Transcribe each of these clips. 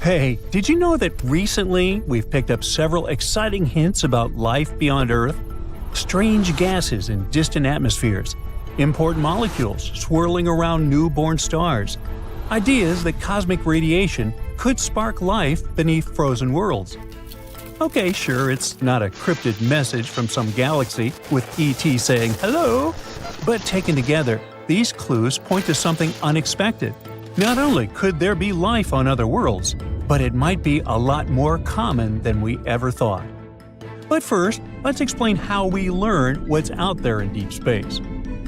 Hey, did you know that recently we've picked up several exciting hints about life beyond Earth? Strange gases in distant atmospheres, important molecules swirling around newborn stars, ideas that cosmic radiation could spark life beneath frozen worlds. Okay, sure, it's not a cryptid message from some galaxy with ET saying hello, but taken together, these clues point to something unexpected. Not only could there be life on other worlds, but it might be a lot more common than we ever thought. But first, let's explain how we learn what's out there in deep space.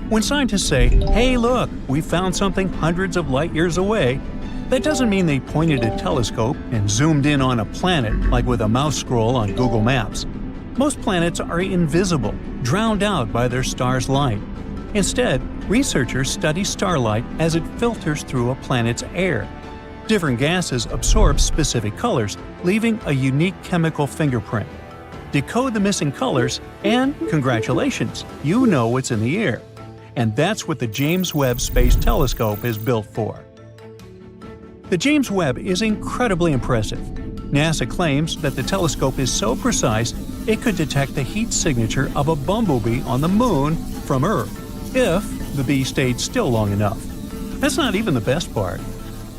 When scientists say, "Hey look, we found something hundreds of light years away," that doesn't mean they pointed a telescope and zoomed in on a planet like with a mouse scroll on Google Maps. Most planets are invisible, drowned out by their star's light. Instead, researchers study starlight as it filters through a planet's air. Different gases absorb specific colors, leaving a unique chemical fingerprint. Decode the missing colors, and congratulations, you know what's in the air. And that's what the James Webb Space Telescope is built for. The James Webb is incredibly impressive. NASA claims that the telescope is so precise it could detect the heat signature of a bumblebee on the Moon from Earth, if the bee stayed still long enough. That's not even the best part.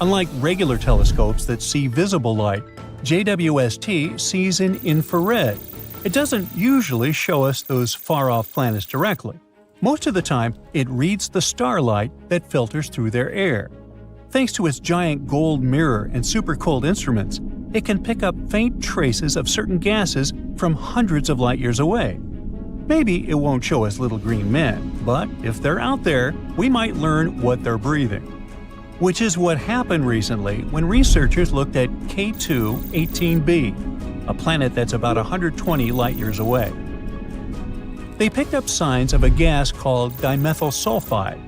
Unlike regular telescopes that see visible light, JWST sees in infrared. It doesn't usually show us those far-off planets directly. Most of the time, it reads the starlight that filters through their air. Thanks to its giant gold mirror and super-cold instruments, it can pick up faint traces of certain gases from hundreds of light years away. Maybe it won't show us little green men, but if they're out there, we might learn what they're breathing. Which is what happened recently when researchers looked at K2 18b, a planet that's about 120 light-years away. They picked up signs of a gas called dimethyl sulfide.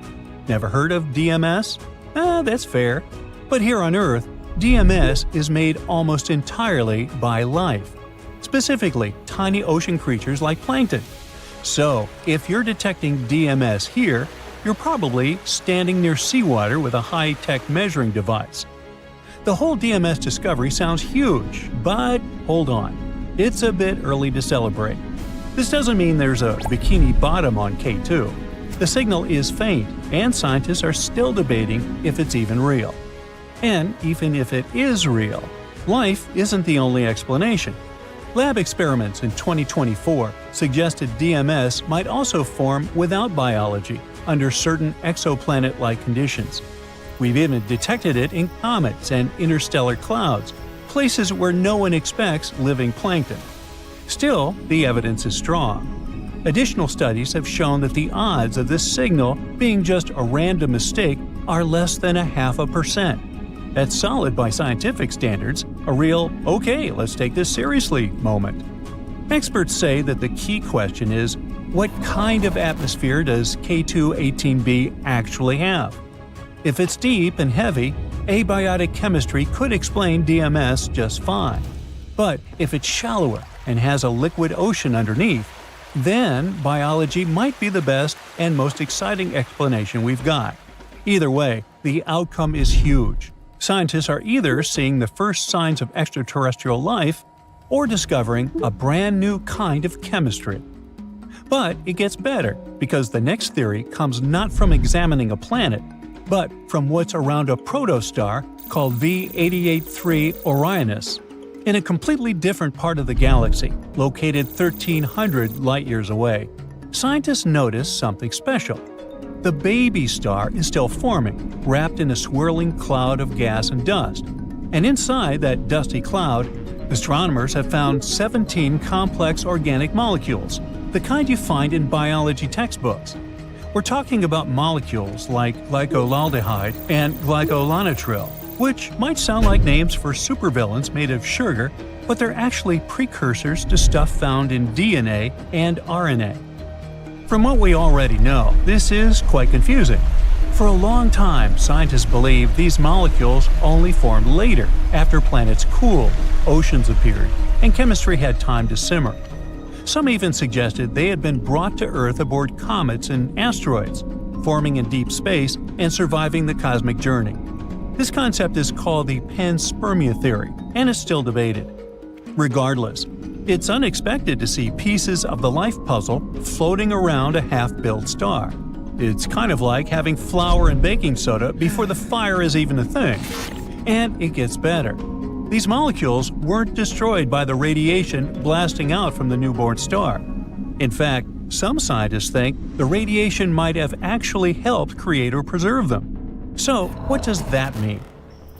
Never heard of DMS? That's fair. But here on Earth, DMS is made almost entirely by life, specifically tiny ocean creatures like plankton. So, if you're detecting DMS here, you're probably standing near seawater with a high-tech measuring device. The whole DMS discovery sounds huge, but hold on. It's a bit early to celebrate. This doesn't mean there's a bikini bottom on K2. The signal is faint, and scientists are still debating if it's even real. And even if it is real, life isn't the only explanation. Lab experiments in 2024 suggested DMS might also form without biology under certain exoplanet-like conditions. We've even detected it in comets and interstellar clouds, places where no one expects living plankton. Still, the evidence is strong. Additional studies have shown that the odds of this signal being just a random mistake are less than 0.5%. That's solid by scientific standards, a real, okay, let's take this seriously moment. Experts say that the key question is, what kind of atmosphere does K2-18b actually have? If it's deep and heavy, abiotic chemistry could explain DMS just fine. But if it's shallower and has a liquid ocean underneath, then biology might be the best and most exciting explanation we've got. Either way, the outcome is huge. Scientists are either seeing the first signs of extraterrestrial life or discovering a brand new kind of chemistry. But it gets better, because the next theory comes not from examining a planet, but from what's around a protostar called V883 Orionis, in a completely different part of the galaxy, located 1,300 light-years away. Scientists notice something special. The baby star is still forming, wrapped in a swirling cloud of gas and dust. And inside that dusty cloud, astronomers have found 17 complex organic molecules, the kind you find in biology textbooks. We're talking about molecules like glycolaldehyde and glycolanotril, which might sound like names for supervillains made of sugar, but they're actually precursors to stuff found in DNA and RNA. From what we already know, this is quite confusing. For a long time, scientists believed these molecules only formed later, after planets cooled, oceans appeared, and chemistry had time to simmer. Some even suggested they had been brought to Earth aboard comets and asteroids, forming in deep space and surviving the cosmic journey. This concept is called the panspermia theory, and is still debated. Regardless, it's unexpected to see pieces of the life puzzle floating around a half-built star. It's kind of like having flour and baking soda before the fire is even a thing. And it gets better. These molecules weren't destroyed by the radiation blasting out from the newborn star. In fact, some scientists think the radiation might have actually helped create or preserve them. So, what does that mean?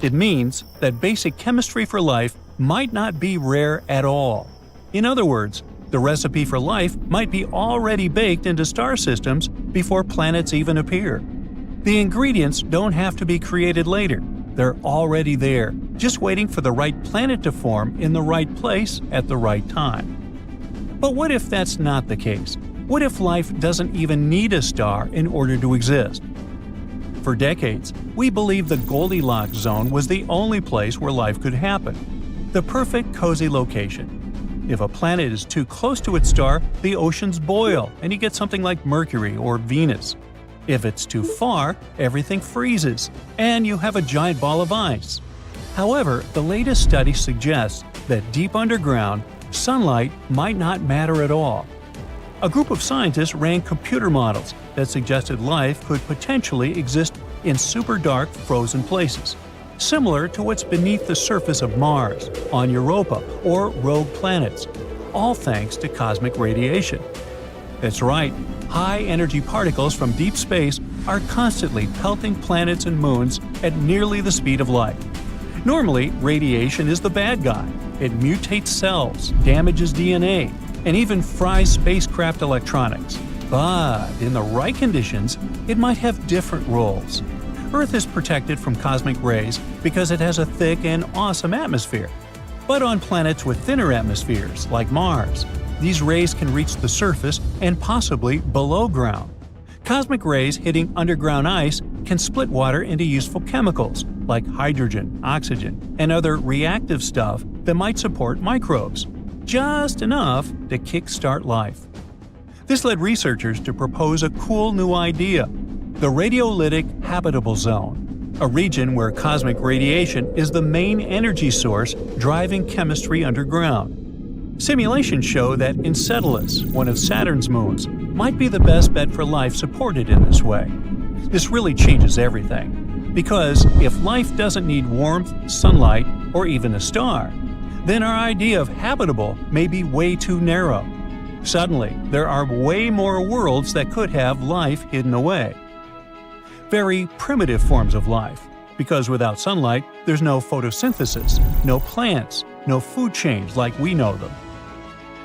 It means that basic chemistry for life might not be rare at all. In other words, the recipe for life might be already baked into star systems before planets even appear. The ingredients don't have to be created later. They're already there, just waiting for the right planet to form in the right place at the right time. But what if that's not the case? What if life doesn't even need a star in order to exist? For decades, we believed the Goldilocks zone was the only place where life could happen. The perfect cozy location. If a planet is too close to its star, the oceans boil and you get something like Mercury or Venus. If it's too far, everything freezes, and you have a giant ball of ice. However, the latest study suggests that deep underground, sunlight might not matter at all. A group of scientists ran computer models that suggested life could potentially exist in super dark, frozen places, similar to what's beneath the surface of Mars, on Europa, or rogue planets, all thanks to cosmic radiation. That's right, high-energy particles from deep space are constantly pelting planets and moons at nearly the speed of light. Normally, radiation is the bad guy. It mutates cells, damages DNA, and even fries spacecraft electronics. But in the right conditions, it might have different roles. Earth is protected from cosmic rays because it has a thick and awesome atmosphere. But on planets with thinner atmospheres, like Mars, these rays can reach the surface and possibly below ground. Cosmic rays hitting underground ice can split water into useful chemicals like hydrogen, oxygen, and other reactive stuff that might support microbes, just enough to kickstart life. This led researchers to propose a cool new idea: the radiolytic habitable zone, a region where cosmic radiation is the main energy source driving chemistry underground. Simulations show that Enceladus, one of Saturn's moons, might be the best bet for life supported in this way. This really changes everything, because if life doesn't need warmth, sunlight, or even a star, then our idea of habitable may be way too narrow. Suddenly, there are way more worlds that could have life hidden away. Very primitive forms of life, because without sunlight, there's no photosynthesis, no plants, no food chains like we know them.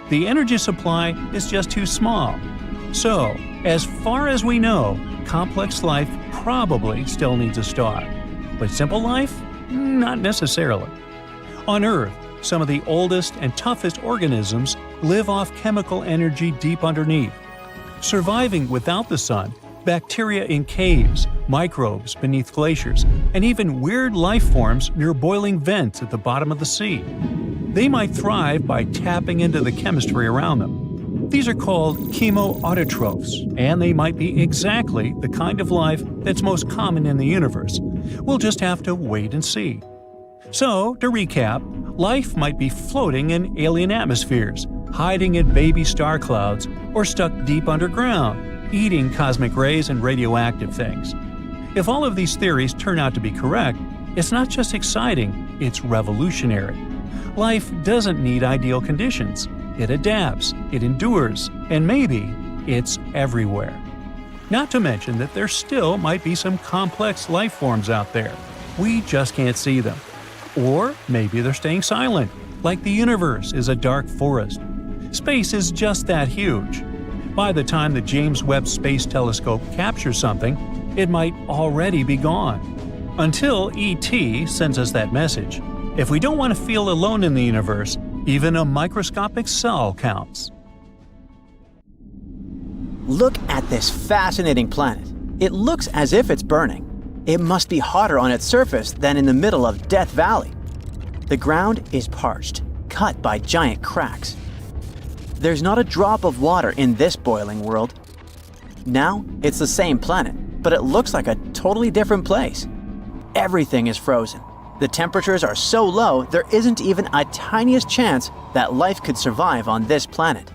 The energy supply is just too small. So, as far as we know, complex life probably still needs a star. But simple life? Not necessarily. On Earth, some of the oldest and toughest organisms live off chemical energy deep underneath. Surviving without the sun, bacteria in caves, microbes beneath glaciers, and even weird life forms near boiling vents at the bottom of the sea. They might thrive by tapping into the chemistry around them. These are called chemoautotrophs, and they might be exactly the kind of life that's most common in the universe. We'll just have to wait and see. So, to recap, life might be floating in alien atmospheres, hiding in baby star clouds, or stuck deep underground, eating cosmic rays and radioactive things. If all of these theories turn out to be correct, it's not just exciting, it's revolutionary. Life doesn't need ideal conditions. It adapts, it endures, and maybe it's everywhere. Not to mention that there still might be some complex life forms out there. We just can't see them. Or maybe they're staying silent, like the universe is a dark forest. Space is just that huge. By the time the James Webb Space Telescope captures something, it might already be gone. Until ET sends us that message. If we don't want to feel alone in the universe, even a microscopic cell counts. Look at this fascinating planet. It looks as if it's burning. It must be hotter on its surface than in the middle of Death Valley. The ground is parched, cut by giant cracks. There's not a drop of water in this boiling world. Now, it's the same planet, but it looks like a totally different place. everything is frozen. The temperatures are so low there isn't even a tiniest chance that life could survive on this planet.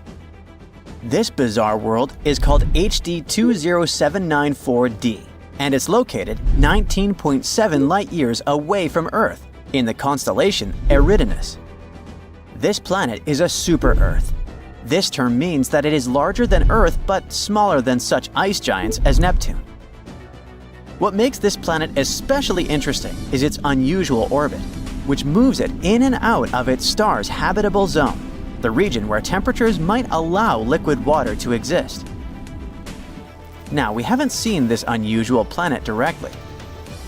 This bizarre world is called HD 20794d, and it's located 19.7 light-years away from Earth in the constellation Eridanus. This planet is a super-Earth. This term means that it is larger than Earth but smaller than such ice giants as Neptune. What makes this planet especially interesting is its unusual orbit, which moves it in and out of its star's habitable zone, the region where temperatures might allow liquid water to exist. Now, we haven't seen this unusual planet directly.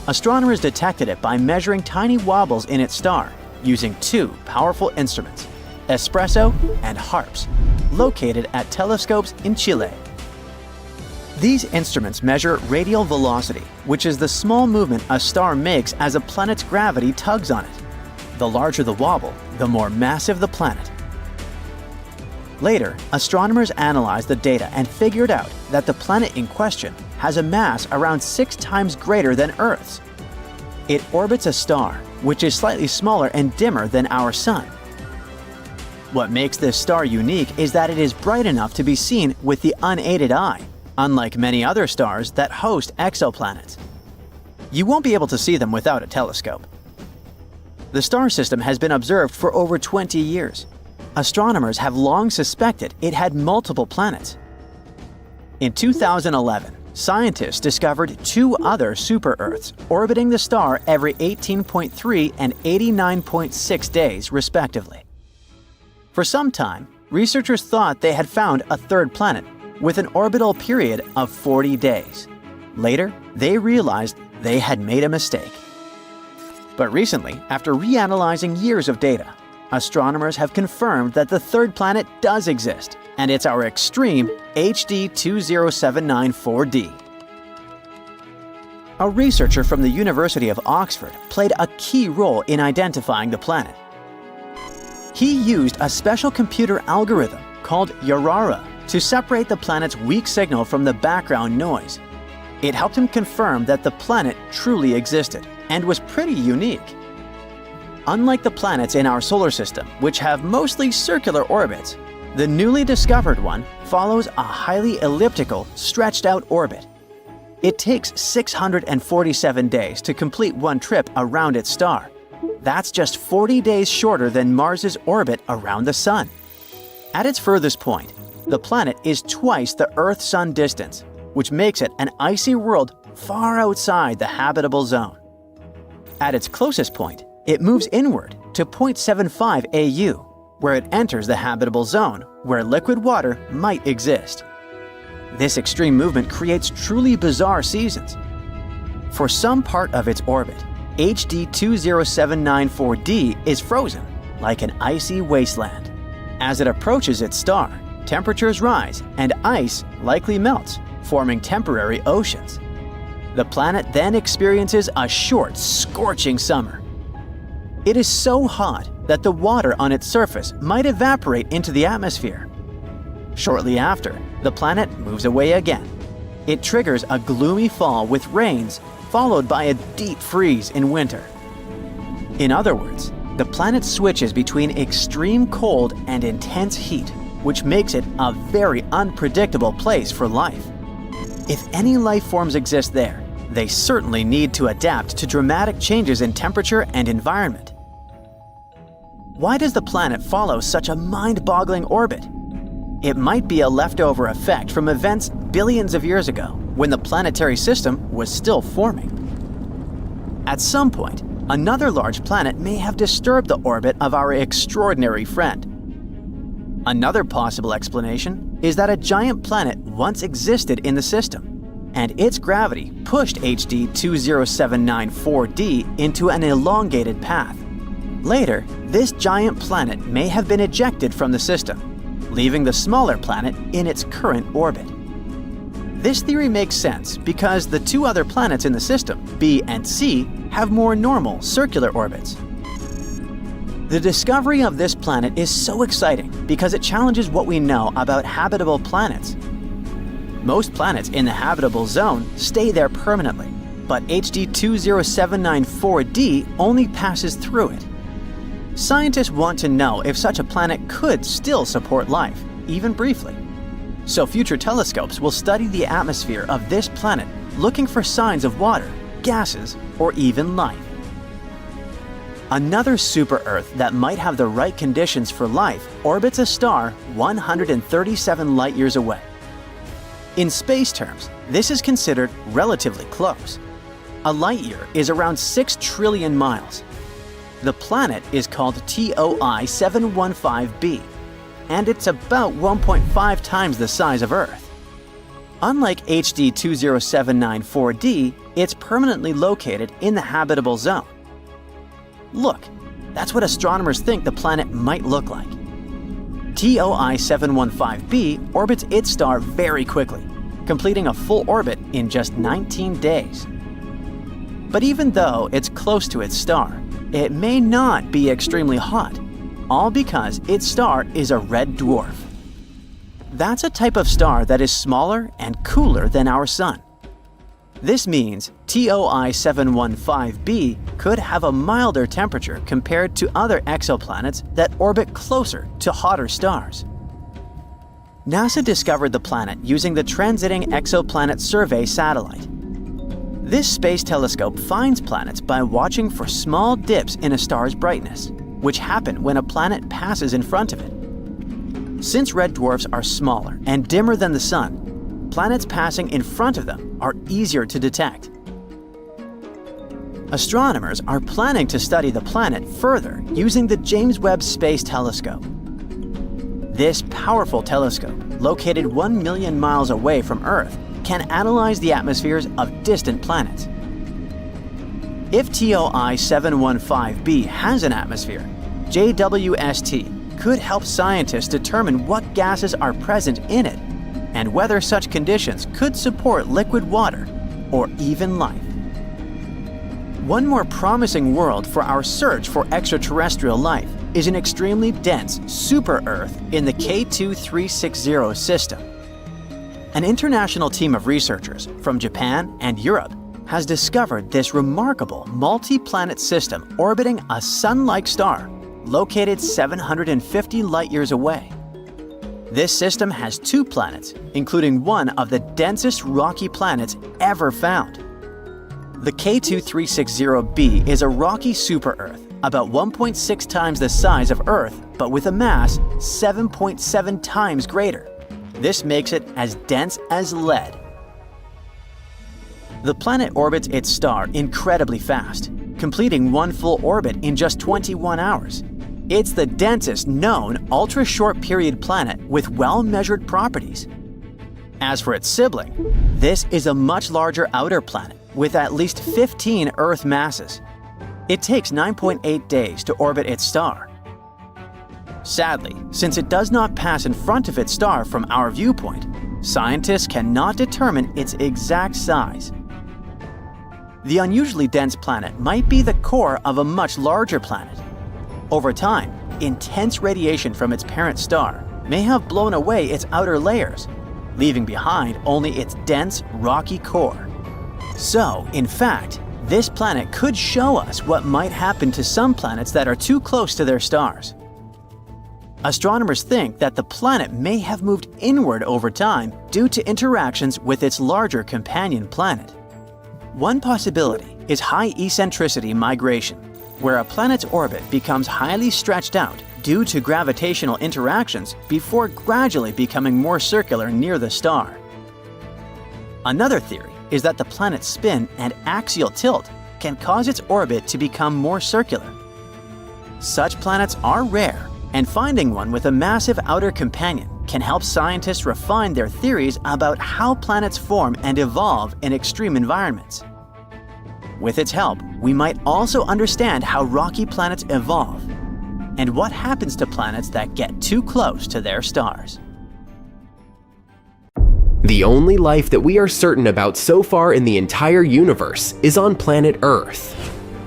Astronomers detected it by measuring tiny wobbles in its star using two powerful instruments, espresso and HARPS, located at telescopes in Chile. These instruments measure radial velocity, which is the small movement a star makes as a planet's gravity tugs on it. The larger the wobble, the more massive the planet. Later, astronomers analyzed the data and figured out that the planet in question has a mass around 6 times greater than Earth's. It orbits a star, which is slightly smaller and dimmer than our Sun. What makes this star unique is that it is bright enough to be seen with the unaided eye, unlike many other stars that host exoplanets. You won't be able to see them without a telescope. The star system has been observed for over 20 years. Astronomers have long suspected it had multiple planets. In 2011, scientists discovered 2 other super-Earths orbiting the star every 18.3 and 89.6 days, respectively. For some time, researchers thought they had found a third planet with an orbital period of 40 days. Later, they realized they had made a mistake. But recently, after reanalyzing years of data, astronomers have confirmed that the third planet does exist, and it's our extreme HD 20794d. A researcher from the University of Oxford played a key role in identifying the planet. He used a special computer algorithm called Yarara to separate the planet's weak signal from the background noise. It helped him confirm that the planet truly existed and was pretty unique. Unlike the planets in our solar system, which have mostly circular orbits, the newly discovered one follows a highly elliptical, stretched-out orbit. It takes 647 days to complete one trip around its star. That's just 40 days shorter than Mars's orbit around the Sun. At its furthest point, the planet is twice the Earth-Sun distance, which makes it an icy world far outside the habitable zone. At its closest point, it moves inward to 0.75 AU, where it enters the habitable zone, where liquid water might exist. This extreme movement creates truly bizarre seasons. For some part of its orbit, HD 20794d is frozen, like an icy wasteland. As it approaches its star, temperatures rise and ice likely melts, forming temporary oceans. The planet then experiences a short, scorching summer. It is so hot that the water on its surface might evaporate into the atmosphere. Shortly after, the planet moves away again. It triggers a gloomy fall with rains, followed by a deep freeze in winter. In other words, the planet switches between extreme cold and intense heat, which makes it a very unpredictable place for life. If any life forms exist there, they certainly need to adapt to dramatic changes in temperature and environment. Why does the planet follow such a mind-boggling orbit? It might be a leftover effect from events billions of years ago, when the planetary system was still forming. At some point, another large planet may have disturbed the orbit of our extraordinary friend. Another possible explanation is that a giant planet once existed in the system, and its gravity pushed HD 20794d into an elongated path. Later, this giant planet may have been ejected from the system, leaving the smaller planet in its current orbit. This theory makes sense because the 2 other planets in the system, B and C, have more normal circular orbits. The discovery of this planet is so exciting because it challenges what we know about habitable planets. Most planets in the habitable zone stay there permanently, but HD 20794d only passes through it. Scientists want to know if such a planet could still support life, even briefly. So future telescopes will study the atmosphere of this planet, looking for signs of water, gases, or even life. Another super-Earth that might have the right conditions for life orbits a star 137 light-years away. In space terms, this is considered relatively close. A light-year is around 6 trillion miles. The planet is called TOI 715b, and it's about 1.5 times the size of Earth. Unlike HD 20794d, it's permanently located in the habitable zone. Look, that's what astronomers think the planet might look like. TOI 715b orbits its star very quickly, completing a full orbit in just 19 days. But even though it's close to its star, it may not be extremely hot, all because its star is a red dwarf. That's a type of star that is smaller and cooler than our Sun. This means TOI 715b could have a milder temperature compared to other exoplanets that orbit closer to hotter stars. NASA discovered the planet using the Transiting Exoplanet Survey satellite. This space telescope finds planets by watching for small dips in a star's brightness, which happen when a planet passes in front of it. Since red dwarfs are smaller and dimmer than the Sun, planets passing in front of them are easier to detect. Astronomers are planning to study the planet further using the James Webb Space Telescope. This powerful telescope, located 1 million miles away from Earth, can analyze the atmospheres of distant planets. If TOI 715b has an atmosphere, JWST could help scientists determine what gases are present in it and whether such conditions could support liquid water or even life. One more promising world for our search for extraterrestrial life is an extremely dense super-Earth in the K2360 system. An international team of researchers from Japan and Europe has discovered this remarkable multi-planet system orbiting a Sun-like star located 750 light-years away. This system has 2 planets, including one of the densest rocky planets ever found. The K2360b is a rocky super-Earth, about 1.6 times the size of Earth, but with a mass 7.7 times greater. This makes it as dense as lead. The planet orbits its star incredibly fast, completing one full orbit in just 21 hours. It's the densest known ultra-short period planet with well-measured properties. As for its sibling, this is a much larger outer planet with at least 15 Earth masses. It takes 9.8 days to orbit its star. Sadly, since it does not pass in front of its star from our viewpoint, scientists cannot determine its exact size. The unusually dense planet might be the core of a much larger planet. Over time, intense radiation from its parent star may have blown away its outer layers, leaving behind only its dense, rocky core. So, in fact, this planet could show us what might happen to some planets that are too close to their stars. Astronomers think that the planet may have moved inward over time due to interactions with its larger companion planet. One possibility is high eccentricity migration, where a planet's orbit becomes highly stretched out due to gravitational interactions before gradually becoming more circular near the star. Another theory is that the planet's spin and axial tilt can cause its orbit to become more circular. Such planets are rare, and finding one with a massive outer companion can help scientists refine their theories about how planets form and evolve in extreme environments. With its help, we might also understand how rocky planets evolve and what happens to planets that get too close to their stars. The only life that we are certain about so far in the entire universe is on planet Earth.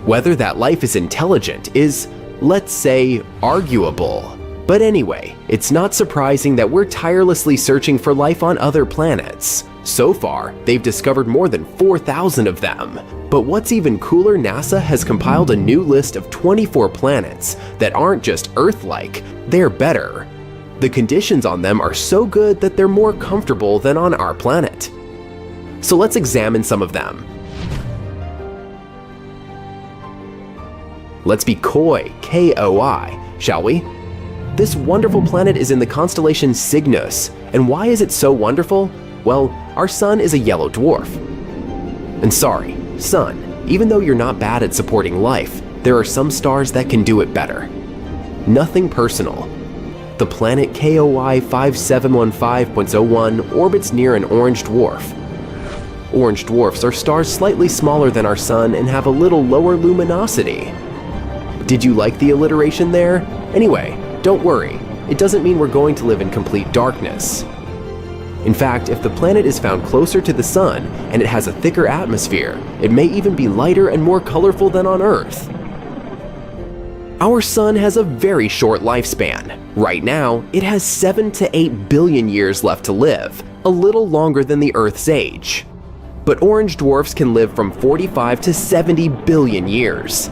Whether that life is intelligent is, let's say, arguable. But anyway, it's not surprising that we're tirelessly searching for life on other planets. So far, they've discovered more than 4,000 of them. But what's even cooler, NASA has compiled a new list of 24 planets that aren't just Earth-like, they're better. The conditions on them are so good that they're more comfortable than on our planet. So let's examine some of them. Let's be koi, K-O-I, shall we? This wonderful planet is in the constellation Cygnus. And why is it so wonderful? Well, our sun is a yellow dwarf. And sorry, sun, even though you're not bad at supporting life, there are some stars that can do it better. Nothing personal. The planet KOI 5715.01 orbits near an orange dwarf. Orange dwarfs are stars slightly smaller than our sun and have a little lower luminosity. Did you like the alliteration there? Anyway, don't worry, it doesn't mean we're going to live in complete darkness. In fact, if the planet is found closer to the sun and it has a thicker atmosphere, it may even be lighter and more colorful than on Earth. Our sun has a very short lifespan. Right now, it has 7 to 8 billion years left to live, a little longer than the Earth's age. But orange dwarfs can live from 45 to 70 billion years.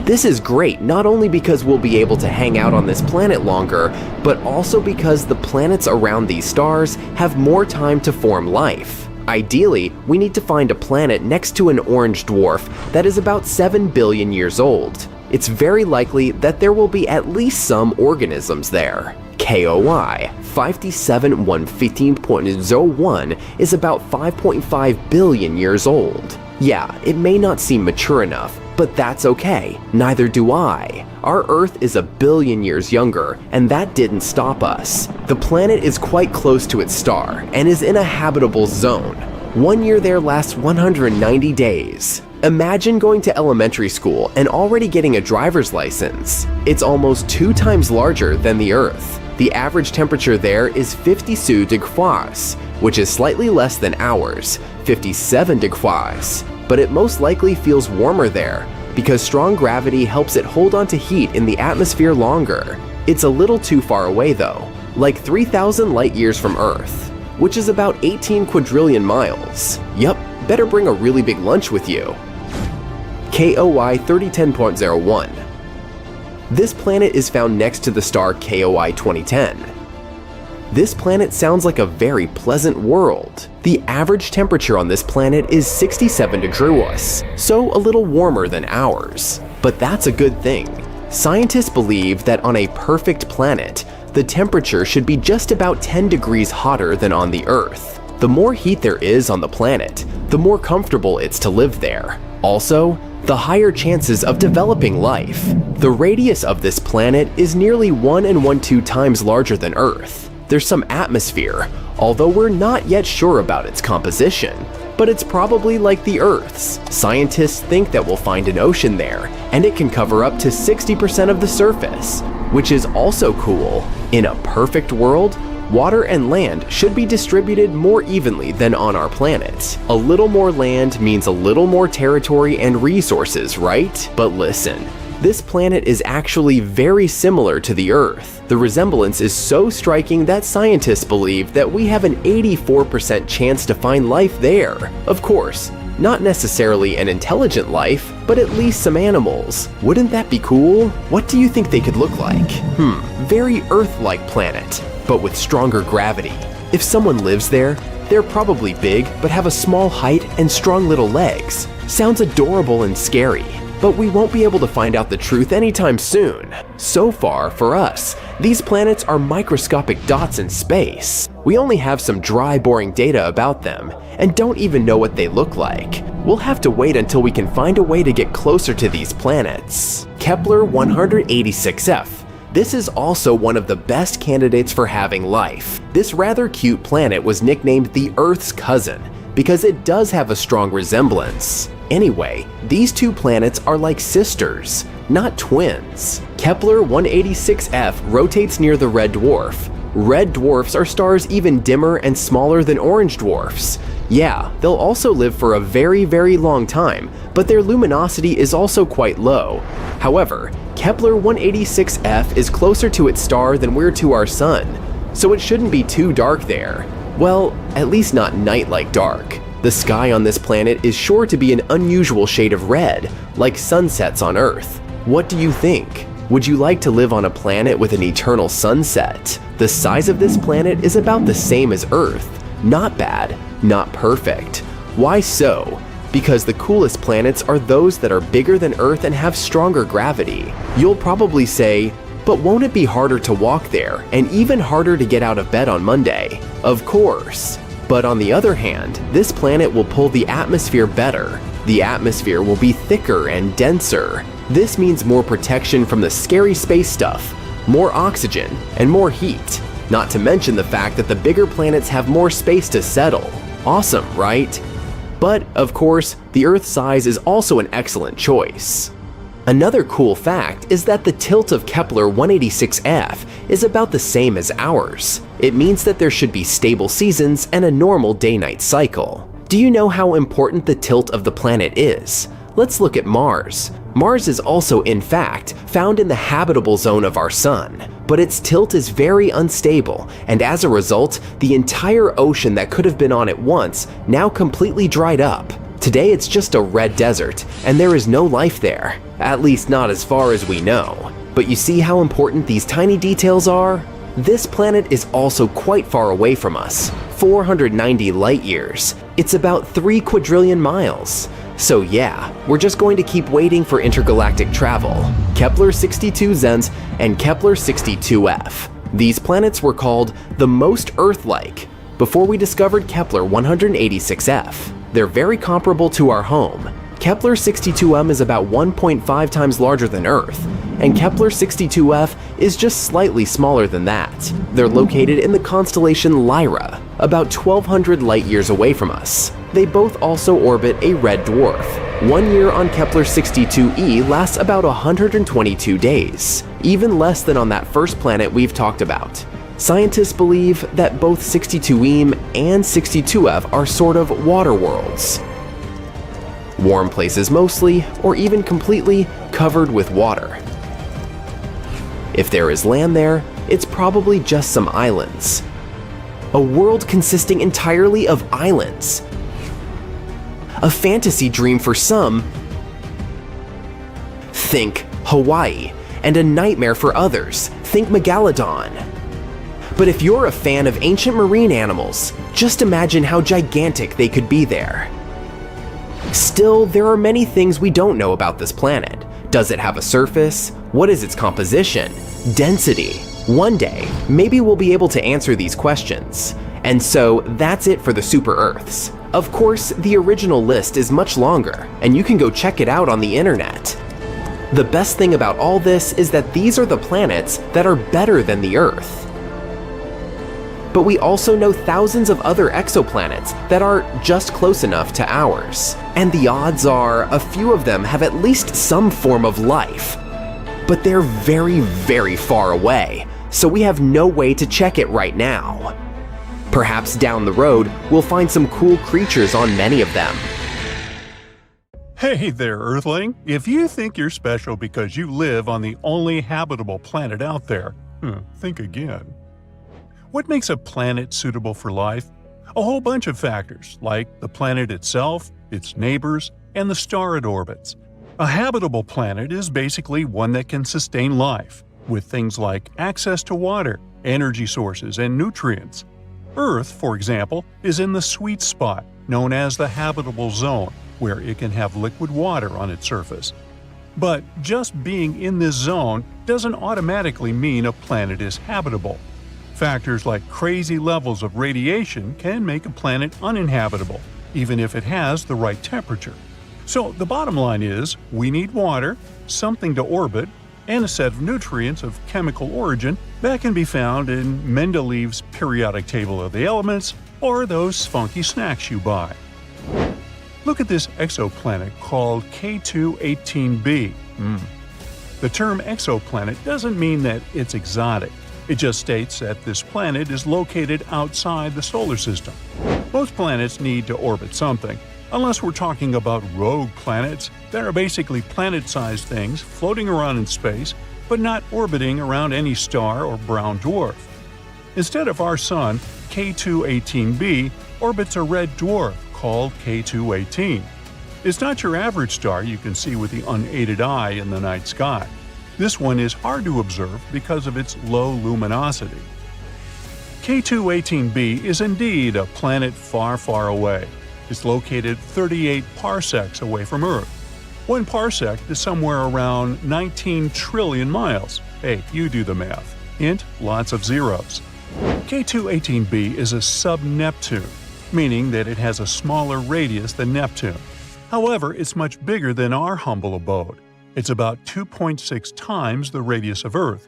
This is great not only because we'll be able to hang out on this planet longer, but also because the planets around these stars have more time to form life. Ideally, we need to find a planet next to an orange dwarf that is about 7 billion years old. It's very likely that there will be at least some organisms there. KOI 57115.01 is about 5.5 billion years old. Yeah, it may not seem mature enough, but that's okay, neither do I. Our Earth is a billion years younger, and that didn't stop us. The planet is quite close to its star and is in a habitable zone. 1 year there lasts 190 days. Imagine going to elementary school and already getting a driver's license. It's almost 2 times larger than the Earth. The average temperature there is 52 degrees, which is slightly less than ours, 57 degrees. But it most likely feels warmer there, because strong gravity helps it hold on to heat in the atmosphere longer. It's a little too far away though, like 3,000 light years from Earth, which is about 18 quadrillion miles. Yup, better bring a really big lunch with you. KOI 3010.01. This planet is found next to the star KOI 2010. This planet sounds like a very pleasant world. The average temperature on this planet is 67 degrees, so a little warmer than ours. But that's a good thing. Scientists believe that on a perfect planet, the temperature should be just about 10 degrees hotter than on the Earth. The more heat there is on the planet, the more comfortable it's to live there. Also, the higher chances of developing life. The radius of this planet is nearly 1 1/2 times larger than Earth. There's some atmosphere, although we're not yet sure about its composition. But it's probably like the Earth's. Scientists think that we'll find an ocean there, and it can cover up to 60% of the surface, which is also cool. In a perfect world, water and land should be distributed more evenly than on our planet. A little more land means a little more territory and resources, right? But listen, this planet is actually very similar to the Earth. The resemblance is so striking that scientists believe that we have an 84% chance to find life there. Of course, not necessarily an intelligent life, but at least some animals. Wouldn't that be cool? What do you think they could look like? Very Earth-like planet, but with stronger gravity. If someone lives there, they're probably big but have a small height and strong little legs. Sounds adorable and scary. But we won't be able to find out the truth anytime soon. So far, for us, these planets are microscopic dots in space. We only have some dry, boring data about them, and don't even know what they look like. We'll have to wait until we can find a way to get closer to these planets. Kepler 186f. This is also one of the best candidates for having life. This rather cute planet was nicknamed the Earth's cousin, because it does have a strong resemblance. Anyway, these two planets are like sisters, not twins. Kepler 186f rotates near the red dwarf. Red dwarfs are stars even dimmer and smaller than orange dwarfs. Yeah, they'll also live for a very, very long time, but their luminosity is also quite low. However, Kepler 186f is closer to its star than we're to our sun, so it shouldn't be too dark there. Well, at least not night-like dark. The sky on this planet is sure to be an unusual shade of red, like sunsets on Earth. What do you think? Would you like to live on a planet with an eternal sunset? The size of this planet is about the same as Earth. Not bad, not perfect. Why so? Because the coolest planets are those that are bigger than Earth and have stronger gravity. You'll probably say, but won't it be harder to walk there and even harder to get out of bed on Monday? Of course. But on the other hand, this planet will pull the atmosphere better. The atmosphere will be thicker and denser. This means more protection from the scary space stuff, more oxygen, and more heat. Not to mention the fact that the bigger planets have more space to settle. Awesome, right? But, of course, the Earth's size is also an excellent choice. Another cool fact is that the tilt of Kepler 186f is about the same as ours. It means that there should be stable seasons and a normal day-night cycle. Do you know how important the tilt of the planet is? Let's look at Mars. Mars is also, in fact, found in the habitable zone of our Sun, but its tilt is very unstable, and as a result, the entire ocean that could have been on it once now completely dried up. Today it's just a red desert, and there is no life there, at least not as far as we know. But you see how important these tiny details are? This planet is also quite far away from us, 490 light years. It's about 3 quadrillion miles. So yeah, we're just going to keep waiting for intergalactic travel. Kepler 62 Zens and Kepler 62f. These planets were called the most Earth-like before we discovered Kepler 186f. They're very comparable to our home. Kepler 62m is about 1.5 times larger than Earth, and Kepler 62f is just slightly smaller than that. They're located in the constellation Lyra, about 1,200 light-years away from us. They both also orbit a red dwarf. 1 year on Kepler 62e lasts about 122 days, even less than on that first planet we've talked about. Scientists believe that both 62e and 62f are sort of water worlds. Warm places mostly, or even completely, covered with water. If there is land there, it's probably just some islands. A world consisting entirely of islands. A fantasy dream for some. Think Hawaii, and a nightmare for others. Think Megalodon. But if you're a fan of ancient marine animals, just imagine how gigantic they could be there. Still, there are many things we don't know about this planet. Does it have a surface? What is its composition? Density? One day, maybe we'll be able to answer these questions. And so, that's it for the super Earths. Of course, the original list is much longer, and you can go check it out on the internet. The best thing about all this is that these are the planets that are better than the Earth. But we also know thousands of other exoplanets that are just close enough to ours. And the odds are a few of them have at least some form of life. But they're very, very far away, so we have no way to check it right now. Perhaps down the road, we'll find some cool creatures on many of them. Hey there, Earthling! If you think you're special because you live on the only habitable planet out there, think again. What makes a planet suitable for life? A whole bunch of factors, like the planet itself, its neighbors, and the star it orbits. A habitable planet is basically one that can sustain life, with things like access to water, energy sources, and nutrients. Earth, for example, is in the sweet spot, known as the habitable zone, where it can have liquid water on its surface. But just being in this zone doesn't automatically mean a planet is habitable. Factors like crazy levels of radiation can make a planet uninhabitable, even if it has the right temperature. So the bottom line is, we need water, something to orbit, and a set of nutrients of chemical origin that can be found in Mendeleev's periodic table of the elements or those funky snacks you buy. Look at this exoplanet called K2-18b. The term exoplanet doesn't mean that it's exotic. It just states that this planet is located outside the solar system. Most planets need to orbit something, unless we're talking about rogue planets that are basically planet-sized things floating around in space but not orbiting around any star or brown dwarf. Instead of our Sun, K2-18b orbits a red dwarf called K2-18. It's not your average star you can see with the unaided eye in the night sky. This one is hard to observe because of its low luminosity. K2-18b is indeed a planet far, far away. It's located 38 parsecs away from Earth. 1 parsec is somewhere around 19 trillion miles. Hey, you do the math. Hint, lots of zeros. K2-18b is a sub-Neptune, meaning that it has a smaller radius than Neptune. However, it's much bigger than our humble abode. It's about 2.6 times the radius of Earth.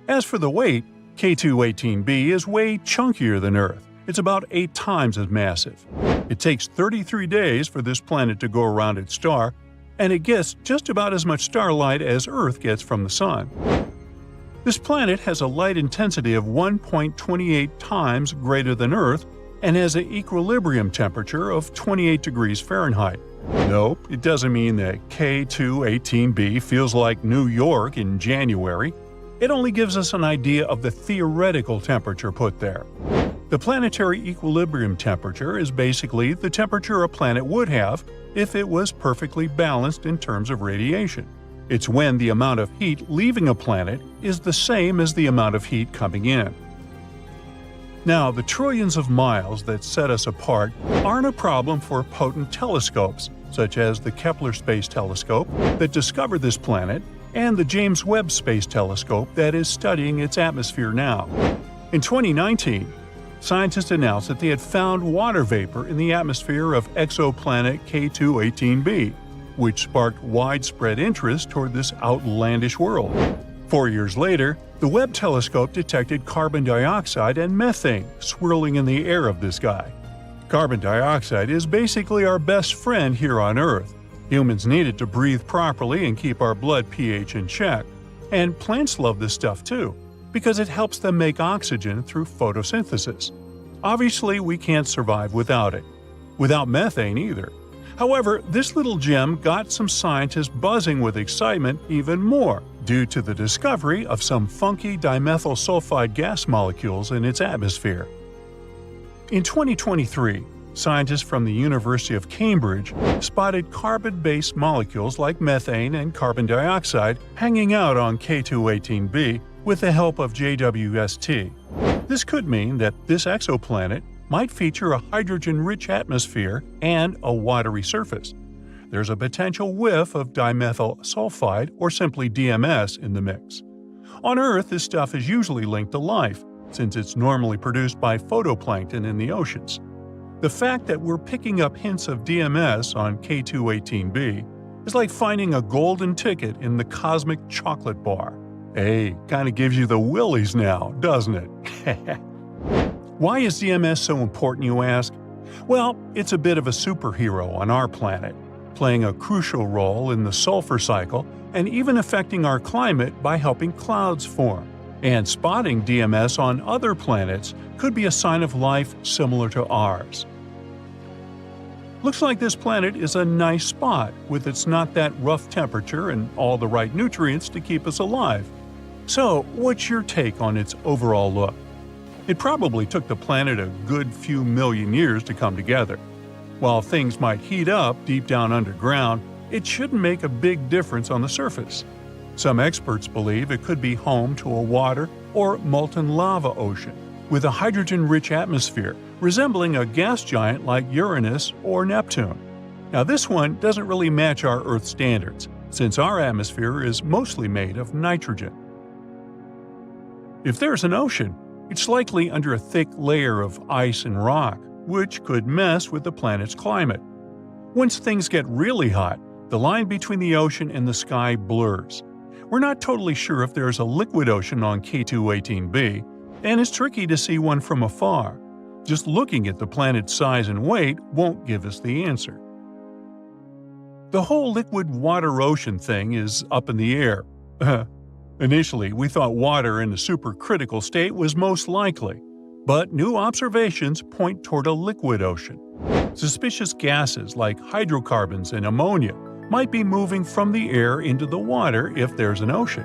As for the weight, K2-18b is way chunkier than Earth. It's about 8 times as massive. It takes 33 days for this planet to go around its star, and it gets just about as much starlight as Earth gets from the Sun. This planet has a light intensity of 1.28 times greater than Earth and has an equilibrium temperature of 28 degrees Fahrenheit. Nope, it doesn't mean that K2-18b feels like New York in January. It only gives us an idea of the theoretical temperature put there. The planetary equilibrium temperature is basically the temperature a planet would have if it was perfectly balanced in terms of radiation. It's when the amount of heat leaving a planet is the same as the amount of heat coming in. Now, the trillions of miles that set us apart aren't a problem for potent telescopes, such as the Kepler Space Telescope that discovered this planet and the James Webb Space Telescope that is studying its atmosphere now. In 2019, scientists announced that they had found water vapor in the atmosphere of exoplanet K2-18b, which sparked widespread interest toward this outlandish world. 4 years later, the Webb telescope detected carbon dioxide and methane swirling in the air of this guy. Carbon dioxide is basically our best friend here on Earth. Humans need it to breathe properly and keep our blood pH in check. And plants love this stuff too, because it helps them make oxygen through photosynthesis. Obviously, we can't survive without it. Without methane either. However, this little gem got some scientists buzzing with excitement even more due to the discovery of some funky dimethyl sulfide gas molecules in its atmosphere. In 2023, scientists from the University of Cambridge spotted carbon-based molecules like methane and carbon dioxide hanging out on K2-18b with the help of JWST. This could mean that this exoplanet might feature a hydrogen-rich atmosphere and a watery surface. There's a potential whiff of dimethyl sulfide or simply DMS in the mix. On Earth, this stuff is usually linked to life, since it's normally produced by photoplankton in the oceans. The fact that we're picking up hints of DMS on K2-18b is like finding a golden ticket in the cosmic chocolate bar. Hey, kinda gives you the willies now, doesn't it? Why is DMS so important, you ask? Well, it's a bit of a superhero on our planet, playing a crucial role in the sulfur cycle and even affecting our climate by helping clouds form. And spotting DMS on other planets could be a sign of life similar to ours. Looks like this planet is a nice spot with its not that rough temperature and all the right nutrients to keep us alive. So, what's your take on its overall look? It probably took the planet a good few million years to come together. While things might heat up deep down underground, it shouldn't make a big difference on the surface. Some experts believe it could be home to a water or molten lava ocean, with a hydrogen-rich atmosphere resembling a gas giant like Uranus or Neptune. Now this one doesn't really match our Earth standards, since our atmosphere is mostly made of nitrogen. If there's an ocean, it's likely under a thick layer of ice and rock, which could mess with the planet's climate. Once things get really hot, the line between the ocean and the sky blurs. We're not totally sure if there's a liquid ocean on K2-18b, and it's tricky to see one from afar. Just looking at the planet's size and weight won't give us the answer. The whole liquid water-ocean thing is up in the air. Initially, we thought water in a supercritical state was most likely, but new observations point toward a liquid ocean. Suspicious gases like hydrocarbons and ammonia might be moving from the air into the water if there's an ocean,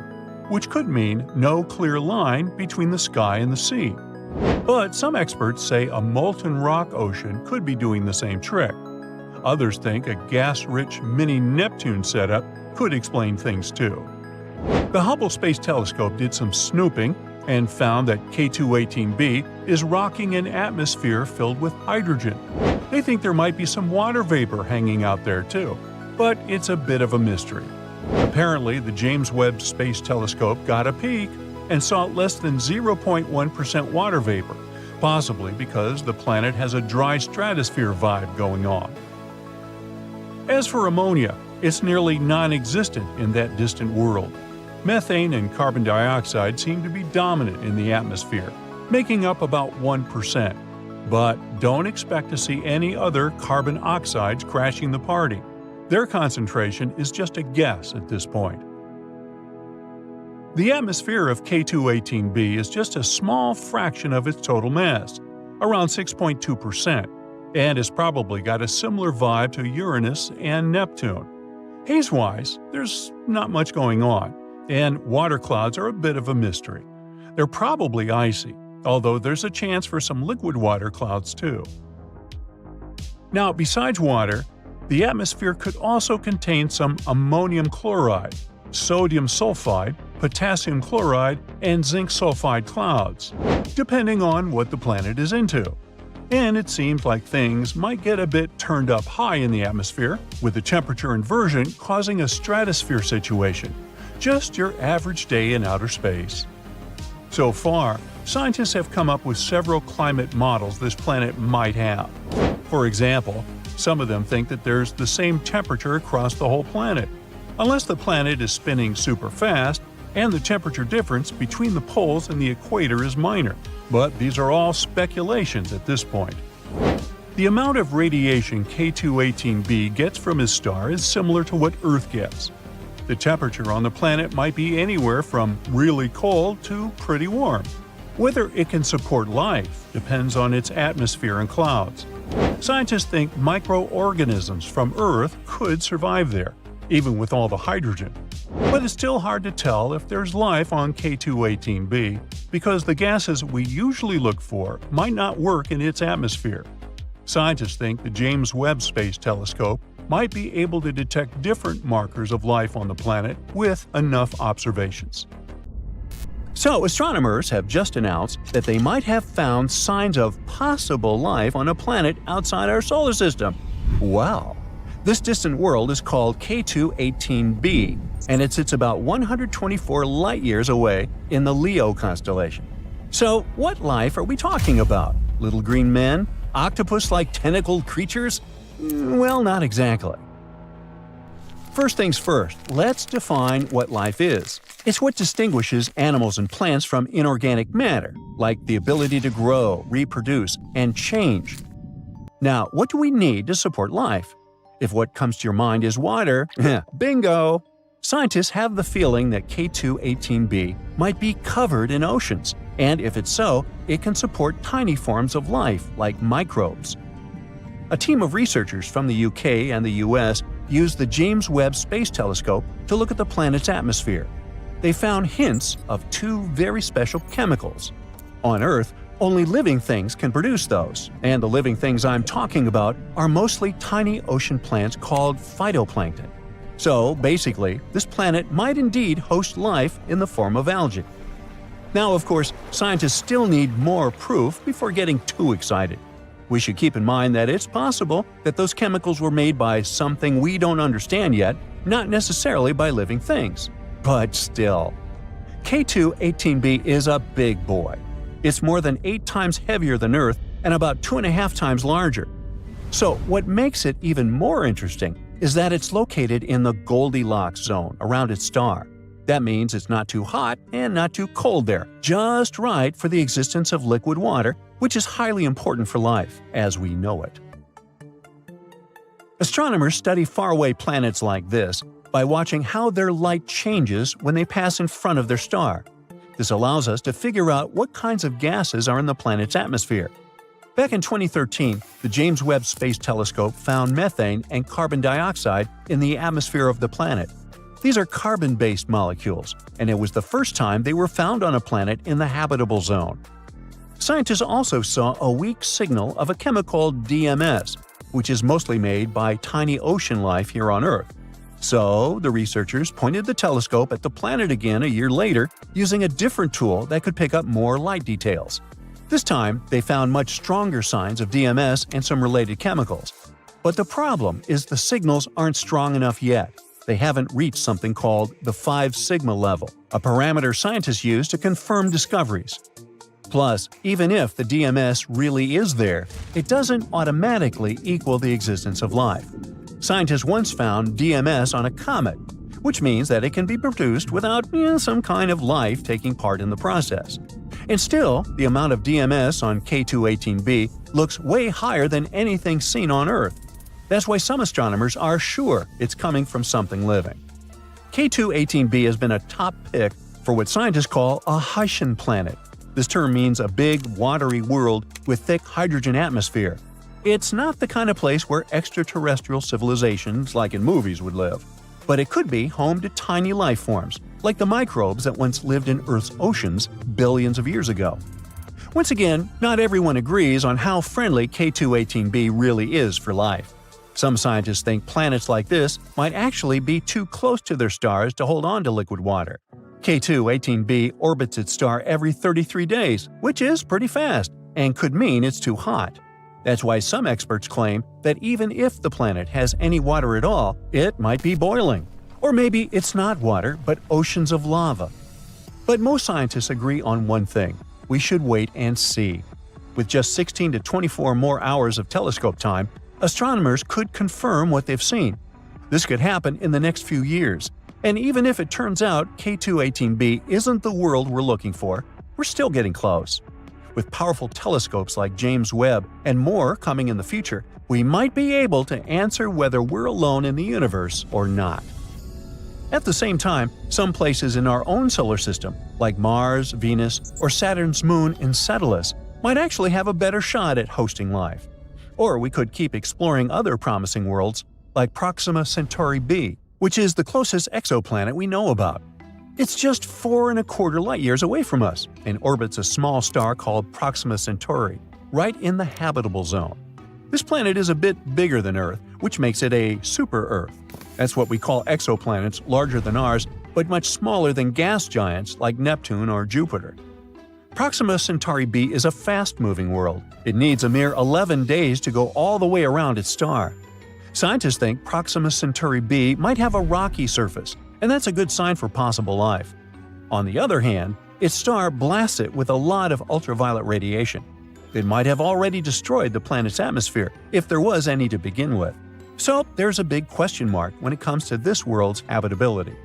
which could mean no clear line between the sky and the sea. But some experts say a molten rock ocean could be doing the same trick. Others think a gas-rich mini Neptune setup could explain things too. The Hubble Space Telescope did some snooping and found that K2-18b is rocking an atmosphere filled with hydrogen. They think there might be some water vapor hanging out there too, but it's a bit of a mystery. Apparently, the James Webb Space Telescope got a peek and saw less than 0.1% water vapor, possibly because the planet has a dry stratosphere vibe going on. As for ammonia, it's nearly non-existent in that distant world. Methane and carbon dioxide seem to be dominant in the atmosphere, making up about 1%. But don't expect to see any other carbon oxides crashing the party. Their concentration is just a guess at this point. The atmosphere of K2-18b is just a small fraction of its total mass, around 6.2%, and has probably got a similar vibe to Uranus and Neptune. Haze-wise, there's not much going on, and water clouds are a bit of a mystery. They're probably icy, although there's a chance for some liquid water clouds too. Now, besides water, the atmosphere could also contain some ammonium chloride, sodium sulfide, potassium chloride, and zinc sulfide clouds, depending on what the planet is into. And it seems like things might get a bit turned up high in the atmosphere, with the temperature inversion causing a stratosphere situation. Just your average day in outer space. So far, scientists have come up with several climate models this planet might have. For example, some of them think that there's the same temperature across the whole planet, unless the planet is spinning super fast and the temperature difference between the poles and the equator is minor. But these are all speculations at this point. The amount of radiation K2-18b gets from his star is similar to what Earth gets. The temperature on the planet might be anywhere from really cold to pretty warm. Whether it can support life depends on its atmosphere and clouds. Scientists think microorganisms from Earth could survive there, even with all the hydrogen. But it's still hard to tell if there's life on K2-18b because the gases we usually look for might not work in its atmosphere. Scientists think the James Webb Space Telescope might be able to detect different markers of life on the planet with enough observations. So, astronomers have just announced that they might have found signs of possible life on a planet outside our solar system. Wow! This distant world is called K2-18b, and it sits about 124 light-years away in the Leo constellation. So, what life are we talking about? Little green men? Octopus-like tentacled creatures? Well, not exactly. First things first, let's define what life is. It's what distinguishes animals and plants from inorganic matter, like the ability to grow, reproduce, and change. Now, what do we need to support life? If what comes to your mind is water, bingo! Scientists have the feeling that K2-18b might be covered in oceans, and if it's so, it can support tiny forms of life like microbes. A team of researchers from the UK and the US used the James Webb Space Telescope to look at the planet's atmosphere. They found hints of two very special chemicals. On Earth, only living things can produce those, and the living things I'm talking about are mostly tiny ocean plants called phytoplankton. So, basically, this planet might indeed host life in the form of algae. Now, of course, scientists still need more proof before getting too excited. We should keep in mind that it's possible that those chemicals were made by something we don't understand yet, not necessarily by living things. But still. K2-18b is a big boy. It's more than 8 times heavier than Earth and about 2.5 times larger. So what makes it even more interesting is that it's located in the Goldilocks zone around its star. That means it's not too hot and not too cold there, just right for the existence of liquid water, which is highly important for life as we know it. Astronomers study faraway planets like this by watching how their light changes when they pass in front of their star. This allows us to figure out what kinds of gases are in the planet's atmosphere. Back in 2013, the James Webb Space Telescope found methane and carbon dioxide in the atmosphere of the planet. These are carbon-based molecules, and it was the first time they were found on a planet in the habitable zone. Scientists also saw a weak signal of a chemical called DMS, which is mostly made by tiny ocean life here on Earth. So, the researchers pointed the telescope at the planet again a year later using a different tool that could pick up more light details. This time, they found much stronger signs of DMS and some related chemicals. But the problem is the signals aren't strong enough yet. They haven't reached something called the 5 sigma level, a parameter scientists use to confirm discoveries. Plus, even if the DMS really is there, it doesn't automatically equal the existence of life. Scientists once found DMS on a comet, which means that it can be produced without some kind of life taking part in the process. And still, the amount of DMS on K2-18b looks way higher than anything seen on Earth. That's why some astronomers are sure it's coming from something living. K2-18b has been a top pick for what scientists call a Haitian planet. This term means a big, watery world with thick hydrogen atmosphere. It's not the kind of place where extraterrestrial civilizations like in movies would live. But it could be home to tiny life forms, like the microbes that once lived in Earth's oceans billions of years ago. Once again, not everyone agrees on how friendly K2-18b really is for life. Some scientists think planets like this might actually be too close to their stars to hold on to liquid water. K2-18b orbits its star every 33 days, which is pretty fast, and could mean it's too hot. That's why some experts claim that even if the planet has any water at all, it might be boiling. Or maybe it's not water, but oceans of lava. But most scientists agree on one thing: we should wait and see. With just 16 to 24 more hours of telescope time, astronomers could confirm what they've seen. This could happen in the next few years. And even if it turns out K2-18b isn't the world we're looking for, we're still getting close. With powerful telescopes like James Webb and more coming in the future, we might be able to answer whether we're alone in the universe or not. At the same time, some places in our own solar system, like Mars, Venus, or Saturn's moon Enceladus, might actually have a better shot at hosting life. Or we could keep exploring other promising worlds, like Proxima Centauri b, which is the closest exoplanet we know about. It's just 4.25 light-years away from us and orbits a small star called Proxima Centauri, right in the habitable zone. This planet is a bit bigger than Earth, which makes it a super-Earth. That's what we call exoplanets larger than ours, but much smaller than gas giants like Neptune or Jupiter. Proxima Centauri b is a fast-moving world. It needs a mere 11 days to go all the way around its star. Scientists think Proxima Centauri b might have a rocky surface, and that's a good sign for possible life. On the other hand, its star blasts it with a lot of ultraviolet radiation. It might have already destroyed the planet's atmosphere, if there was any to begin with. So there's a big question mark when it comes to this world's habitability.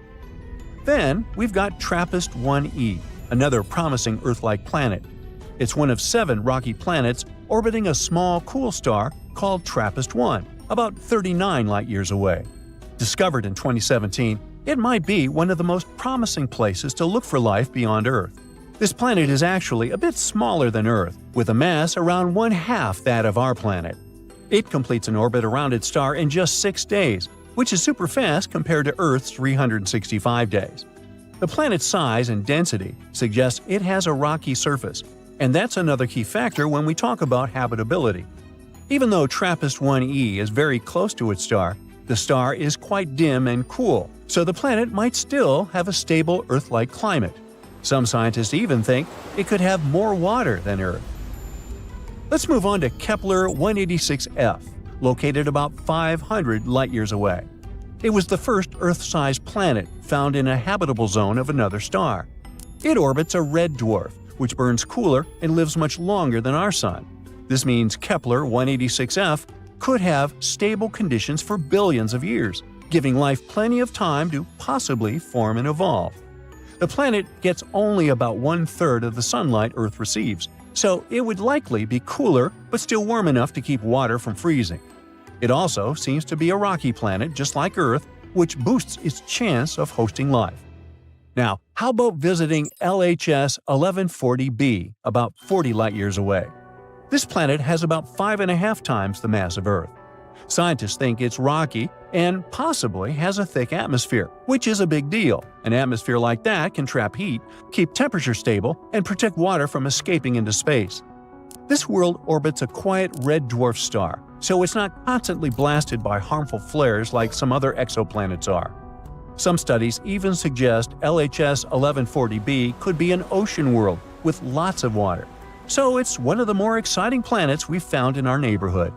Then we've got TRAPPIST-1e, another promising Earth-like planet. It's one of 7 rocky planets orbiting a small, cool star called TRAPPIST-1, about 39 light-years away. Discovered in 2017, it might be one of the most promising places to look for life beyond Earth. This planet is actually a bit smaller than Earth, with a mass around 1/2 that of our planet. It completes an orbit around its star in just 6 days, which is super fast compared to Earth's 365 days. The planet's size and density suggest it has a rocky surface, and that's another key factor when we talk about habitability. Even though TRAPPIST-1e is very close to its star, the star is quite dim and cool, so the planet might still have a stable Earth-like climate. Some scientists even think it could have more water than Earth. Let's move on to Kepler-186f, located about 500 light-years away. It was the first Earth-sized planet found in a habitable zone of another star. It orbits a red dwarf, which burns cooler and lives much longer than our Sun. This means Kepler-186f could have stable conditions for billions of years, giving life plenty of time to possibly form and evolve. The planet gets only about 1/3 of the sunlight Earth receives, so it would likely be cooler but still warm enough to keep water from freezing. It also seems to be a rocky planet just like Earth, which boosts its chance of hosting life. Now, how about visiting LHS 1140b, about 40 light-years away? This planet has about 5.5 times the mass of Earth. Scientists think it's rocky and possibly has a thick atmosphere, which is a big deal. An atmosphere like that can trap heat, keep temperature stable, and protect water from escaping into space. This world orbits a quiet red dwarf star, so it's not constantly blasted by harmful flares like some other exoplanets are. Some studies even suggest LHS 1140b could be an ocean world with lots of water. So it's one of the more exciting planets we've found in our neighborhood.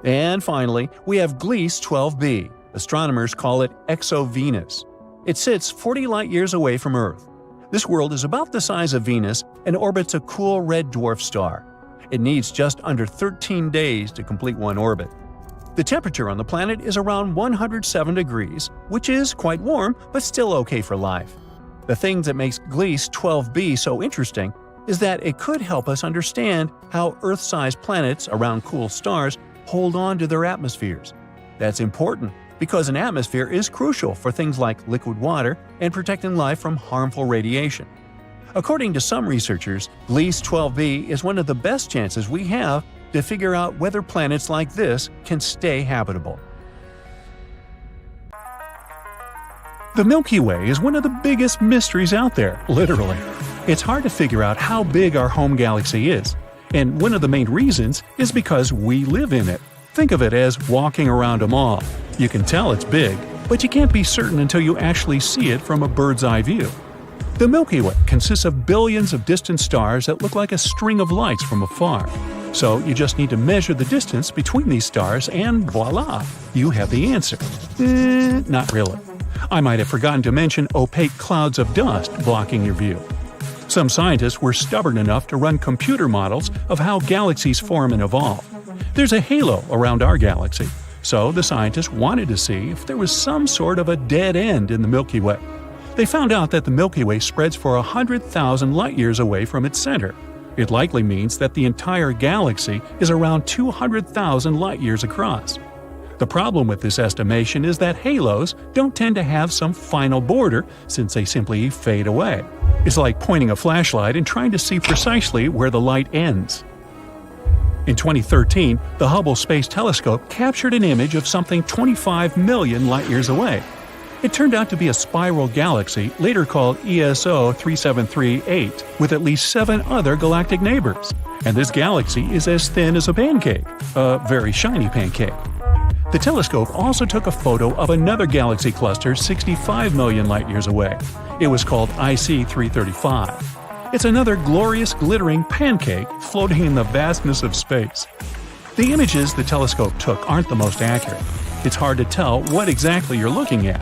And finally, we have Gliese 12b. Astronomers call it exovenus. It sits 40 light-years away from Earth. This world is about the size of Venus and orbits a cool red dwarf star. It needs just under 13 days to complete one orbit. The temperature on the planet is around 107 degrees, which is quite warm, but still okay for life. The thing that makes Gliese 12b so interesting is that it could help us understand how Earth-sized planets around cool stars hold on to their atmospheres. That's important because an atmosphere is crucial for things like liquid water and protecting life from harmful radiation. According to some researchers, Gliese 12b is one of the best chances we have to figure out whether planets like this can stay habitable. The Milky Way is one of the biggest mysteries out there, literally. It's hard to figure out how big our home galaxy is, and one of the main reasons is because we live in it. Think of it as walking around a mall. You can tell it's big, but you can't be certain until you actually see it from a bird's-eye view. The Milky Way consists of billions of distant stars that look like a string of lights from afar. So you just need to measure the distance between these stars and voila, you have the answer. Not really. I might have forgotten to mention opaque clouds of dust blocking your view. Some scientists were stubborn enough to run computer models of how galaxies form and evolve. There's a halo around our galaxy, so the scientists wanted to see if there was some sort of a dead end in the Milky Way. They found out that the Milky Way spreads for 100,000 light-years away from its center. It likely means that the entire galaxy is around 200,000 light-years across. The problem with this estimation is that halos don't tend to have some final border since they simply fade away. It's like pointing a flashlight and trying to see precisely where the light ends. In 2013, the Hubble Space Telescope captured an image of something 25 million light-years away. It turned out to be a spiral galaxy, later called ESO 3738, with at least 7 other galactic neighbors. And this galaxy is as thin as a pancake, a very shiny pancake. The telescope also took a photo of another galaxy cluster 65 million light-years away. It was called IC 335. It's another glorious glittering pancake floating in the vastness of space. The images the telescope took aren't the most accurate. It's hard to tell what exactly you're looking at.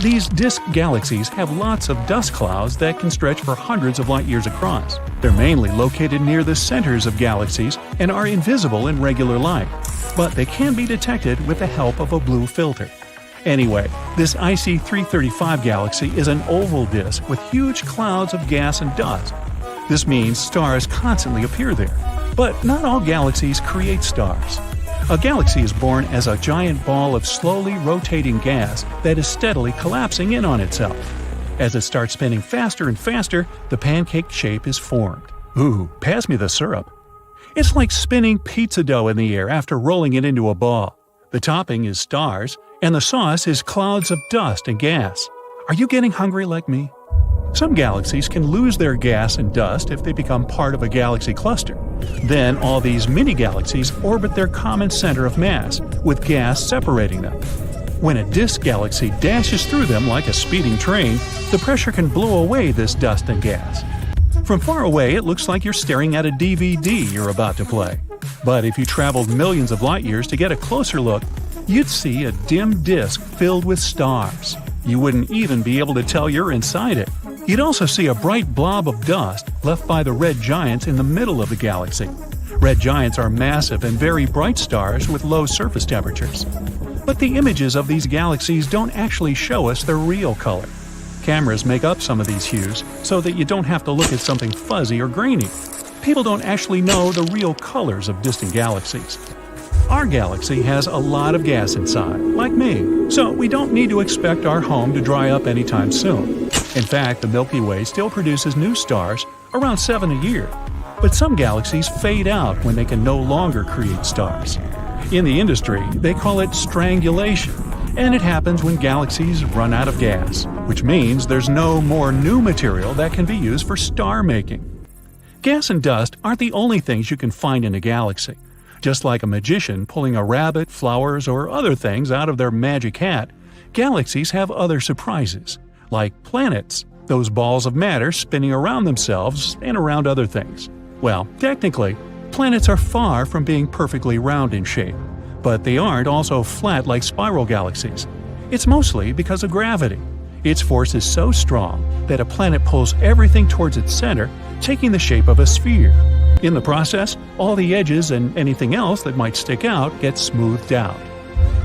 These disk galaxies have lots of dust clouds that can stretch for hundreds of light-years across. They're mainly located near the centers of galaxies and are invisible in regular light, but they can be detected with the help of a blue filter. Anyway, this IC 335 galaxy is an oval disk with huge clouds of gas and dust. This means stars constantly appear there. But not all galaxies create stars. A galaxy is born as a giant ball of slowly rotating gas that is steadily collapsing in on itself. As it starts spinning faster and faster, the pancake shape is formed. Ooh, pass me the syrup. It's like spinning pizza dough in the air after rolling it into a ball. The topping is stars, and the sauce is clouds of dust and gas. Are you getting hungry like me? Some galaxies can lose their gas and dust if they become part of a galaxy cluster. Then all these mini-galaxies orbit their common center of mass, with gas separating them. When a disk galaxy dashes through them like a speeding train, the pressure can blow away this dust and gas. From far away, it looks like you're staring at a DVD you're about to play. But if you traveled millions of light-years to get a closer look, you'd see a dim disk filled with stars. You wouldn't even be able to tell you're inside it. You'd also see a bright blob of dust left by the red giants in the middle of the galaxy. Red giants are massive and very bright stars with low surface temperatures. But the images of these galaxies don't actually show us their real color. Cameras make up some of these hues so that you don't have to look at something fuzzy or grainy. People don't actually know the real colors of distant galaxies. Our galaxy has a lot of gas inside, like me, so we don't need to expect our home to dry up anytime soon. In fact, the Milky Way still produces new stars around 7 a year. But some galaxies fade out when they can no longer create stars. In the industry, they call it strangulation, and it happens when galaxies run out of gas, which means there's no more new material that can be used for star making. Gas and dust aren't the only things you can find in a galaxy. Just like a magician pulling a rabbit, flowers, or other things out of their magic hat, galaxies have other surprises, like planets, those balls of matter spinning around themselves and around other things. Well, technically, planets are far from being perfectly round in shape, but they aren't also flat like spiral galaxies. It's mostly because of gravity. Its force is so strong that a planet pulls everything towards its center, taking the shape of a sphere. In the process, all the edges and anything else that might stick out gets smoothed out.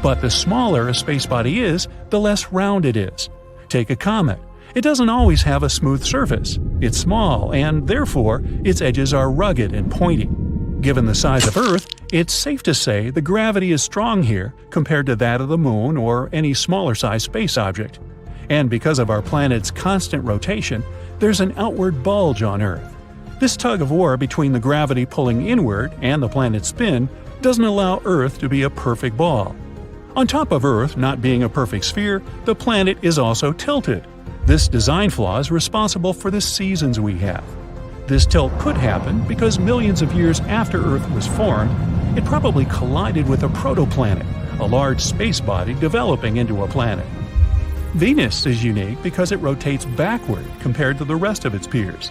But the smaller a spacebody is, the less round it is. Take a comet. It doesn't always have a smooth surface. It's small, and therefore, its edges are rugged and pointy. Given the size of Earth, it's safe to say the gravity is strong here compared to that of the Moon or any smaller-sized space object. And because of our planet's constant rotation, there's an outward bulge on Earth. This tug-of-war between the gravity pulling inward and the planet's spin doesn't allow Earth to be a perfect ball. On top of Earth not being a perfect sphere, the planet is also tilted. This design flaw is responsible for the seasons we have. This tilt could happen because millions of years after Earth was formed, it probably collided with a protoplanet, a large space body developing into a planet. Venus is unique because it rotates backward compared to the rest of its peers.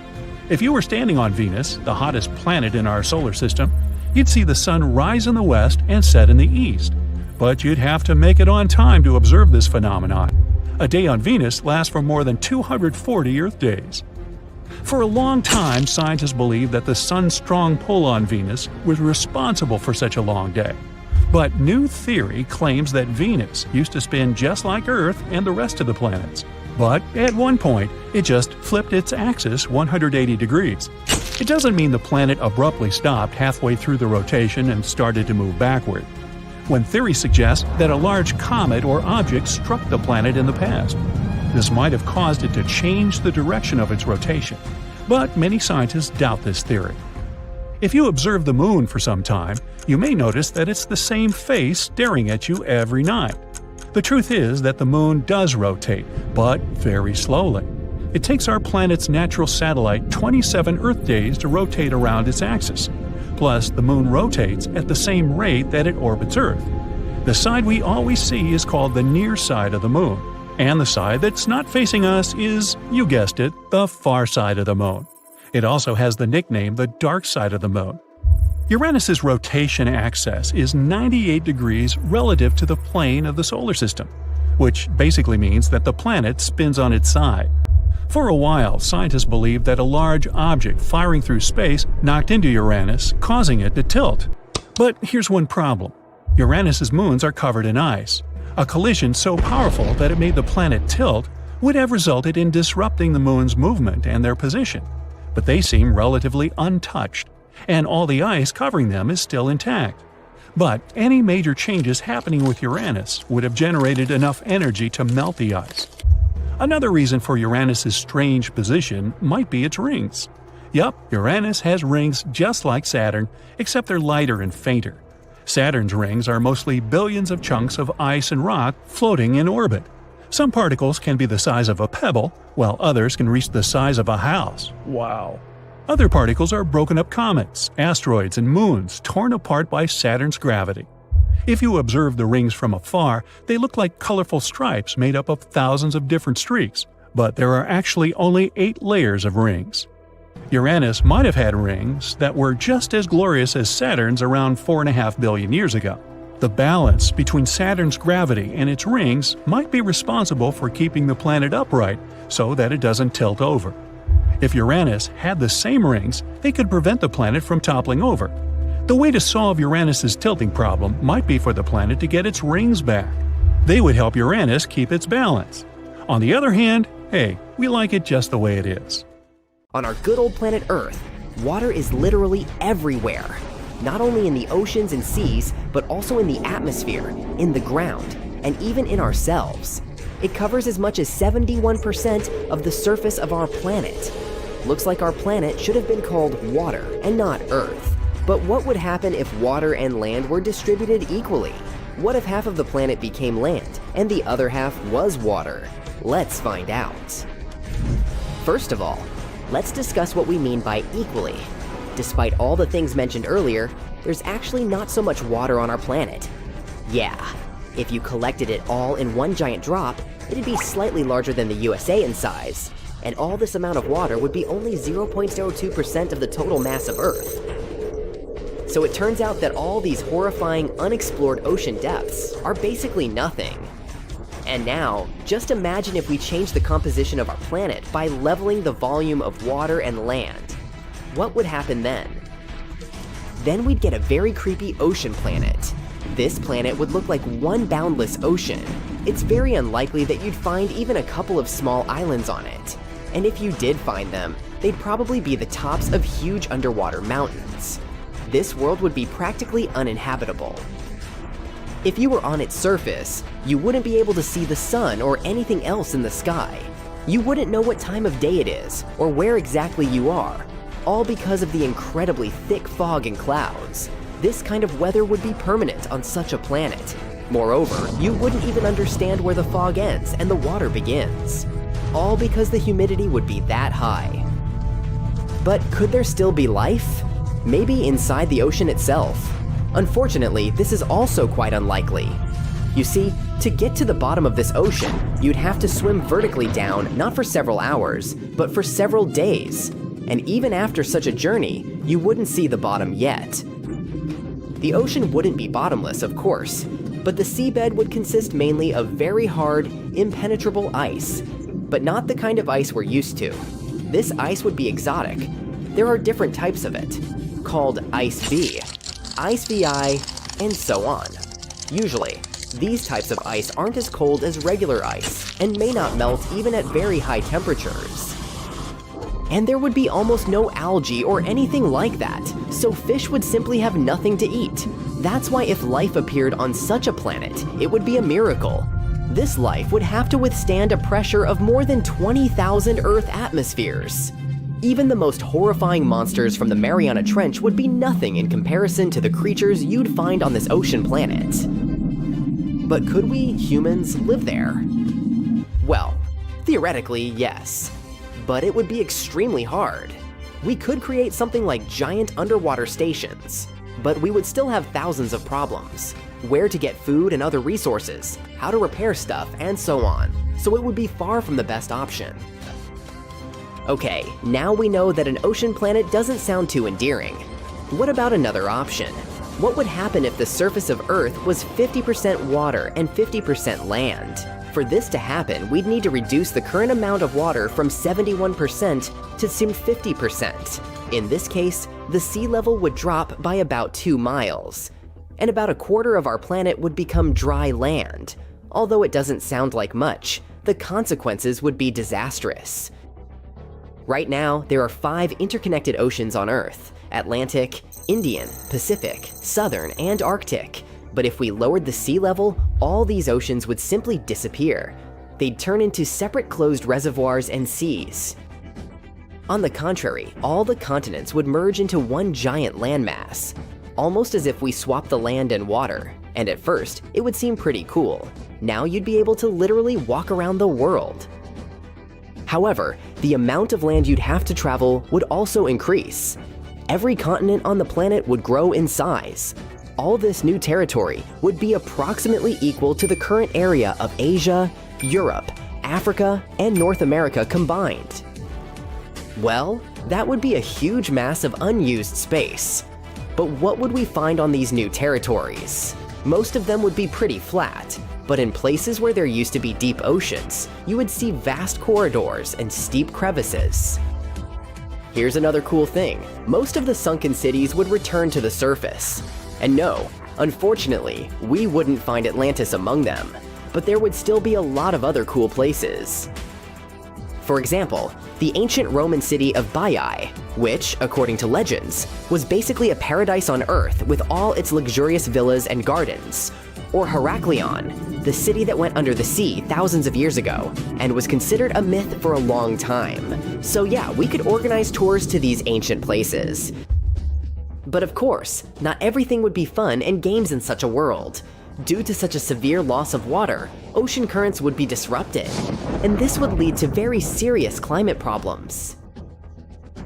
If you were standing on Venus, the hottest planet in our solar system, you'd see the sun rise in the west and set in the east. But you'd have to make it on time to observe this phenomenon. A day on Venus lasts for more than 240 Earth days. For a long time, scientists believed that the sun's strong pull on Venus was responsible for such a long day. But new theory claims that Venus used to spin just like Earth and the rest of the planets. But at one point, it just flipped its axis 180 degrees. It doesn't mean the planet abruptly stopped halfway through the rotation and started to move backward. When theory suggests that a large comet or object struck the planet in the past. This might have caused it to change the direction of its rotation, but many scientists doubt this theory. If you observe the moon for some time, you may notice that it's the same face staring at you every night. The truth is that the moon does rotate, but very slowly. It takes our planet's natural satellite 27 Earth days to rotate around its axis. Plus, the moon rotates at the same rate that it orbits Earth. The side we always see is called the near side of the moon, and the side that's not facing us is, you guessed it, the far side of the moon. It also has the nickname the dark side of the moon. Uranus's rotation axis is 98 degrees relative to the plane of the solar system, which basically means that the planet spins on its side. For a while, scientists believed that a large object firing through space knocked into Uranus, causing it to tilt. But here's one problem. Uranus's moons are covered in ice. A collision so powerful that it made the planet tilt would have resulted in disrupting the moon's movement and their position. But they seem relatively untouched, and all the ice covering them is still intact. But any major changes happening with Uranus would have generated enough energy to melt the ice. Another reason for Uranus's strange position might be its rings. Yup, Uranus has rings just like Saturn, except they're lighter and fainter. Saturn's rings are mostly billions of chunks of ice and rock floating in orbit. Some particles can be the size of a pebble, while others can reach the size of a house. Wow. Other particles are broken up comets, asteroids, and moons torn apart by Saturn's gravity. If you observe the rings from afar, they look like colorful stripes made up of thousands of different streaks, but there are actually only 8 layers of rings. Uranus might have had rings that were just as glorious as Saturn's around 4.5 billion years ago. The balance between Saturn's gravity and its rings might be responsible for keeping the planet upright so that it doesn't tilt over. If Uranus had the same rings, they could prevent the planet from toppling over. The way to solve Uranus's tilting problem might be for the planet to get its rings back. They would help Uranus keep its balance. On the other hand, hey, we like it just the way it is. On our good old planet Earth, water is literally everywhere. Not only in the oceans and seas, but also in the atmosphere, in the ground, and even in ourselves. It covers as much as 71% of the surface of our planet. Looks like our planet should have been called water and not Earth. But what would happen if water and land were distributed equally? What if half of the planet became land and the other half was water? Let's find out. First of all, let's discuss what we mean by equally. Despite all the things mentioned earlier, there's actually not so much water on our planet. Yeah, if you collected it all in one giant drop, it'd be slightly larger than the USA in size, and all this amount of water would be only 0.02% of the total mass of Earth. So it turns out that all these horrifying unexplored ocean depths are basically nothing. And now, just imagine if we change the composition of our planet by leveling the volume of water and land. What would happen then? Then we'd get a very creepy ocean planet. This planet would look like one boundless ocean. It's very unlikely that you'd find even a couple of small islands on it. And if you did find them, they'd probably be the tops of huge underwater mountains. This world would be practically uninhabitable. If you were on its surface, you wouldn't be able to see the sun or anything else in the sky. You wouldn't know what time of day it is or where exactly you are, all because of the incredibly thick fog and clouds. This kind of weather would be permanent on such a planet. Moreover, you wouldn't even understand where the fog ends and the water begins, all because the humidity would be that high. But could there still be life? Maybe inside the ocean itself. Unfortunately, this is also quite unlikely. You see, to get to the bottom of this ocean, you'd have to swim vertically down not for several hours, but for several days. And even after such a journey, you wouldn't see the bottom yet. The ocean wouldn't be bottomless, of course, but the seabed would consist mainly of very hard, impenetrable ice, but not the kind of ice we're used to. This ice would be exotic. There are different types of it, called Ice V, Ice VI, and so on. Usually, these types of ice aren't as cold as regular ice and may not melt even at very high temperatures. And there would be almost no algae or anything like that, so fish would simply have nothing to eat. That's why if life appeared on such a planet, it would be a miracle. This life would have to withstand a pressure of more than 20,000 Earth atmospheres. Even the most horrifying monsters from the Mariana Trench would be nothing in comparison to the creatures you'd find on this ocean planet. But could we, humans, live there? Well, theoretically, yes. But it would be extremely hard. We could create something like giant underwater stations, but we would still have thousands of problems. Where to get food and other resources, how to repair stuff, and so on. So it would be far from the best option. Okay, now we know that an ocean planet doesn't sound too endearing. What about another option? What would happen if the surface of Earth was 50% water and 50% land? For this to happen, we'd need to reduce the current amount of water from 71% to some 50%. In this case, the sea level would drop by about 2 miles, and about a quarter of our planet would become dry land. Although it doesn't sound like much, the consequences would be disastrous. Right now, there are 5 interconnected oceans on Earth: Atlantic, Indian, Pacific, Southern, and Arctic. But if we lowered the sea level, all these oceans would simply disappear. They'd turn into separate closed reservoirs and seas. On the contrary, all the continents would merge into one giant landmass, almost as if we swapped the land and water. And at first, it would seem pretty cool. Now you'd be able to literally walk around the world. However, the amount of land you'd have to travel would also increase. Every continent on the planet would grow in size. All this new territory would be approximately equal to the current area of Asia, Europe, Africa, and North America combined. Well, that would be a huge mass of unused space. But what would we find on these new territories? Most of them would be pretty flat, but in places where there used to be deep oceans, you would see vast corridors and steep crevices. Here's another cool thing. Most of the sunken cities would return to the surface. And no, unfortunately, we wouldn't find Atlantis among them, but there would still be a lot of other cool places. For example, the ancient Roman city of Baiae, which, according to legends, was basically a paradise on Earth with all its luxurious villas and gardens. Or Heraklion, the city that went under the sea thousands of years ago and was considered a myth for a long time. So yeah, we could organize tours to these ancient places. But of course, not everything would be fun and games in such a world. Due to such a severe loss of water, ocean currents would be disrupted, and this would lead to very serious climate problems.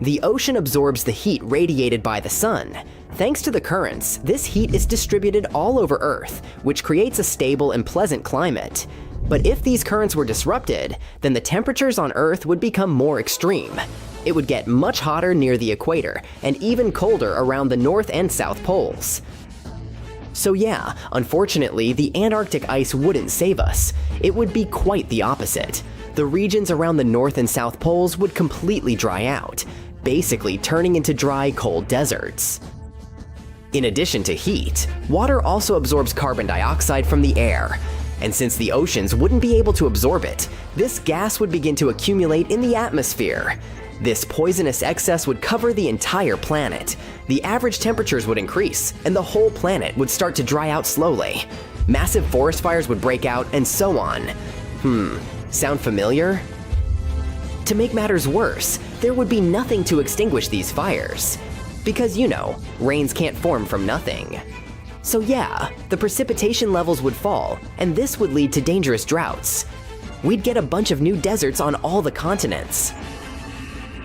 The ocean absorbs the heat radiated by the sun. Thanks to the currents, this heat is distributed all over Earth, which creates a stable and pleasant climate. But if these currents were disrupted, then the temperatures on Earth would become more extreme. It would get much hotter near the equator, and even colder around the North and South poles. So yeah, unfortunately, the Antarctic ice wouldn't save us. It would be quite the opposite. The regions around the North and South poles would completely dry out, basically turning into dry, cold deserts. In addition to heat, water also absorbs carbon dioxide from the air. And since the oceans wouldn't be able to absorb it, this gas would begin to accumulate in the atmosphere. This poisonous excess would cover the entire planet. The average temperatures would increase, and the whole planet would start to dry out slowly. Massive forest fires would break out, and so on. Sound familiar? To make matters worse, there would be nothing to extinguish these fires. Because, you know, rains can't form from nothing. So yeah, the precipitation levels would fall, and this would lead to dangerous droughts. We'd get a bunch of new deserts on all the continents.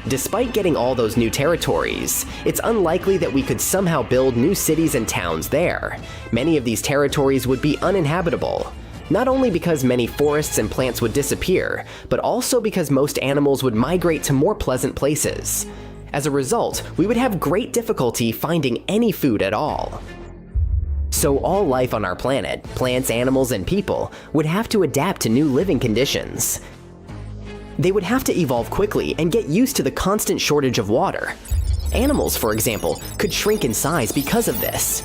Despite getting all those new territories, it's unlikely that we could somehow build new cities and towns there. Many of these territories would be uninhabitable. Not only because many forests and plants would disappear, but also because most animals would migrate to more pleasant places. As a result, we would have great difficulty finding any food at all. So all life on our planet, plants, animals, and people, would have to adapt to new living conditions. They would have to evolve quickly and get used to the constant shortage of water. Animals, for example, could shrink in size because of this.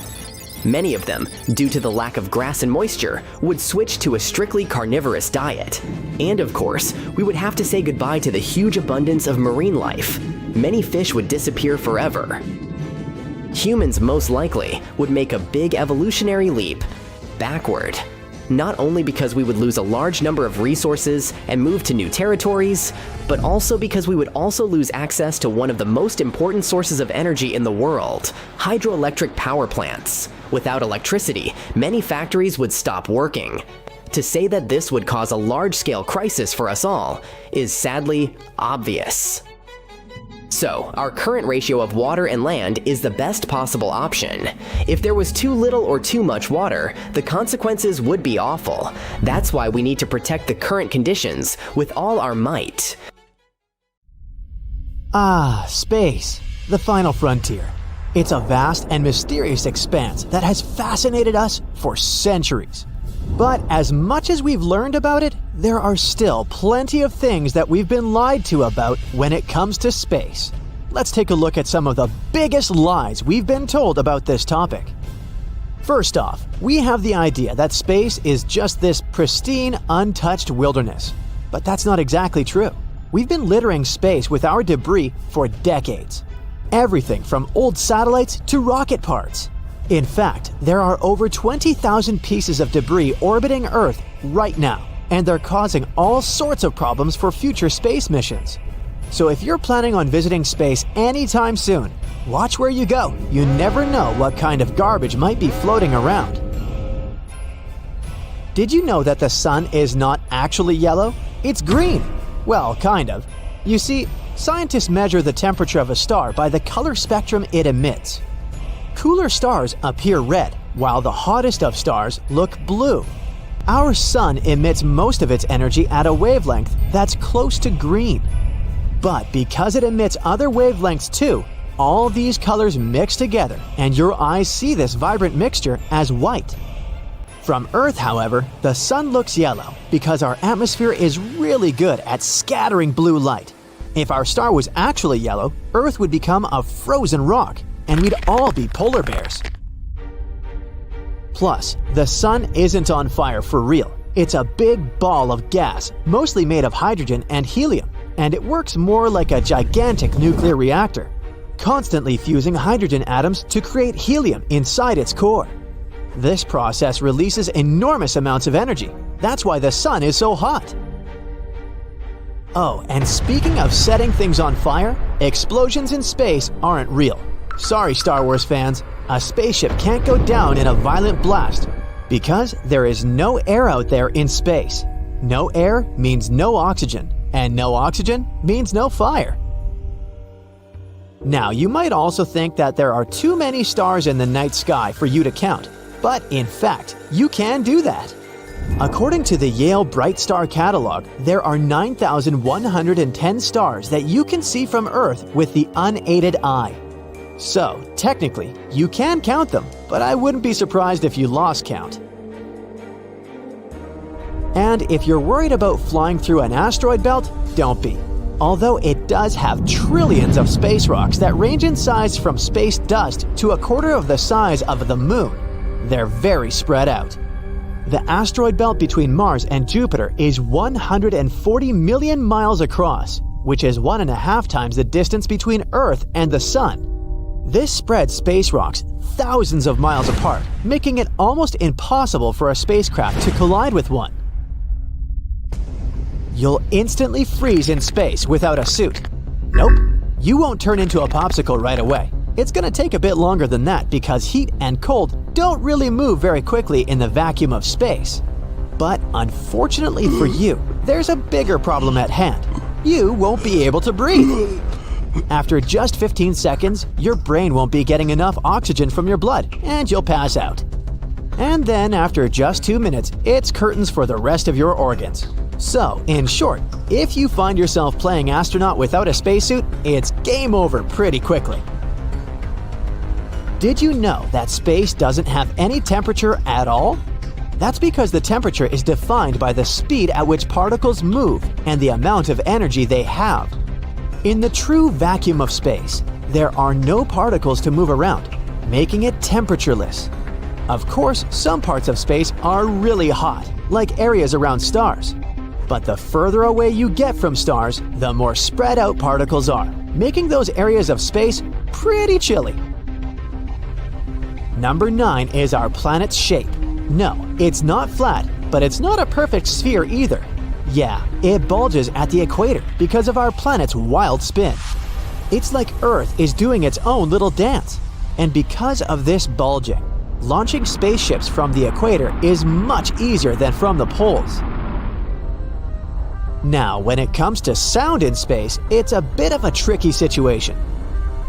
Many of them, due to the lack of grass and moisture, would switch to a strictly carnivorous diet. And of course, we would have to say goodbye to the huge abundance of marine life. Many fish would disappear forever. Humans most likely would make a big evolutionary leap backward. Not only because we would lose a large number of resources and move to new territories, but also because we would also lose access to one of the most important sources of energy in the world, hydroelectric power plants. Without electricity, many factories would stop working. To say that this would cause a large-scale crisis for us all is sadly obvious. So, our current ratio of water and land is the best possible option. If there was too little or too much water, the consequences would be awful. That's why we need to protect the current conditions with all our might. Space, the final frontier. It's a vast and mysterious expanse that has fascinated us for centuries. But as much as we've learned about it, there are still plenty of things that we've been lied to about when it comes to space. Let's take a look at some of the biggest lies we've been told about this topic. First off, we have the idea that space is just this pristine, untouched wilderness. But that's not exactly true. We've been littering space with our debris for decades. Everything from old satellites to rocket parts. In fact, there are over 20,000 pieces of debris orbiting Earth right now, and they're causing all sorts of problems for future space missions. So if you're planning on visiting space anytime soon, watch where you go. You never know what kind of garbage might be floating around. Did you know that the sun is not actually yellow? It's green. Well, kind of. You see, scientists measure the temperature of a star by the color spectrum it emits. Cooler stars appear red, while the hottest of stars look blue. Our sun emits most of its energy at a wavelength that's close to green. But because it emits other wavelengths too, all these colors mix together, and your eyes see this vibrant mixture as white. From Earth, however, the sun looks yellow because our atmosphere is really good at scattering blue light. If our star was actually yellow, Earth would become a frozen rock, and we'd all be polar bears. Plus, the sun isn't on fire for real. It's a big ball of gas, mostly made of hydrogen and helium, and it works more like a gigantic nuclear reactor, constantly fusing hydrogen atoms to create helium inside its core. This process releases enormous amounts of energy. That's why the sun is so hot. Oh, and speaking of setting things on fire, explosions in space aren't real. Sorry, Star Wars fans, a spaceship can't go down in a violent blast because there is no air out there in space. No air means no oxygen, and no oxygen means no fire. Now, you might also think that there are too many stars in the night sky for you to count, but in fact, you can do that. According to the Yale Bright Star Catalog, there are 9,110 stars that you can see from Earth with the unaided eye. So, technically, you can count them, but I wouldn't be surprised if you lost count. And if you're worried about flying through an asteroid belt, don't be. Although it does have trillions of space rocks that range in size from space dust to a quarter of the size of the Moon, they're very spread out. The asteroid belt between Mars and Jupiter is 140 million miles across, which is 1.5 times the distance between Earth and the Sun. This spreads space rocks thousands of miles apart, making it almost impossible for a spacecraft to collide with one. You'll instantly freeze in space without a suit. Nope, you won't turn into a popsicle right away. It's gonna take a bit longer than that because heat and cold don't really move very quickly in the vacuum of space. But unfortunately for you, there's a bigger problem at hand. You won't be able to breathe. After just 15 seconds, your brain won't be getting enough oxygen from your blood, and you'll pass out. And then after just 2 minutes, it's curtains for the rest of your organs. So, in short, if you find yourself playing astronaut without a spacesuit, it's game over pretty quickly. Did you know that space doesn't have any temperature at all? That's because the temperature is defined by the speed at which particles move and the amount of energy they have. In the true vacuum of space, there are no particles to move around, making it temperatureless. Of course, some parts of space are really hot, like areas around stars. But the further away you get from stars, the more spread out particles are, making those areas of space pretty chilly. Number 9 is our planet's shape. No, it's not flat, but it's not a perfect sphere either. Yeah, it bulges at the equator because of our planet's wild spin. It's like Earth is doing its own little dance. And because of this bulging, launching spaceships from the equator is much easier than from the poles. Now, when it comes to sound in space, it's a bit of a tricky situation.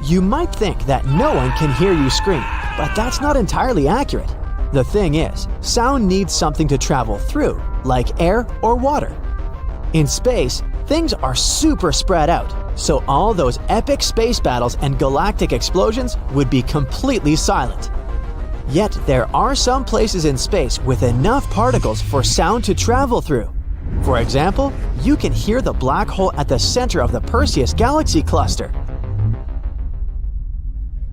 You might think that no one can hear you scream, but that's not entirely accurate. The thing is, sound needs something to travel through, like air or water. In space, things are super spread out, so all those epic space battles and galactic explosions would be completely silent. Yet there are some places in space with enough particles for sound to travel through. For example, you can hear the black hole at the center of the Perseus galaxy cluster.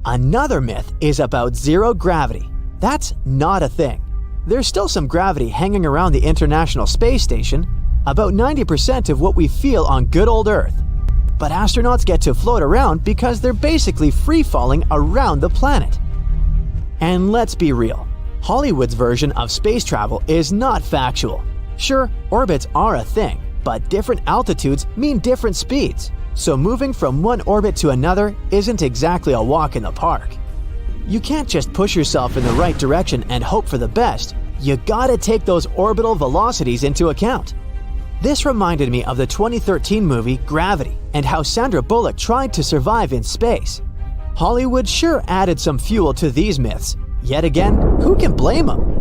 Another myth is about zero gravity. That's not a thing. There's still some gravity hanging around the International Space Station, about 90% of what we feel on good old Earth. But astronauts get to float around because they're basically free-falling around the planet. And let's be real, Hollywood's version of space travel is not factual. Sure, orbits are a thing, but different altitudes mean different speeds. So moving from one orbit to another isn't exactly a walk in the park. You can't just push yourself in the right direction and hope for the best. You gotta take those orbital velocities into account. This reminded me of the 2013 movie Gravity and how Sandra Bullock tried to survive in space. Hollywood sure added some fuel to these myths. Yet again, who can blame them?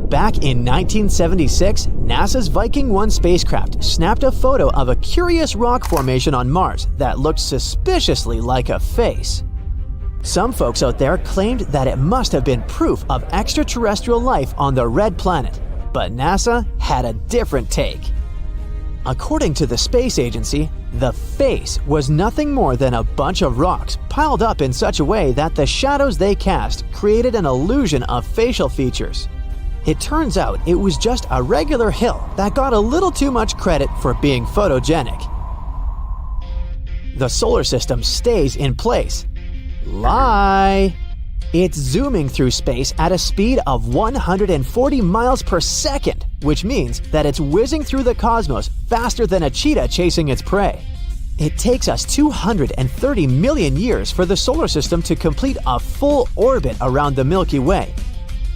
Back in 1976, NASA's Viking 1 spacecraft snapped a photo of a curious rock formation on Mars that looked suspiciously like a face. Some folks out there claimed that it must have been proof of extraterrestrial life on the red planet, but NASA had a different take. According to the space agency, the face was nothing more than a bunch of rocks piled up in such a way that the shadows they cast created an illusion of facial features. It turns out it was just a regular hill that got a little too much credit for being photogenic. The solar system stays in place. Lie! It's zooming through space at a speed of 140 miles per second, which means that it's whizzing through the cosmos faster than a cheetah chasing its prey. It takes us 230 million years for the solar system to complete a full orbit around the Milky Way.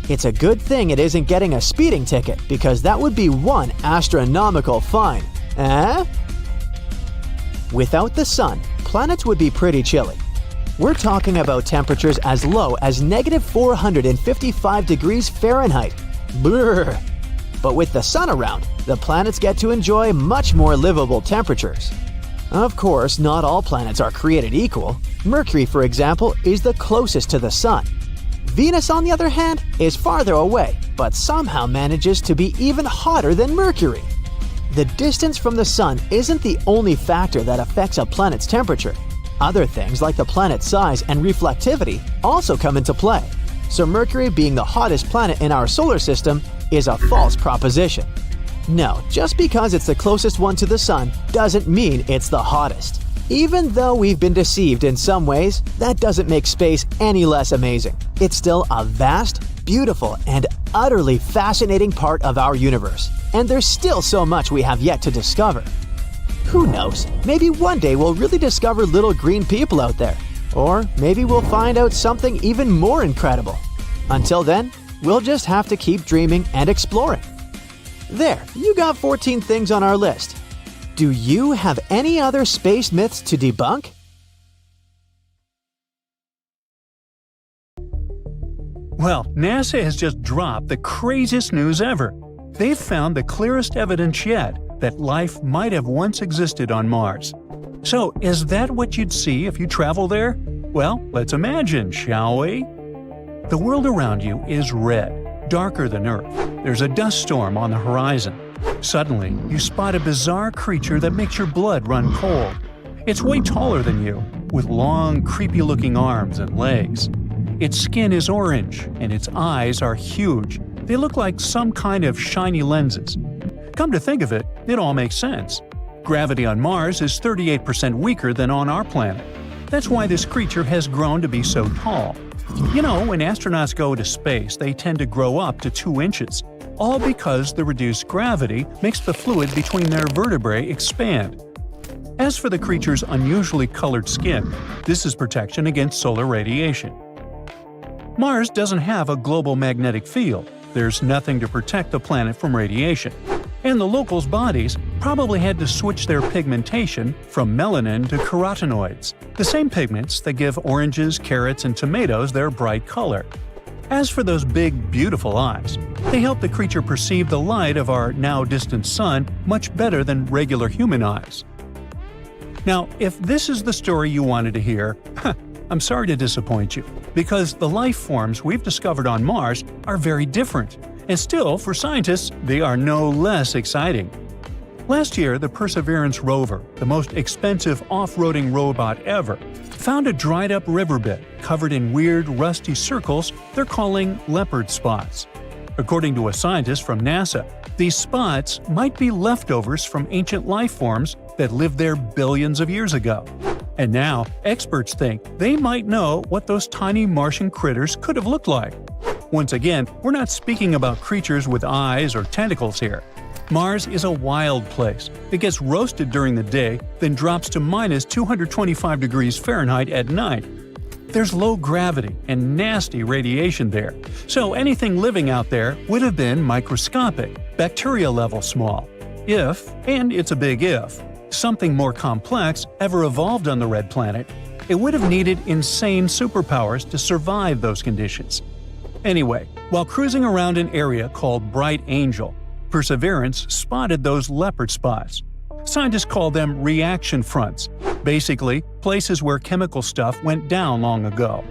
It's a good thing it isn't getting a speeding ticket, because that would be one astronomical fine. Eh? Without the sun, planets would be pretty chilly. We're talking about temperatures as low as -455 degrees Fahrenheit. Brrr. But with the sun around, the planets get to enjoy much more livable temperatures. Of course, not all planets are created equal. Mercury, for example, is the closest to the sun. Venus, on the other hand, is farther away, but somehow manages to be even hotter than Mercury. The distance from the sun isn't the only factor that affects a planet's temperature. Other things like the planet's size and reflectivity also come into play. So Mercury being the hottest planet in our solar system is a false proposition. No, just because it's the closest one to the sun doesn't mean it's the hottest. Even though we've been deceived in some ways, that doesn't make space any less amazing. It's still a vast, beautiful, and utterly fascinating part of our universe. And there's still so much we have yet to discover. Who knows? Maybe one day we'll really discover little green people out there. Or maybe we'll find out something even more incredible. Until then, we'll just have to keep dreaming and exploring. There, you got 14 things on our list. Do you have any other space myths to debunk? Well, NASA has just dropped the craziest news ever. They've found the clearest evidence yet that life might have once existed on Mars. So, is that what you'd see if you travel there? Well, let's imagine, shall we? The world around you is red, darker than Earth. There's a dust storm on the horizon. Suddenly, you spot a bizarre creature that makes your blood run cold. It's way taller than you, with long, creepy-looking arms and legs. Its skin is orange, and its eyes are huge. They look like some kind of shiny lenses. Come to think of it, it all makes sense. Gravity on Mars is 38% weaker than on our planet. That's why this creature has grown to be so tall. You know, when astronauts go to space, they tend to grow up to 2 inches, all because the reduced gravity makes the fluid between their vertebrae expand. As for the creature's unusually colored skin, this is protection against solar radiation. Mars doesn't have a global magnetic field. There's nothing to protect the planet from radiation. And the locals' bodies probably had to switch their pigmentation from melanin to carotenoids, the same pigments that give oranges, carrots, and tomatoes their bright color. As for those big, beautiful eyes, they help the creature perceive the light of our now-distant sun much better than regular human eyes. Now, if this is the story you wanted to hear, I'm sorry to disappoint you, because the life forms we've discovered on Mars are very different. And still, for scientists, they are no less exciting. Last year, the Perseverance rover, the most expensive off-roading robot ever, found a dried-up riverbed covered in weird, rusty circles they're calling leopard spots. According to a scientist from NASA, these spots might be leftovers from ancient life forms that lived there billions of years ago. And now, experts think they might know what those tiny Martian critters could have looked like. Once again, we're not speaking about creatures with eyes or tentacles here. Mars is a wild place. It gets roasted during the day, then drops to -225 degrees Fahrenheit at night. There's low gravity and nasty radiation there, so anything living out there would have been microscopic, bacteria-level small. If, and it's a big if, something more complex ever evolved on the red planet, it would have needed insane superpowers to survive those conditions. Anyway, while cruising around an area called Bright Angel, Perseverance spotted those leopard spots. Scientists call them reaction fronts, basically places where chemical stuff went down long ago.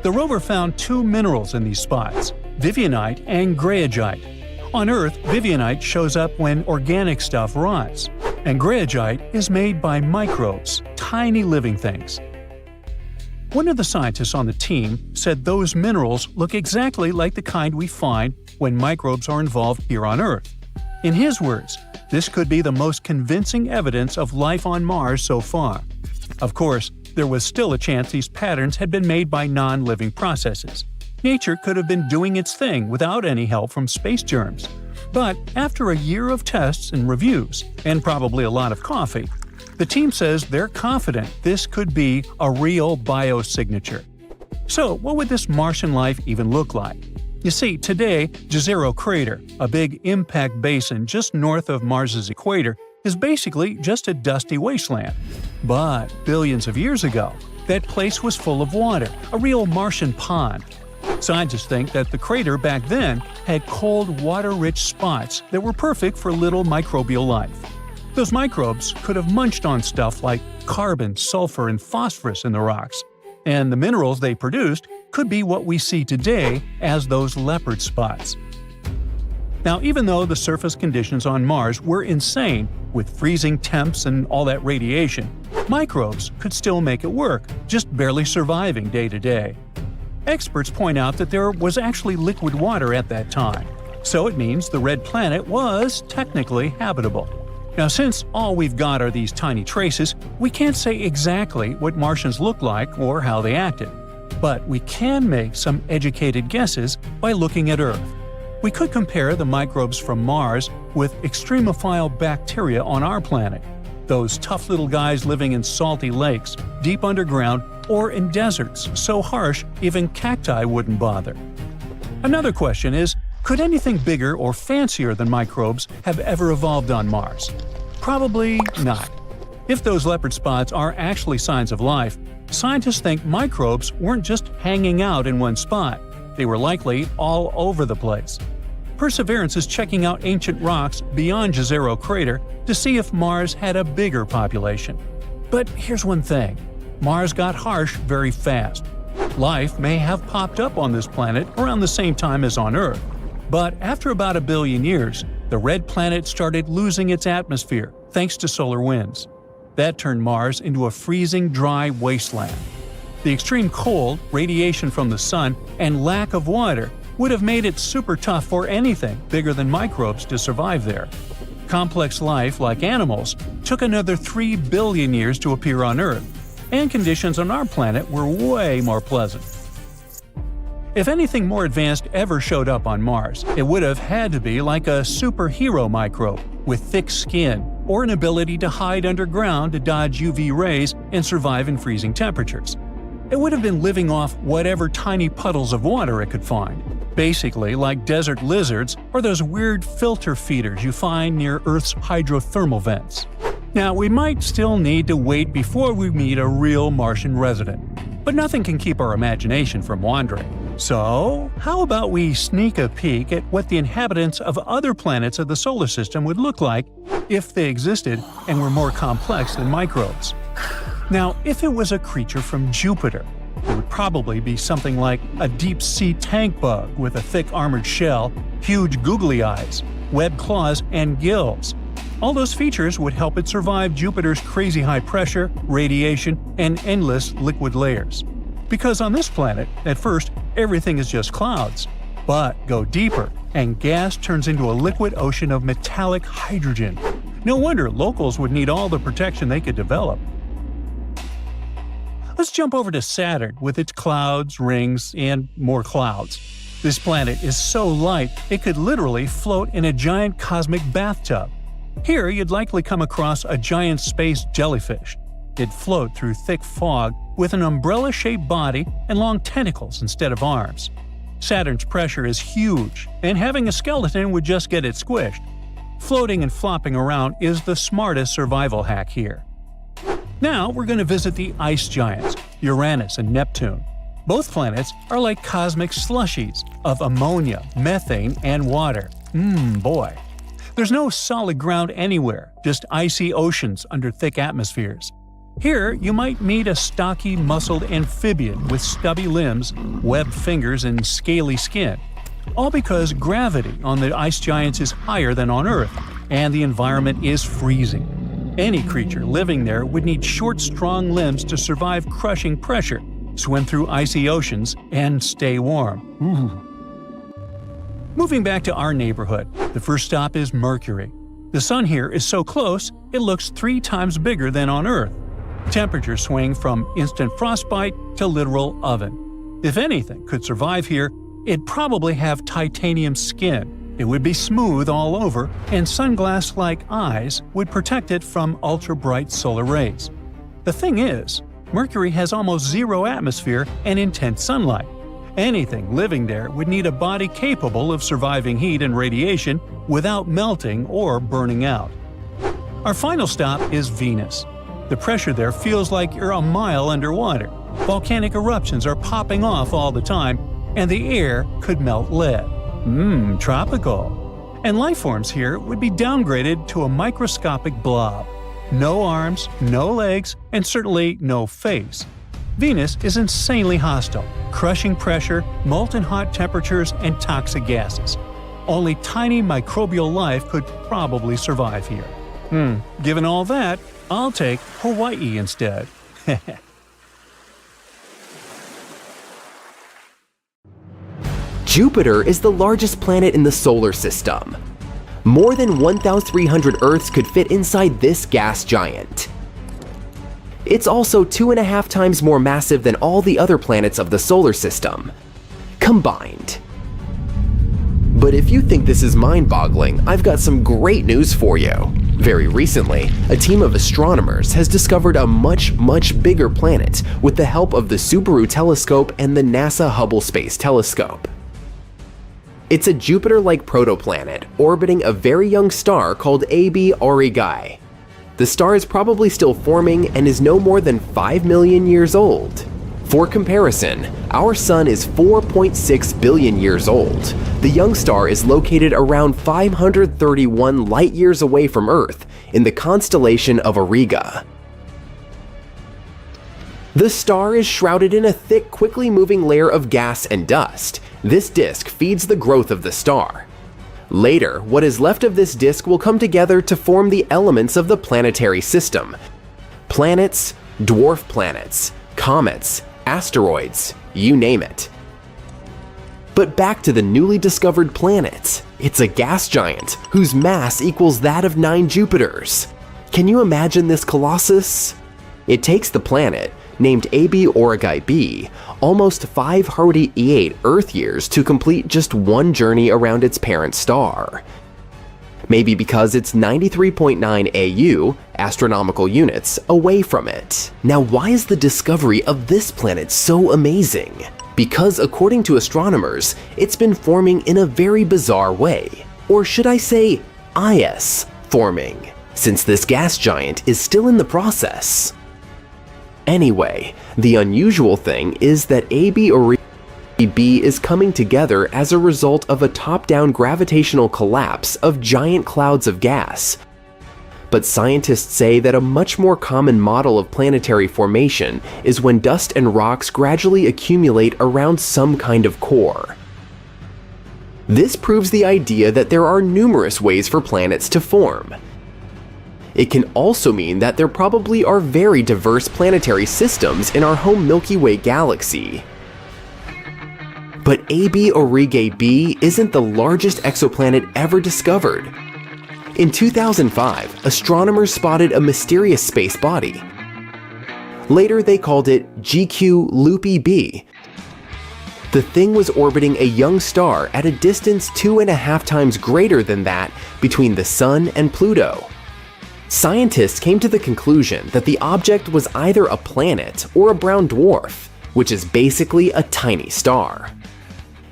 The rover found 2 minerals in these spots, vivianite and greigite. On Earth, vivianite shows up when organic stuff rots, and greigite is made by microbes, tiny living things. One of the scientists on the team said those minerals look exactly like the kind we find when microbes are involved here on Earth. In his words, this could be the most convincing evidence of life on Mars so far. Of course, there was still a chance these patterns had been made by non-living processes. Nature could have been doing its thing without any help from space germs. But after a year of tests and reviews, and probably a lot of coffee, the team says they're confident this could be a real biosignature. So, what would this Martian life even look like? You see, today, Jezero Crater, a big impact basin just north of Mars's equator, is basically just a dusty wasteland. But billions of years ago, that place was full of water, a real Martian pond. Scientists think that the crater back then had cold, water-rich spots that were perfect for little microbial life. Those microbes could have munched on stuff like carbon, sulfur, and phosphorus in the rocks, and the minerals they produced could be what we see today as those leopard spots. Now, even though the surface conditions on Mars were insane, with freezing temps and all that radiation, microbes could still make it work, just barely surviving day to day. Experts point out that there was actually liquid water at that time, so it means the red planet was technically habitable. Now, since all we've got are these tiny traces, we can't say exactly what Martians look like or how they acted. But we can make some educated guesses by looking at Earth. We could compare the microbes from Mars with extremophile bacteria on our planet, those tough little guys living in salty lakes, deep underground, or in deserts so harsh even cacti wouldn't bother. Another question is, could anything bigger or fancier than microbes have ever evolved on Mars? Probably not. If those leopard spots are actually signs of life, scientists think microbes weren't just hanging out in one spot. They were likely all over the place. Perseverance is checking out ancient rocks beyond Jezero Crater to see if Mars had a bigger population. But here's one thing. Mars got harsh very fast. Life may have popped up on this planet around the same time as on Earth. But after about 1 billion years, the red planet started losing its atmosphere thanks to solar winds. That turned Mars into a freezing, dry wasteland. The extreme cold, radiation from the sun, and lack of water would have made it super tough for anything bigger than microbes to survive there. Complex life, like animals, took another 3 billion years to appear on Earth, and conditions on our planet were way more pleasant. If anything more advanced ever showed up on Mars, it would have had to be like a superhero microbe with thick skin or an ability to hide underground to dodge UV rays and survive in freezing temperatures. It would have been living off whatever tiny puddles of water it could find, basically like desert lizards or those weird filter feeders you find near Earth's hydrothermal vents. Now, we might still need to wait before we meet a real Martian resident, but nothing can keep our imagination from wandering. So, how about we sneak a peek at what the inhabitants of other planets of the solar system would look like if they existed and were more complex than microbes? Now, if it was a creature from Jupiter, it would probably be something like a deep-sea tank bug with a thick armored shell, huge googly eyes, webbed claws, and gills. All those features would help it survive Jupiter's crazy high pressure, radiation, and endless liquid layers. Because on this planet, at first, everything is just clouds. But go deeper, and gas turns into a liquid ocean of metallic hydrogen. No wonder locals would need all the protection they could develop. Let's jump over to Saturn with its clouds, rings, and more clouds. This planet is so light it could literally float in a giant cosmic bathtub. Here you'd likely come across a giant space jellyfish. It'd float through thick fog with an umbrella-shaped body and long tentacles instead of arms. Saturn's pressure is huge, and having a skeleton would just get it squished. Floating and flopping around is the smartest survival hack here. Now we're going to visit the ice giants, Uranus and Neptune. Both planets are like cosmic slushies of ammonia, methane, and water. Boy. There's no solid ground anywhere, just icy oceans under thick atmospheres. Here, you might meet a stocky, muscled amphibian with stubby limbs, webbed fingers, and scaly skin. All because gravity on the ice giants is higher than on Earth, and the environment is freezing. Any creature living there would need short, strong limbs to survive crushing pressure, swim through icy oceans, and stay warm. Moving back to our neighborhood, the first stop is Mercury. The sun here is so close, it looks 3 times bigger than on Earth. Temperatures swing from instant frostbite to literal oven. If anything could survive here, it'd probably have titanium skin. It would be smooth all over, and sunglass-like eyes would protect it from ultra-bright solar rays. The thing is, Mercury has almost zero atmosphere and intense sunlight. Anything living there would need a body capable of surviving heat and radiation without melting or burning out. Our final stop is Venus. The pressure there feels like you're a mile underwater. Volcanic eruptions are popping off all the time, and the air could melt lead. Tropical. And life forms here would be downgraded to a microscopic blob. No arms, no legs, and certainly no face. Venus is insanely hostile, crushing pressure, molten hot temperatures, and toxic gases. Only tiny microbial life could probably survive here. Given all that, I'll take Hawaii instead. Jupiter is the largest planet in the solar system. More than 1,300 Earths could fit inside this gas giant. It's also 2.5 times more massive than all the other planets of the solar system combined. But if you think this is mind-boggling, I've got some great news for you. Very recently, a team of astronomers has discovered a much bigger planet with the help of the Subaru telescope and the NASA Hubble Space Telescope. It's a Jupiter-like protoplanet orbiting a very young star called AB Aurigae. The star is probably still forming and is no more than 5 million years old. For comparison, our Sun is 4.6 billion years old. The young star is located around 531 light-years away from Earth in the constellation of Auriga. The star is shrouded in a thick, quickly moving layer of gas and dust. This disk feeds the growth of the star. Later, what is left of this disk will come together to form the elements of the planetary system: planets, dwarf planets, comets, asteroids, you name it. But back to the newly discovered planet. It's a gas giant whose mass equals that of 9 Jupiters. Can you imagine this colossus? It takes the planet, named AB Aurigae B, almost 588 Earth years to complete just one journey around its parent star. Maybe because it's 93.9 AU, astronomical units, away from it. Now, why is the discovery of this planet so amazing? Because according to astronomers, it's been forming in a very bizarre way. Or should I say, IS forming, since this gas giant is still in the process. Anyway, the unusual thing is that AB Aurigae B is coming together as a result of a top-down gravitational collapse of giant clouds of gas. But scientists say that a much more common model of planetary formation is when dust and rocks gradually accumulate around some kind of core. This proves the idea that there are numerous ways for planets to form. It can also mean that there probably are very diverse planetary systems in our home Milky Way galaxy. But AB Aurigae B isn't the largest exoplanet ever discovered. In 2005, astronomers spotted a mysterious space body. Later they called it GQ Loopy b. The thing was orbiting a young star at a distance 2.5 times greater than that between the Sun and Pluto. Scientists came to the conclusion that the object was either a planet or a brown dwarf, which is basically a tiny star.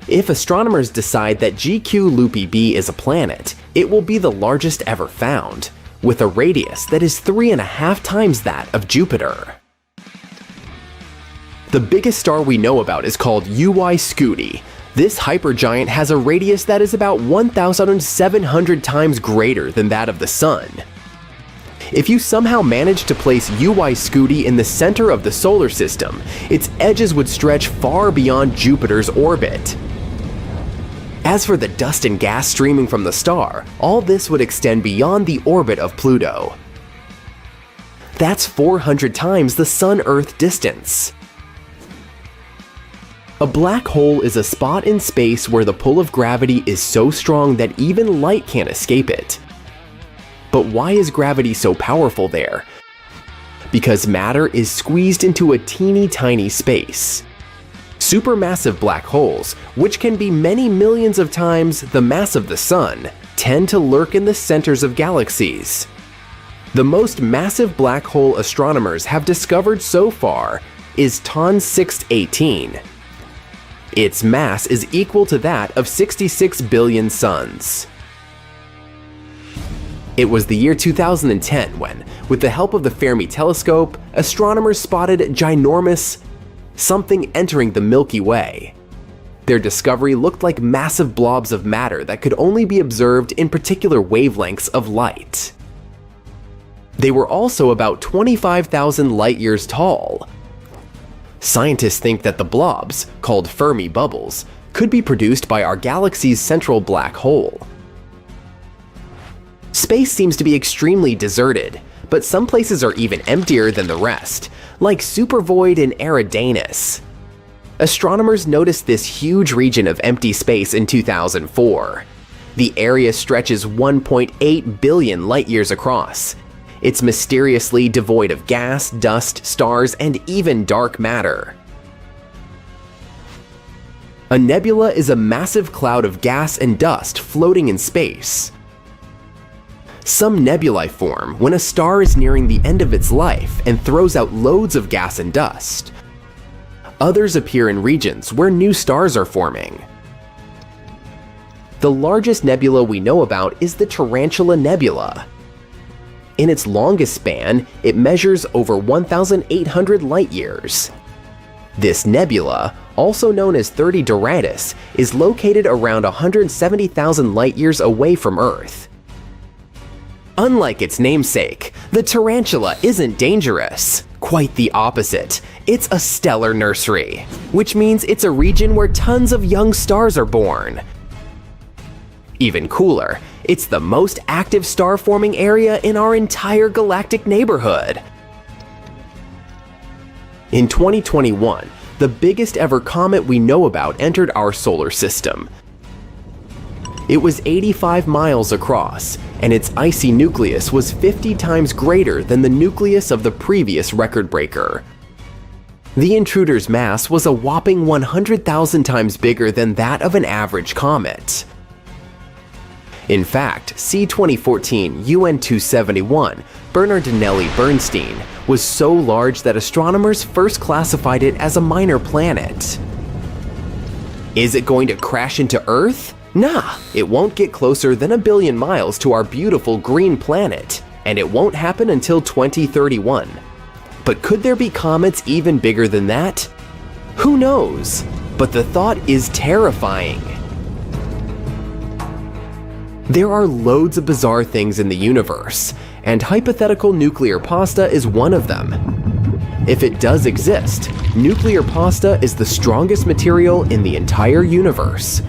If astronomers decide that GQ Loopy b is a planet, it will be the largest ever found, with a radius that is 3.5 times that of Jupiter. The biggest star we know about is called UY Scuti. This hypergiant has a radius that is about 1,700 times greater than that of the Sun. If you somehow managed to place UY Scuti in the center of the solar system, its edges would stretch far beyond Jupiter's orbit. As for the dust and gas streaming from the star, all this would extend beyond the orbit of Pluto. That's 400 times the Sun-Earth distance. A black hole is a spot in space where the pull of gravity is so strong that even light can't escape it. But why is gravity so powerful there? Because matter is squeezed into a teeny tiny space. Supermassive black holes, which can be many millions of times the mass of the Sun, tend to lurk in the centers of galaxies. The most massive black hole astronomers have discovered so far is TON 618. Its mass is equal to that of 66 billion suns. It was the year 2010 when, with the help of the Fermi telescope, astronomers spotted ginormous something entering the Milky Way. Their discovery looked like massive blobs of matter that could only be observed in particular wavelengths of light. They were also about 25,000 light-years tall. Scientists think that the blobs, called Fermi bubbles, could be produced by our galaxy's central black hole. Space seems to be extremely deserted, but some places are even emptier than the rest, like Supervoid in Eridanus. Astronomers noticed this huge region of empty space in 2004. The area stretches 1.8 billion light-years across. It's mysteriously devoid of gas, dust, stars, and even dark matter. A nebula is a massive cloud of gas and dust floating in space. Some nebulae form when a star is nearing the end of its life and throws out loads of gas and dust. Others appear in regions where new stars are forming. The largest nebula we know about is the Tarantula Nebula. In its longest span, it measures over 1,800 light-years. This nebula, also known as 30 Doradus, is located around 170,000 light-years away from Earth. Unlike its namesake, the tarantula isn't dangerous. Quite the opposite. It's a stellar nursery, which means it's a region where tons of young stars are born. Even cooler, it's the most active star-forming area in our entire galactic neighborhood. In 2021, the biggest ever comet we know about entered our solar system. It was 85 miles across, and its icy nucleus was 50 times greater than the nucleus of the previous record breaker. The intruder's mass was a whopping 100,000 times bigger than that of an average comet. In fact, C-2014 UN-271 Bernardinelli Bernstein was so large that astronomers first classified it as a minor planet. Is it going to crash into Earth? Nah, it won't get closer than 1 billion miles to our beautiful green planet, and it won't happen until 2031. But could there be comets even bigger than that? Who knows? But the thought is terrifying. There are loads of bizarre things in the universe, and hypothetical nuclear pasta is one of them. If it does exist, nuclear pasta is the strongest material in the entire universe.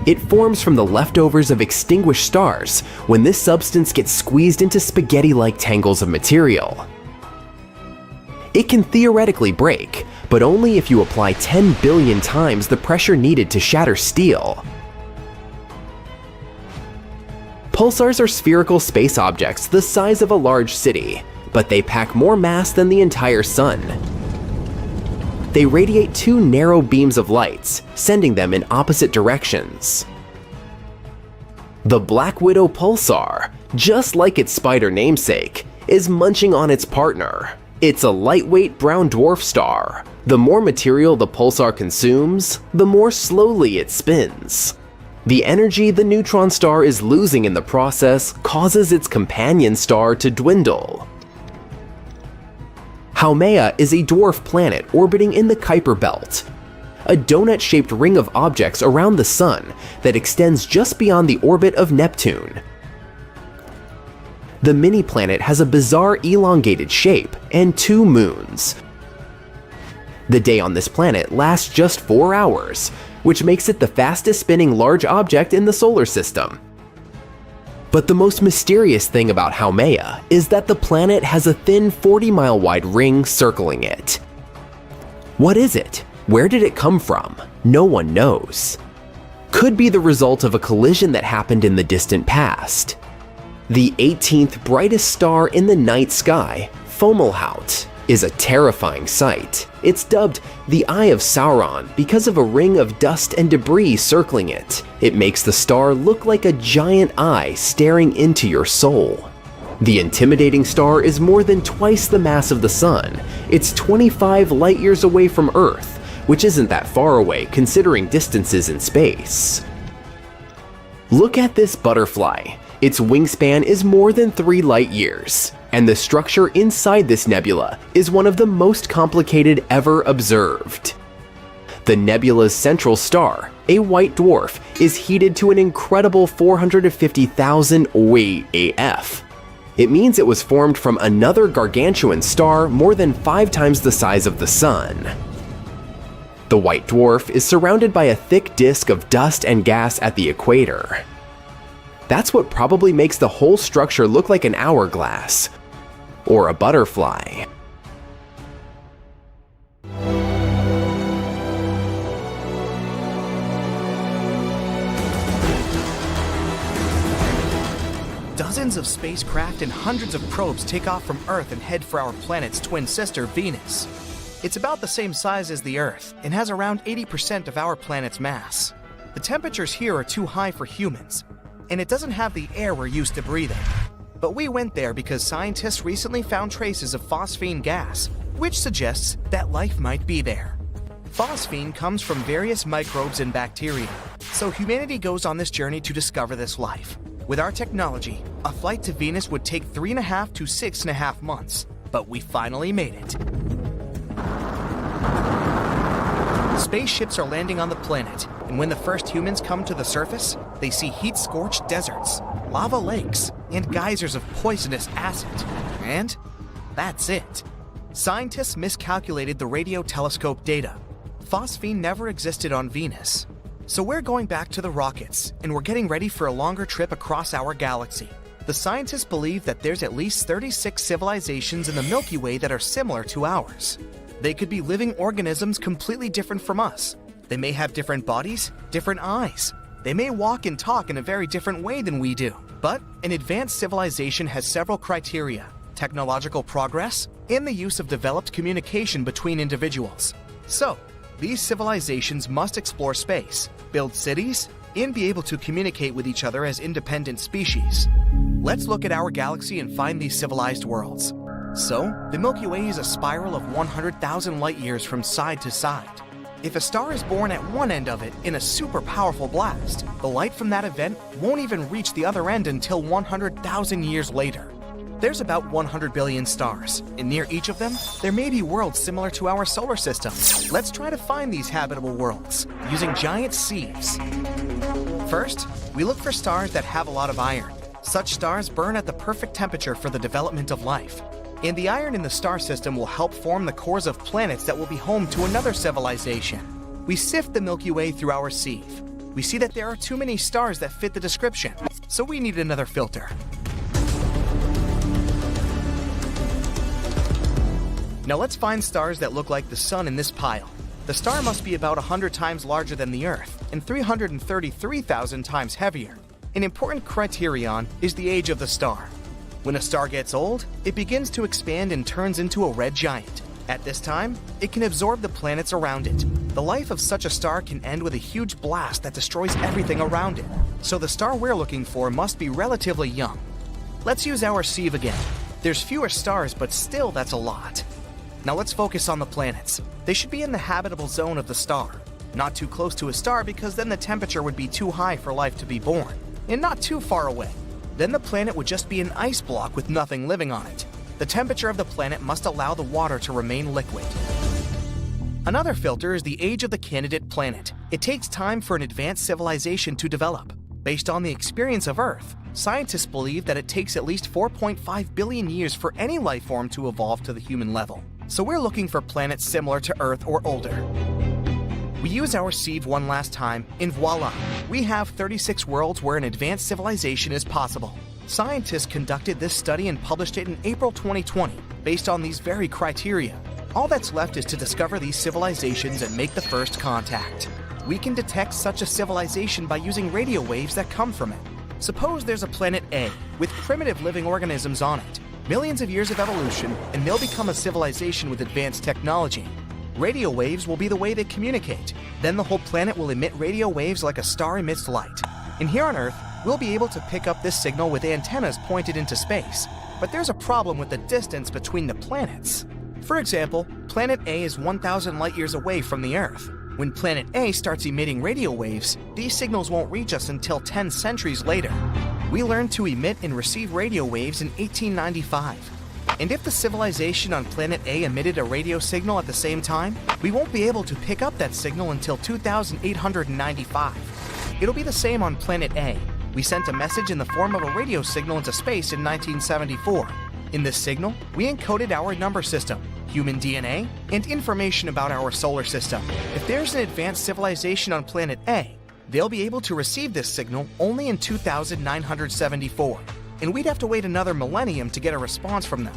It forms from the leftovers of extinguished stars when this substance gets squeezed into spaghetti-like tangles of material. It can theoretically break, but only if you apply 10 billion times the pressure needed to shatter steel. Pulsars are spherical space objects the size of a large city, but they pack more mass than the entire sun. They radiate 2 narrow beams of lights, sending them in opposite directions. The Black Widow pulsar, just like its spider namesake, is munching on its partner. It's a lightweight brown dwarf star. The more material the pulsar consumes, the more slowly it spins. The energy the neutron star is losing in the process causes its companion star to dwindle. Haumea is a dwarf planet orbiting in the Kuiper Belt, a donut-shaped ring of objects around the Sun that extends just beyond the orbit of Neptune. The mini-planet has a bizarre elongated shape and 2 moons. The day on this planet lasts just 4 hours, which makes it the fastest spinning large object in the solar system. But the most mysterious thing about Haumea is that the planet has a thin 40-mile wide ring circling it. What is it? Where did it come from? No one knows. Could be the result of a collision that happened in the distant past. The 18th brightest star in the night sky, Fomalhaut, is a terrifying sight. It's dubbed the Eye of Sauron because of a ring of dust and debris circling it. It makes the star look like a giant eye staring into your soul. The intimidating star is more than twice the mass of the Sun. It's 25 light-years away from Earth, which isn't that far away considering distances in space. Look at this butterfly. Its wingspan is more than 3 light-years, and the structure inside this nebula is one of the most complicated ever observed. The nebula's central star, a white dwarf, is heated to an incredible 450,000 weight AF. It means it was formed from another gargantuan star more than 5 times the size of the Sun. The white dwarf is surrounded by a thick disk of dust and gas at the equator. That's what probably makes the whole structure look like an hourglass, or a butterfly. Dozens of spacecraft and hundreds of probes take off from Earth and head for our planet's twin sister, Venus. It's about the same size as the Earth and has around 80% of our planet's mass. The temperatures here are too high for humans, and it doesn't have the air we're used to breathing. But we went there because scientists recently found traces of phosphine gas, which suggests that life might be there. Phosphine comes from various microbes and bacteria, so humanity goes on this journey to discover this life. With our technology, a flight to Venus would take 3.5 to 6.5 months, but we finally made it. Spaceships are landing on the planet, and when the first humans come to the surface, they see heat-scorched deserts, lava lakes, and geysers of poisonous acid. And that's it. Scientists miscalculated the radio telescope data. Phosphine never existed on Venus. So we're going back to the rockets, and we're getting ready for a longer trip across our galaxy. The scientists believe that there's at least 36 civilizations in the Milky Way that are similar to ours. They could be living organisms completely different from us. They may have different bodies, different eyes. They may walk and talk in a very different way than we do. But an advanced civilization has several criteria: technological progress and the use of developed communication between individuals. So, these civilizations must explore space, build cities, and be able to communicate with each other as independent species. Let's look at our galaxy and find these civilized worlds. So, the Milky Way is a spiral of 100,000 light-years from side to side. If a star is born at one end of it in a super powerful blast, the light from that event won't even reach the other end until 100,000 years later. There's about 100 billion stars, and near each of them, there may be worlds similar to our solar system. Let's try to find these habitable worlds using giant sieves. First, we look for stars that have a lot of iron. Such stars burn at the perfect temperature for the development of life. And the iron in the star system will help form the cores of planets that will be home to another civilization. We sift the Milky Way through our sieve. We see that there are too many stars that fit the description, so we need another filter. Now let's find stars that look like the Sun in this pile. The star must be about 100 times larger than the Earth and 333,000 times heavier. An important criterion is the age of the star. When a star gets old, it begins to expand and turns into a red giant. At this time, it can absorb the planets around it. The life of such a star can end with a huge blast that destroys everything around it. So the star we're looking for must be relatively young. Let's use our sieve again. There's fewer stars, but still that's a lot. Now let's focus on the planets. They should be in the habitable zone of the star. Not too close to a star because then the temperature would be too high for life to be born. And not too far away. Then the planet would just be an ice block with nothing living on it. The temperature of the planet must allow the water to remain liquid. Another filter is the age of the candidate planet. It takes time for an advanced civilization to develop. Based on the experience of Earth, scientists believe that it takes at least 4.5 billion years for any life form to evolve to the human level. So we're looking for planets similar to Earth or older. We use our sieve one last time, and voila! We have 36 worlds where an advanced civilization is possible. Scientists conducted this study and published it in April 2020, based on these very criteria. All that's left is to discover these civilizations and make the first contact. We can detect such a civilization by using radio waves that come from it. Suppose there's a planet A with primitive living organisms on it. Millions of years of evolution, and they'll become a civilization with advanced technology. Radio waves will be the way they communicate. Then the whole planet will emit radio waves like a star emits light. And here on Earth, we'll be able to pick up this signal with antennas pointed into space. But there's a problem with the distance between the planets. For example, Planet A is 1,000 light-years away from the Earth. When Planet A starts emitting radio waves, these signals won't reach us until 10 centuries later. We learned to emit and receive radio waves in 1895. And if the civilization on Planet A emitted a radio signal at the same time, we won't be able to pick up that signal until 2895. It'll be the same on Planet A. We sent a message in the form of a radio signal into space in 1974. In this signal, we encoded our number system, human DNA, and information about our solar system. If there's an advanced civilization on Planet A, they'll be able to receive this signal only in 2974, and we'd have to wait another millennium to get a response from them.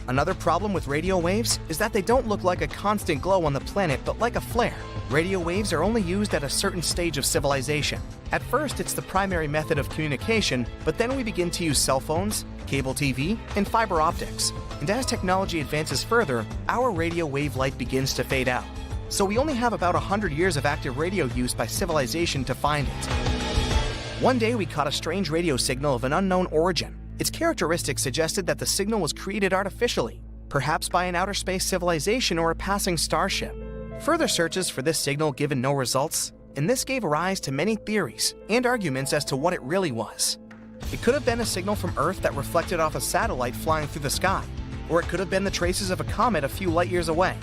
Another problem with radio waves is that they don't look like a constant glow on the planet, but like a flare. Radio waves are only used at a certain stage of civilization. At first, it's the primary method of communication, but then we begin to use cell phones, cable TV, and fiber optics. And as technology advances further, our radio wave light begins to fade out. So we only have about 100 years of active radio use by civilization to find it. One day we caught a strange radio signal of an unknown origin. Its characteristics suggested that the signal was created artificially, perhaps by an outer space civilization or a passing starship. Further searches for this signal given no results, and this gave rise to many theories and arguments as to what it really was. It could have been a signal from Earth that reflected off a satellite flying through the sky, or it could have been the traces of a comet a few light years away.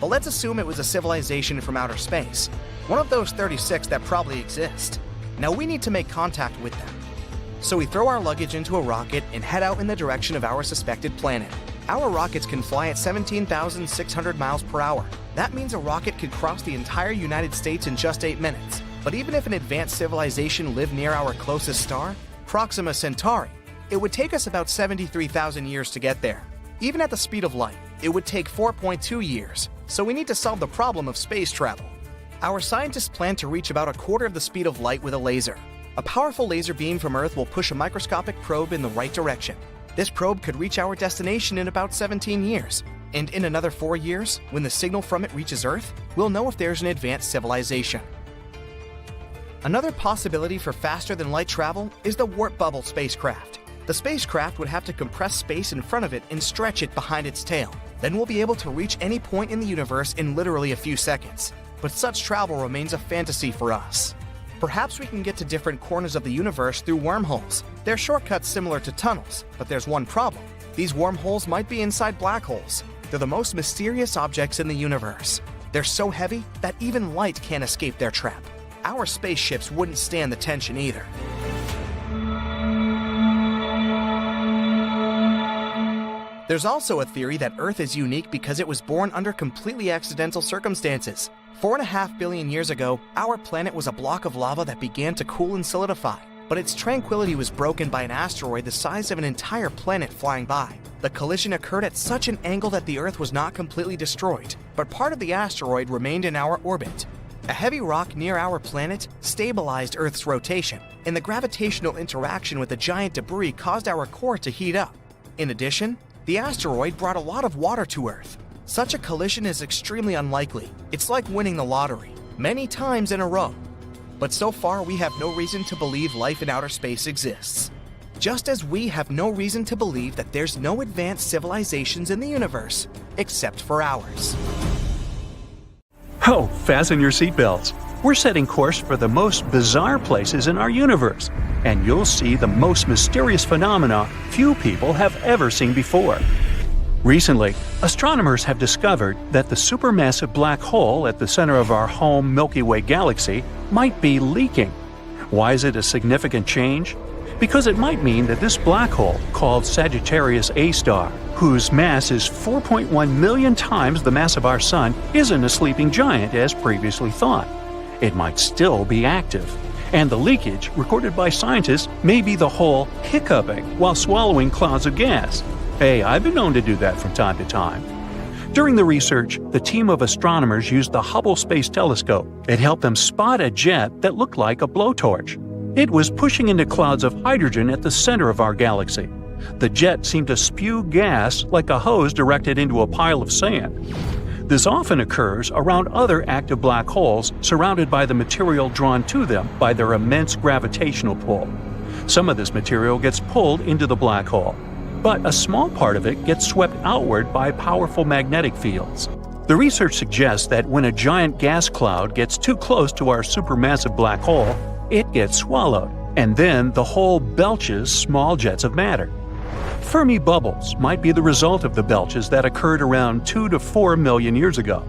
But let's assume it was a civilization from outer space, one of those 36 that probably exist. Now we need to make contact with them. So we throw our luggage into a rocket and head out in the direction of our suspected planet. Our rockets can fly at 17,600 miles per hour. That means a rocket could cross the entire United States in just 8 minutes. But even if an advanced civilization lived near our closest star, Proxima Centauri, it would take us about 73,000 years to get there. Even at the speed of light, it would take 4.2 years. So we need to solve the problem of space travel. Our scientists plan to reach about a quarter of the speed of light with a laser. A powerful laser beam from Earth will push a microscopic probe in the right direction. This probe could reach our destination in about 17 years. And in another 4 years, when the signal from it reaches Earth, we'll know if there's an advanced civilization. Another possibility for faster-than-light travel is the warp bubble spacecraft. The spacecraft would have to compress space in front of it and stretch it behind its tail. Then we'll be able to reach any point in the universe in literally a few seconds. But such travel remains a fantasy for us. Perhaps we can get to different corners of the universe through wormholes. They're shortcuts similar to tunnels, but there's one problem. These wormholes might be inside black holes. They're the most mysterious objects in the universe. They're so heavy that even light can't escape their trap. Our spaceships wouldn't stand the tension either. There's also a theory that Earth is unique because it was born under completely accidental circumstances. 4.5 billion years ago, our planet was a block of lava that began to cool and solidify, but its tranquility was broken by an asteroid the size of an entire planet flying by. The collision occurred at such an angle that the Earth was not completely destroyed, but part of the asteroid remained in our orbit. A heavy rock near our planet stabilized Earth's rotation, and the gravitational interaction with the giant debris caused our core to heat up. In addition, the asteroid brought a lot of water to Earth. Such a collision is extremely unlikely. It's like winning the lottery, many times in a row. But so far, we have no reason to believe life in outer space exists. Just as we have no reason to believe that there's no advanced civilizations in the universe, except for ours. Oh, fasten your seatbelts. We're setting course for the most bizarre places in our universe, and you'll see the most mysterious phenomena few people have ever seen before. Recently, astronomers have discovered that the supermassive black hole at the center of our home Milky Way galaxy might be leaking. Why is it a significant change? Because it might mean that this black hole, called Sagittarius A star, whose mass is 4.1 million times the mass of our Sun, isn't a sleeping giant as previously thought. It might still be active. And the leakage, recorded by scientists, may be the hole hiccuping while swallowing clouds of gas. Hey, I've been known to do that from time to time. During the research, the team of astronomers used the Hubble Space Telescope. It helped them spot a jet that looked like a blowtorch. It was pushing into clouds of hydrogen at the center of our galaxy. The jet seemed to spew gas like a hose directed into a pile of sand. This often occurs around other active black holes surrounded by the material drawn to them by their immense gravitational pull. Some of this material gets pulled into the black hole, but a small part of it gets swept outward by powerful magnetic fields. The research suggests that when a giant gas cloud gets too close to our supermassive black hole, it gets swallowed, and then the hole belches small jets of matter. Fermi bubbles might be the result of the belches that occurred around 2 to 4 million years ago.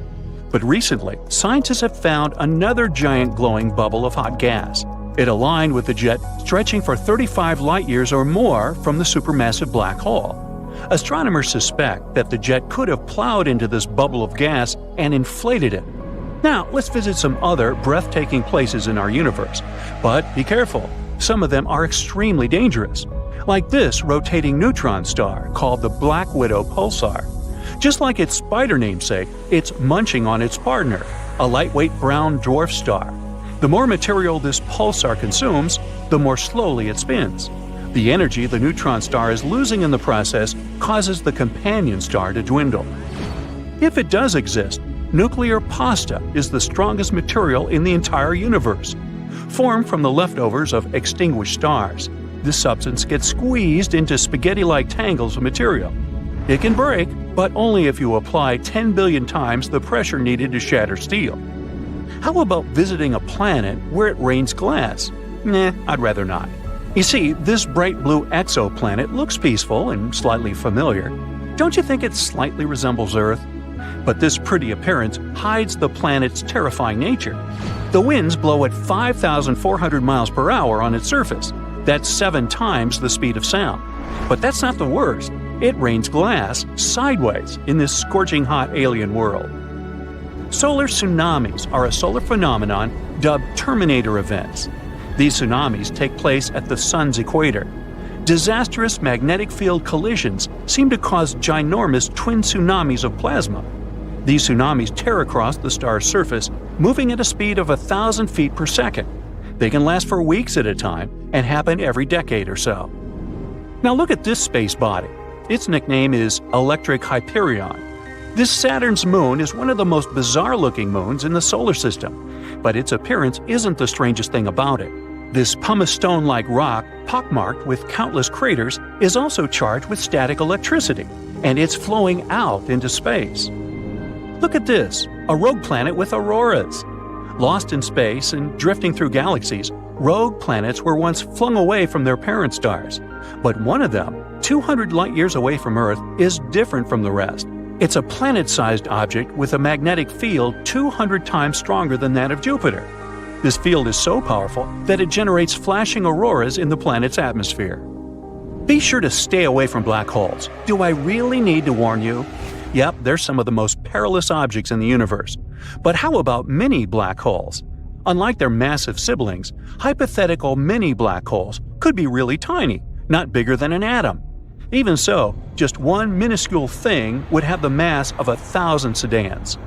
But recently, scientists have found another giant glowing bubble of hot gas. It aligned with the jet stretching for 35 light-years or more from the supermassive black hole. Astronomers suspect that the jet could have plowed into this bubble of gas and inflated it. Now, let's visit some other breathtaking places in our universe. But be careful, some of them are extremely dangerous. Like this rotating neutron star called the Black Widow pulsar. Just like its spider namesake, it's munching on its partner, a lightweight brown dwarf star. The more material this pulsar consumes, the more slowly it spins. The energy the neutron star is losing in the process causes the companion star to dwindle. If it does exist, nuclear pasta is the strongest material in the entire universe. Formed from the leftovers of extinguished stars, this substance gets squeezed into spaghetti-like tangles of material. It can break, but only if you apply 10 billion times the pressure needed to shatter steel. How about visiting a planet where it rains glass? Nah, I'd rather not. You see, this bright blue exoplanet looks peaceful and slightly familiar. Don't you think it slightly resembles Earth? But this pretty appearance hides the planet's terrifying nature. The winds blow at 5,400 miles per hour on its surface. That's 7 times the speed of sound. But that's not the worst. It rains glass sideways in this scorching hot alien world. Solar tsunamis are a solar phenomenon dubbed Terminator events. These tsunamis take place at the sun's equator. Disastrous magnetic field collisions seem to cause ginormous twin tsunamis of plasma. These tsunamis tear across the star's surface, moving at a speed of 1,000 feet per second. They can last for weeks at a time and happen every decade or so. Now look at this space body. Its nickname is Electric Hyperion. This Saturn's moon is one of the most bizarre-looking moons in the solar system, but its appearance isn't the strangest thing about it. This pumice stone-like rock, pockmarked with countless craters, is also charged with static electricity, and it's flowing out into space. Look at this, a rogue planet with auroras. Lost in space and drifting through galaxies, rogue planets were once flung away from their parent stars. But one of them, 200 light-years away from Earth, is different from the rest. It's a planet-sized object with a magnetic field 200 times stronger than that of Jupiter. This field is so powerful that it generates flashing auroras in the planet's atmosphere. Be sure to stay away from black holes. Do I really need to warn you? Yep, they're some of the most perilous objects in the universe. But how about mini black holes? Unlike their massive siblings, hypothetical mini black holes could be really tiny, not bigger than an atom. Even so, just one minuscule thing would have the mass of 1,000 sedans.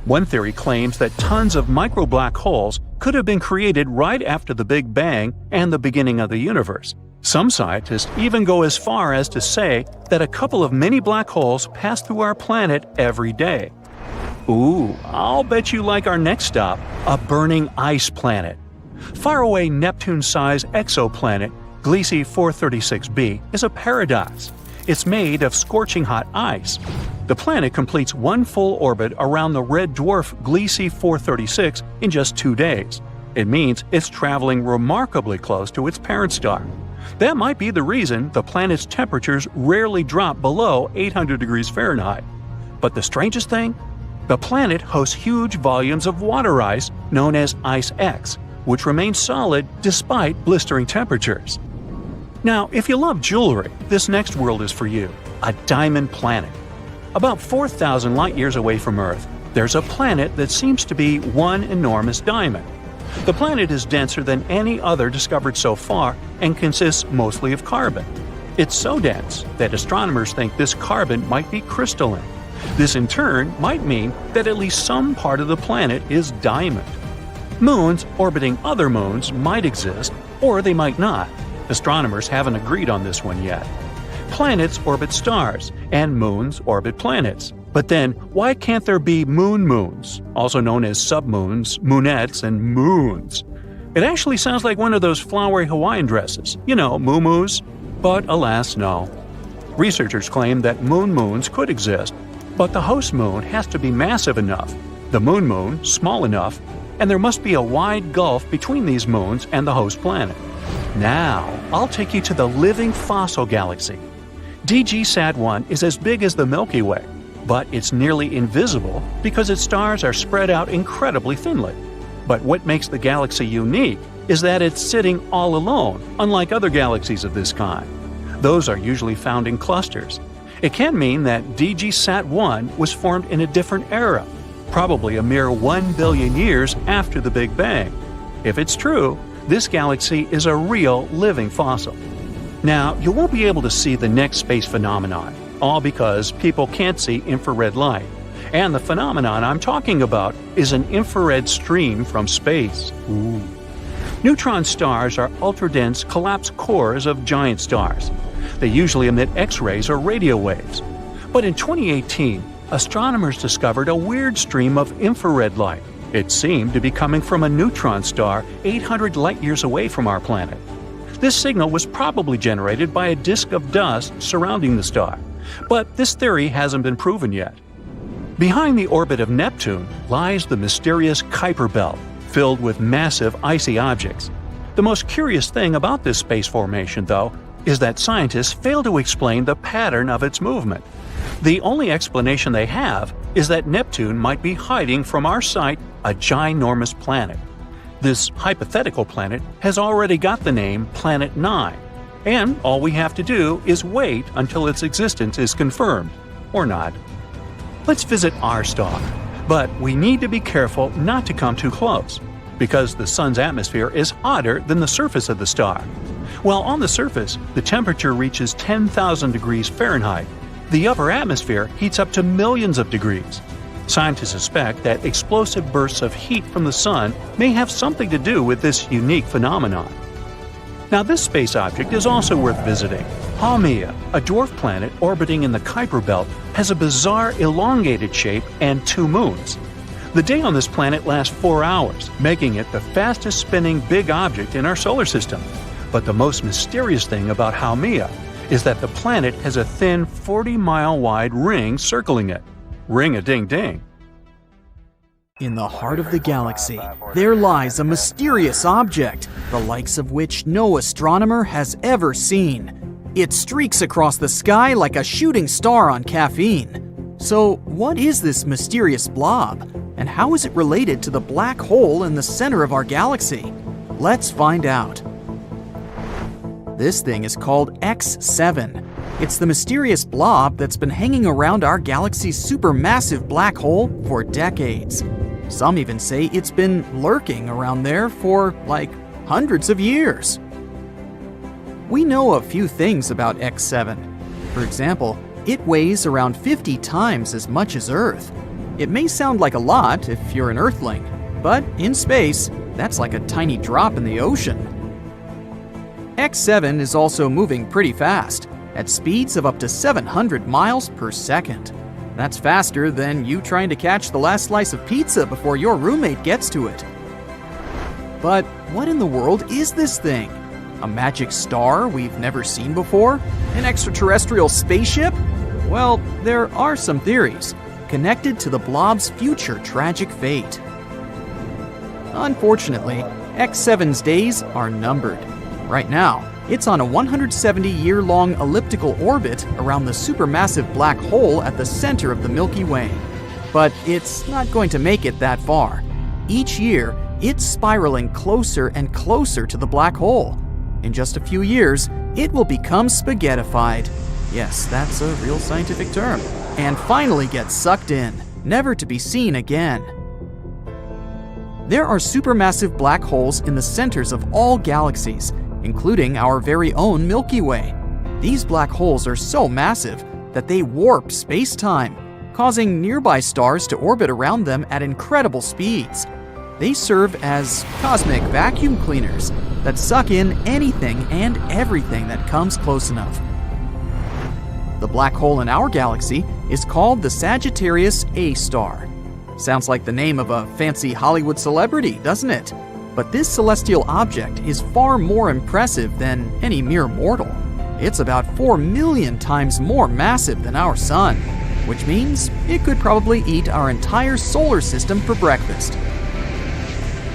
One theory claims that tons of micro black holes could have been created right after the Big Bang and the beginning of the universe. Some scientists even go as far as to say that a couple of mini black holes pass through our planet every day. Ooh, I'll bet you like our next stop, a burning ice planet. Faraway Neptune-sized exoplanet Gliese 436b is a paradox. It's made of scorching hot ice. The planet completes one full orbit around the red dwarf Gliese 436 in just 2 days. It means it's traveling remarkably close to its parent star. That might be the reason the planet's temperatures rarely drop below 800 degrees Fahrenheit. But the strangest thing? The planet hosts huge volumes of water ice known as Ice X, which remains solid despite blistering temperatures. Now, if you love jewelry, this next world is for you, a diamond planet. About 4,000 light-years away from Earth, there's a planet that seems to be one enormous diamond. The planet is denser than any other discovered so far and consists mostly of carbon. It's so dense that astronomers think this carbon might be crystalline. This in turn might mean that at least some part of the planet is diamond. Moons orbiting other moons might exist, or they might not. Astronomers haven't agreed on this one yet. Planets orbit stars, and moons orbit planets. But then, why can't there be moons, also known as submoons, moonettes, and moons? It actually sounds like one of those flowery Hawaiian dresses, moo-moos. But alas, no. Researchers claim that moons could exist, but the host moon has to be massive enough, the moon small enough, and there must be a wide gulf between these moons and the host planet. Now, I'll take you to the living fossil galaxy. DG-SAT-1 is as big as the Milky Way, but it's nearly invisible because its stars are spread out incredibly thinly. But what makes the galaxy unique is that it's sitting all alone, unlike other galaxies of this kind. Those are usually found in clusters. It can mean that DG-SAT-1 was formed in a different era, probably a mere 1 billion years after the Big Bang. If it's true, this galaxy is a real living fossil. Now, you won't be able to see the next space phenomenon, all because people can't see infrared light. And the phenomenon I'm talking about is an infrared stream from space. Ooh. Neutron stars are ultra-dense collapsed cores of giant stars. They usually emit X-rays or radio waves. But in 2018, astronomers discovered a weird stream of infrared light. It seemed to be coming from a neutron star 800 light-years away from our planet. This signal was probably generated by a disk of dust surrounding the star, but this theory hasn't been proven yet. Behind the orbit of Neptune lies the mysterious Kuiper Belt, filled with massive icy objects. The most curious thing about this space formation, though, is that scientists fail to explain the pattern of its movement. The only explanation they have is that Neptune might be hiding from our sight a ginormous planet. This hypothetical planet has already got the name Planet 9, and all we have to do is wait until its existence is confirmed, or not. Let's visit our star, but we need to be careful not to come too close, because the Sun's atmosphere is hotter than the surface of the star. While on the surface, the temperature reaches 10,000 degrees Fahrenheit, the upper atmosphere heats up to millions of degrees. Scientists suspect that explosive bursts of heat from the Sun may have something to do with this unique phenomenon. Now, this space object is also worth visiting. Haumea, a dwarf planet orbiting in the Kuiper Belt, has a bizarre elongated shape and 2 moons. The day on this planet lasts 4 hours, making it the fastest spinning big object in our solar system. But the most mysterious thing about Haumea is that the planet has a thin 40-mile wide ring circling it. Ring-a-ding-ding. In the heart of the galaxy, there lies a mysterious object, the likes of which no astronomer has ever seen. It streaks across the sky like a shooting star on caffeine. So, what is this mysterious blob? And how is it related to the black hole in the center of our galaxy? Let's find out. This thing is called X7. It's the mysterious blob that's been hanging around our galaxy's supermassive black hole for decades. Some even say it's been lurking around there for, hundreds of years. We know a few things about X7. For example, it weighs around 50 times as much as Earth. It may sound like a lot if you're an Earthling, but in space, that's like a tiny drop in the ocean. X7 is also moving pretty fast, at speeds of up to 700 miles per second. That's faster than you trying to catch the last slice of pizza before your roommate gets to it. But what in the world is this thing? A magic star we've never seen before? An extraterrestrial spaceship? Well, there are some theories connected to the blob's future tragic fate. Unfortunately, X7's days are numbered. Right now, it's on a 170-year-long elliptical orbit around the supermassive black hole at the center of the Milky Way. But it's not going to make it that far. Each year, it's spiraling closer and closer to the black hole. In just a few years, it will become spaghettified. Yes, that's a real scientific term. And finally get sucked in, never to be seen again. There are supermassive black holes in the centers of all galaxies, including our very own Milky Way. These black holes are so massive that they warp space-time, causing nearby stars to orbit around them at incredible speeds. They serve as cosmic vacuum cleaners that suck in anything and everything that comes close enough. The black hole in our galaxy is called the Sagittarius A star. Sounds like the name of a fancy Hollywood celebrity, doesn't it? But this celestial object is far more impressive than any mere mortal. It's about 4 million times more massive than our sun, which means it could probably eat our entire solar system for breakfast.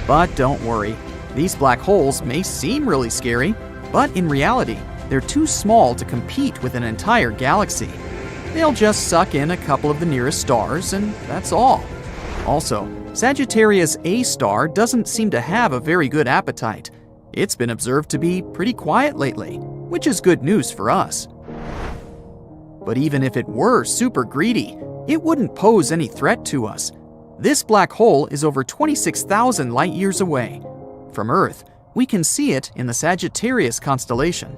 But don't worry, these black holes may seem really scary, but in reality, they're too small to compete with an entire galaxy. They'll just suck in a couple of the nearest stars, and that's all. Also, Sagittarius A star doesn't seem to have a very good appetite. It's been observed to be pretty quiet lately, which is good news for us. But even if it were super greedy, it wouldn't pose any threat to us. This black hole is over 26,000 light years away. From Earth, we can see it in the Sagittarius constellation.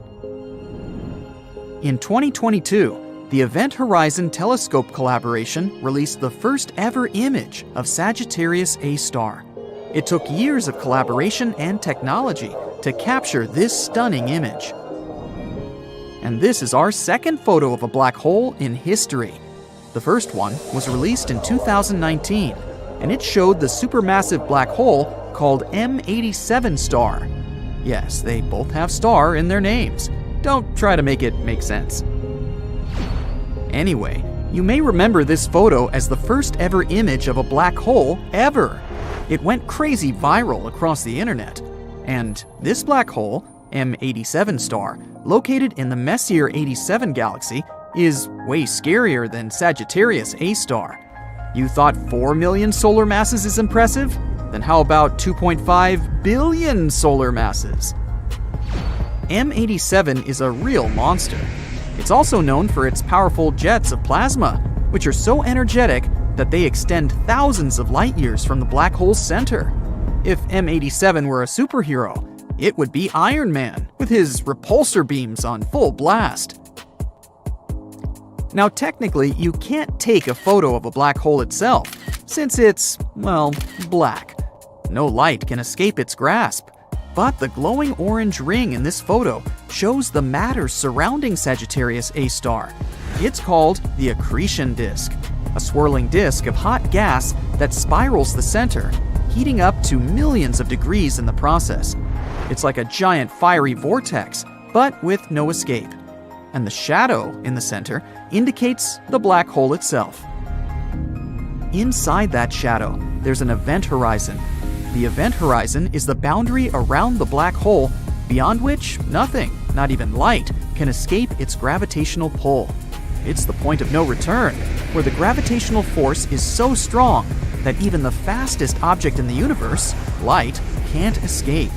In 2022, the Event Horizon Telescope collaboration released the first ever image of Sagittarius A star. It took years of collaboration and technology to capture this stunning image. And this is our second photo of a black hole in history. The first one was released in 2019, and it showed the supermassive black hole called M87 star. Yes, they both have star in their names. Don't try to make it make sense. Anyway, you may remember this photo as the first ever image of a black hole ever. It went crazy viral across the internet. And this black hole, M87 star, located in the Messier 87 galaxy, is way scarier than Sagittarius A star. You thought 4 million solar masses is impressive? Then how about 2.5 billion solar masses? M87 is a real monster. It's also known for its powerful jets of plasma, which are so energetic that they extend thousands of light years from the black hole's center. If M87 were a superhero, it would be Iron Man, with his repulsor beams on full blast. Now technically, you can't take a photo of a black hole itself, since it's, well, black. No light can escape its grasp. But the glowing orange ring in this photo shows the matter surrounding Sagittarius A star. It's called the accretion disk, a swirling disk of hot gas that spirals the center, heating up to millions of degrees in the process. It's like a giant fiery vortex, but with no escape. And the shadow in the center indicates the black hole itself. Inside that shadow, there's an event horizon. The event horizon is the boundary around the black hole, beyond which nothing, not even light, can escape its gravitational pull. It's the point of no return, where the gravitational force is so strong that even the fastest object in the universe, light, can't escape.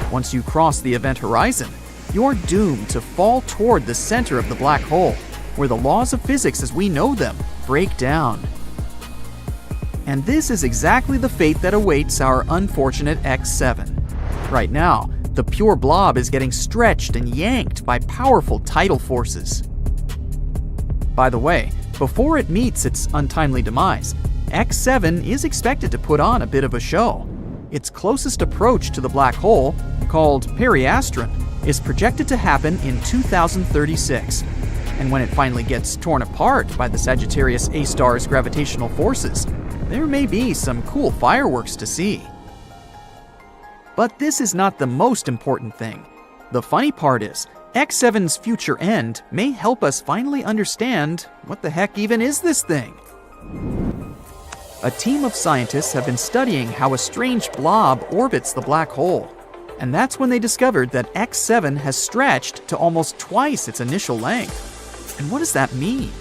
Once you cross the event horizon, you're doomed to fall toward the center of the black hole, where the laws of physics as we know them break down. And this is exactly the fate that awaits our unfortunate X7. Right now, the pure blob is getting stretched and yanked by powerful tidal forces. By the way, before it meets its untimely demise, X7 is expected to put on a bit of a show. Its closest approach to the black hole, called periastron, is projected to happen in 2036. And when it finally gets torn apart by the Sagittarius A star's gravitational forces, there may be some cool fireworks to see. But this is not the most important thing. The funny part is, X7's future end may help us finally understand what the heck even is this thing. A team of scientists have been studying how a strange blob orbits the black hole. And that's when they discovered that X7 has stretched to almost twice its initial length. And what does that mean?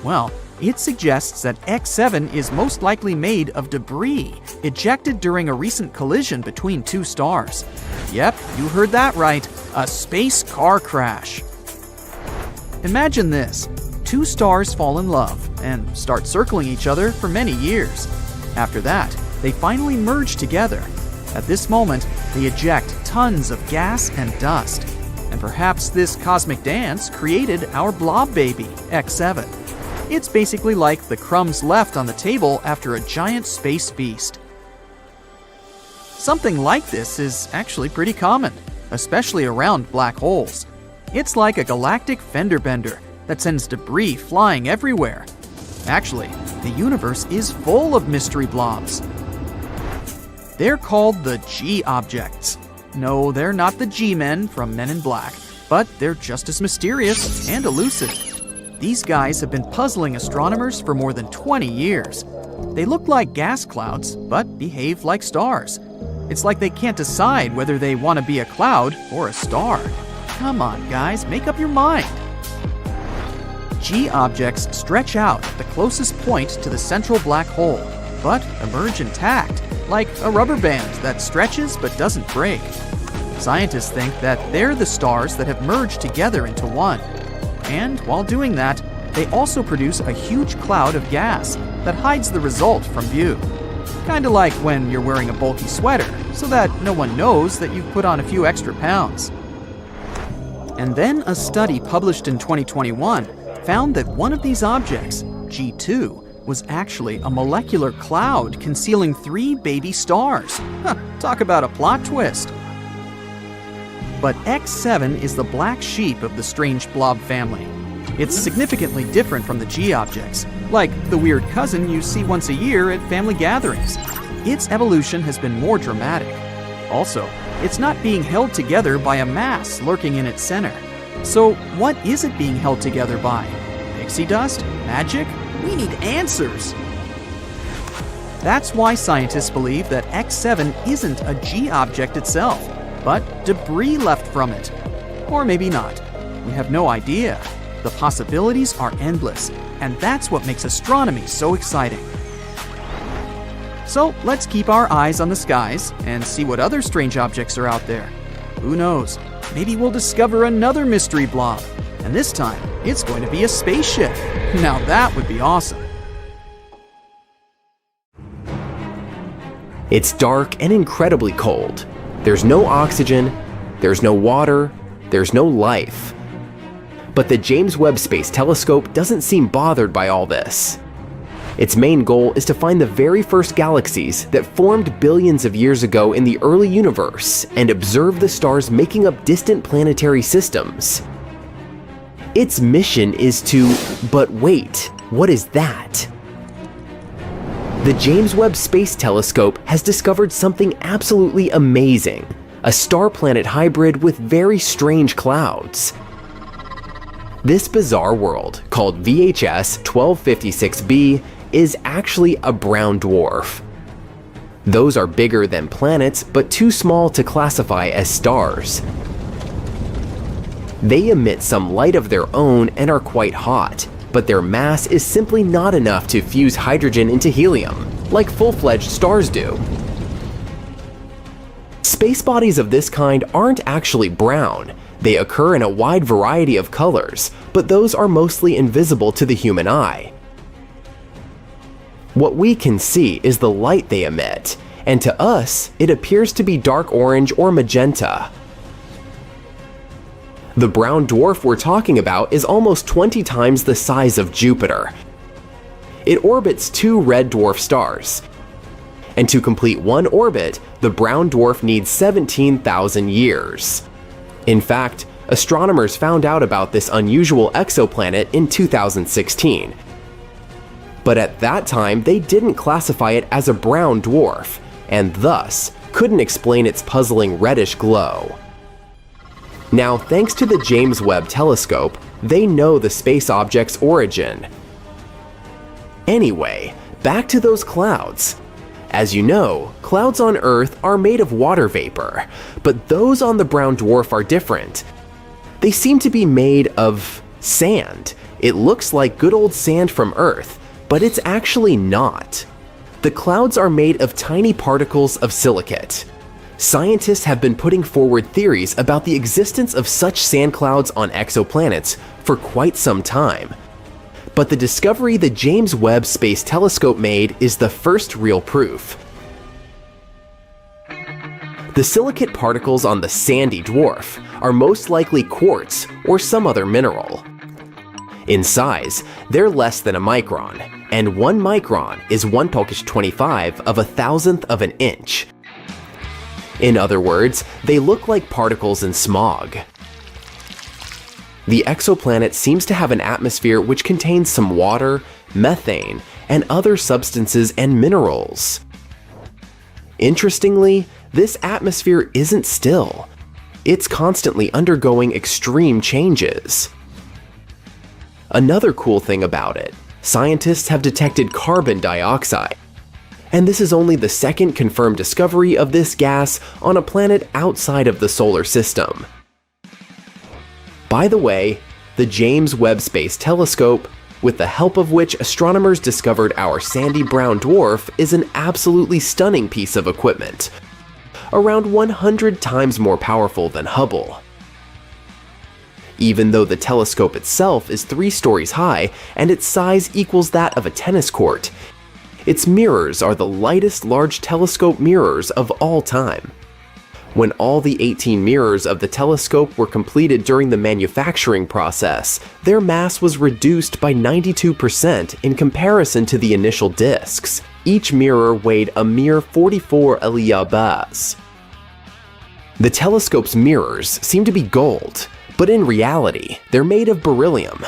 Well, it suggests that X7 is most likely made of debris ejected during a recent collision between two stars. Yep, you heard that right, a space car crash. Imagine this. Two stars fall in love and start circling each other for many years. After that, they finally merge together. At this moment, they eject tons of gas and dust. And perhaps this cosmic dance created our blob baby, X7. It's basically like the crumbs left on the table after a giant space feast. Something like this is actually pretty common, especially around black holes. It's like a galactic fender bender, that sends debris flying everywhere. Actually, the universe is full of mystery blobs. They're called the G objects. No, they're not the G-men from Men in Black, but they're just as mysterious and elusive. These guys have been puzzling astronomers for more than 20 years. They look like gas clouds, but behave like stars. It's like they can't decide whether they want to be a cloud or a star. Come on, guys, make up your mind. G objects stretch out at the closest point to the central black hole, but emerge intact, like a rubber band that stretches but doesn't break. Scientists think that they're the stars that have merged together into one. And while doing that, they also produce a huge cloud of gas that hides the result from view. Kinda like when you're wearing a bulky sweater, so that no one knows that you've put on a few extra pounds. And then a study published in 2021 found that one of these objects, G2, was actually a molecular cloud concealing 3 baby stars. Talk about a plot twist. But X7 is the black sheep of the strange blob family. It's significantly different from the G objects, like the weird cousin you see once a year at family gatherings. Its evolution has been more dramatic. Also, it's not being held together by a mass lurking in its center. So what is it being held together by? Pixie dust? Magic? We need answers! That's why scientists believe that X7 isn't a G object itself, but debris left from it. Or maybe not. We have no idea. The possibilities are endless, and that's what makes astronomy so exciting. So let's keep our eyes on the skies and see what other strange objects are out there. Who knows? Maybe we'll discover another mystery blob, and this time it's going to be a spaceship. Now that would be awesome. It's dark and incredibly cold. There's no oxygen, there's no water, there's no life. But the James Webb Space Telescope doesn't seem bothered by all this. Its main goal is to find the very first galaxies that formed billions of years ago in the early universe and observe the stars making up distant planetary systems. Its mission is to... But wait, what is that? The James Webb Space Telescope has discovered something absolutely amazing, a star-planet hybrid with very strange clouds. This bizarre world, called VHS 1256b, is actually a brown dwarf. Those are bigger than planets, but too small to classify as stars. They emit some light of their own and are quite hot, but their mass is simply not enough to fuse hydrogen into helium, like full-fledged stars do. Space bodies of this kind aren't actually brown. They occur in a wide variety of colors, but those are mostly invisible to the human eye. What we can see is the light they emit, and to us, it appears to be dark orange or magenta. The brown dwarf we're talking about is almost 20 times the size of Jupiter. It orbits 2 red dwarf stars. And to complete one orbit, the brown dwarf needs 17,000 years. In fact, astronomers found out about this unusual exoplanet in 2016. But at that time, they didn't classify it as a brown dwarf, and thus couldn't explain its puzzling reddish glow. Now, thanks to the James Webb Telescope, they know the space object's origin. Anyway, back to those clouds. As you know, clouds on Earth are made of water vapor, but those on the brown dwarf are different. They seem to be made of sand. It looks like good old sand from Earth, but it's actually not. The clouds are made of tiny particles of silicate. Scientists have been putting forward theories about the existence of such sand clouds on exoplanets for quite some time. But the discovery the James Webb Space Telescope made is the first real proof. The silicate particles on the sandy dwarf are most likely quartz or some other mineral. In size, they're less than a micron, and 1 micron is 1/25 of a thousandth of an inch. In other words, they look like particles in smog. The exoplanet seems to have an atmosphere which contains some water, methane, and other substances and minerals. Interestingly, this atmosphere isn't still. It's constantly undergoing extreme changes. Another cool thing about it, scientists have detected carbon dioxide. And this is only the second confirmed discovery of this gas on a planet outside of the solar system. By the way, the James Webb Space Telescope, with the help of which astronomers discovered our sandy brown dwarf, is an absolutely stunning piece of equipment, around 100 times more powerful than Hubble. Even though the telescope itself is 3 stories high and its size equals that of a tennis court, its mirrors are the lightest large telescope mirrors of all time. When all the 18 mirrors of the telescope were completed during the manufacturing process, their mass was reduced by 92% in comparison to the initial discs. Each mirror weighed a mere 44 liyabas. The telescope's mirrors seem to be gold, but in reality, they're made of beryllium,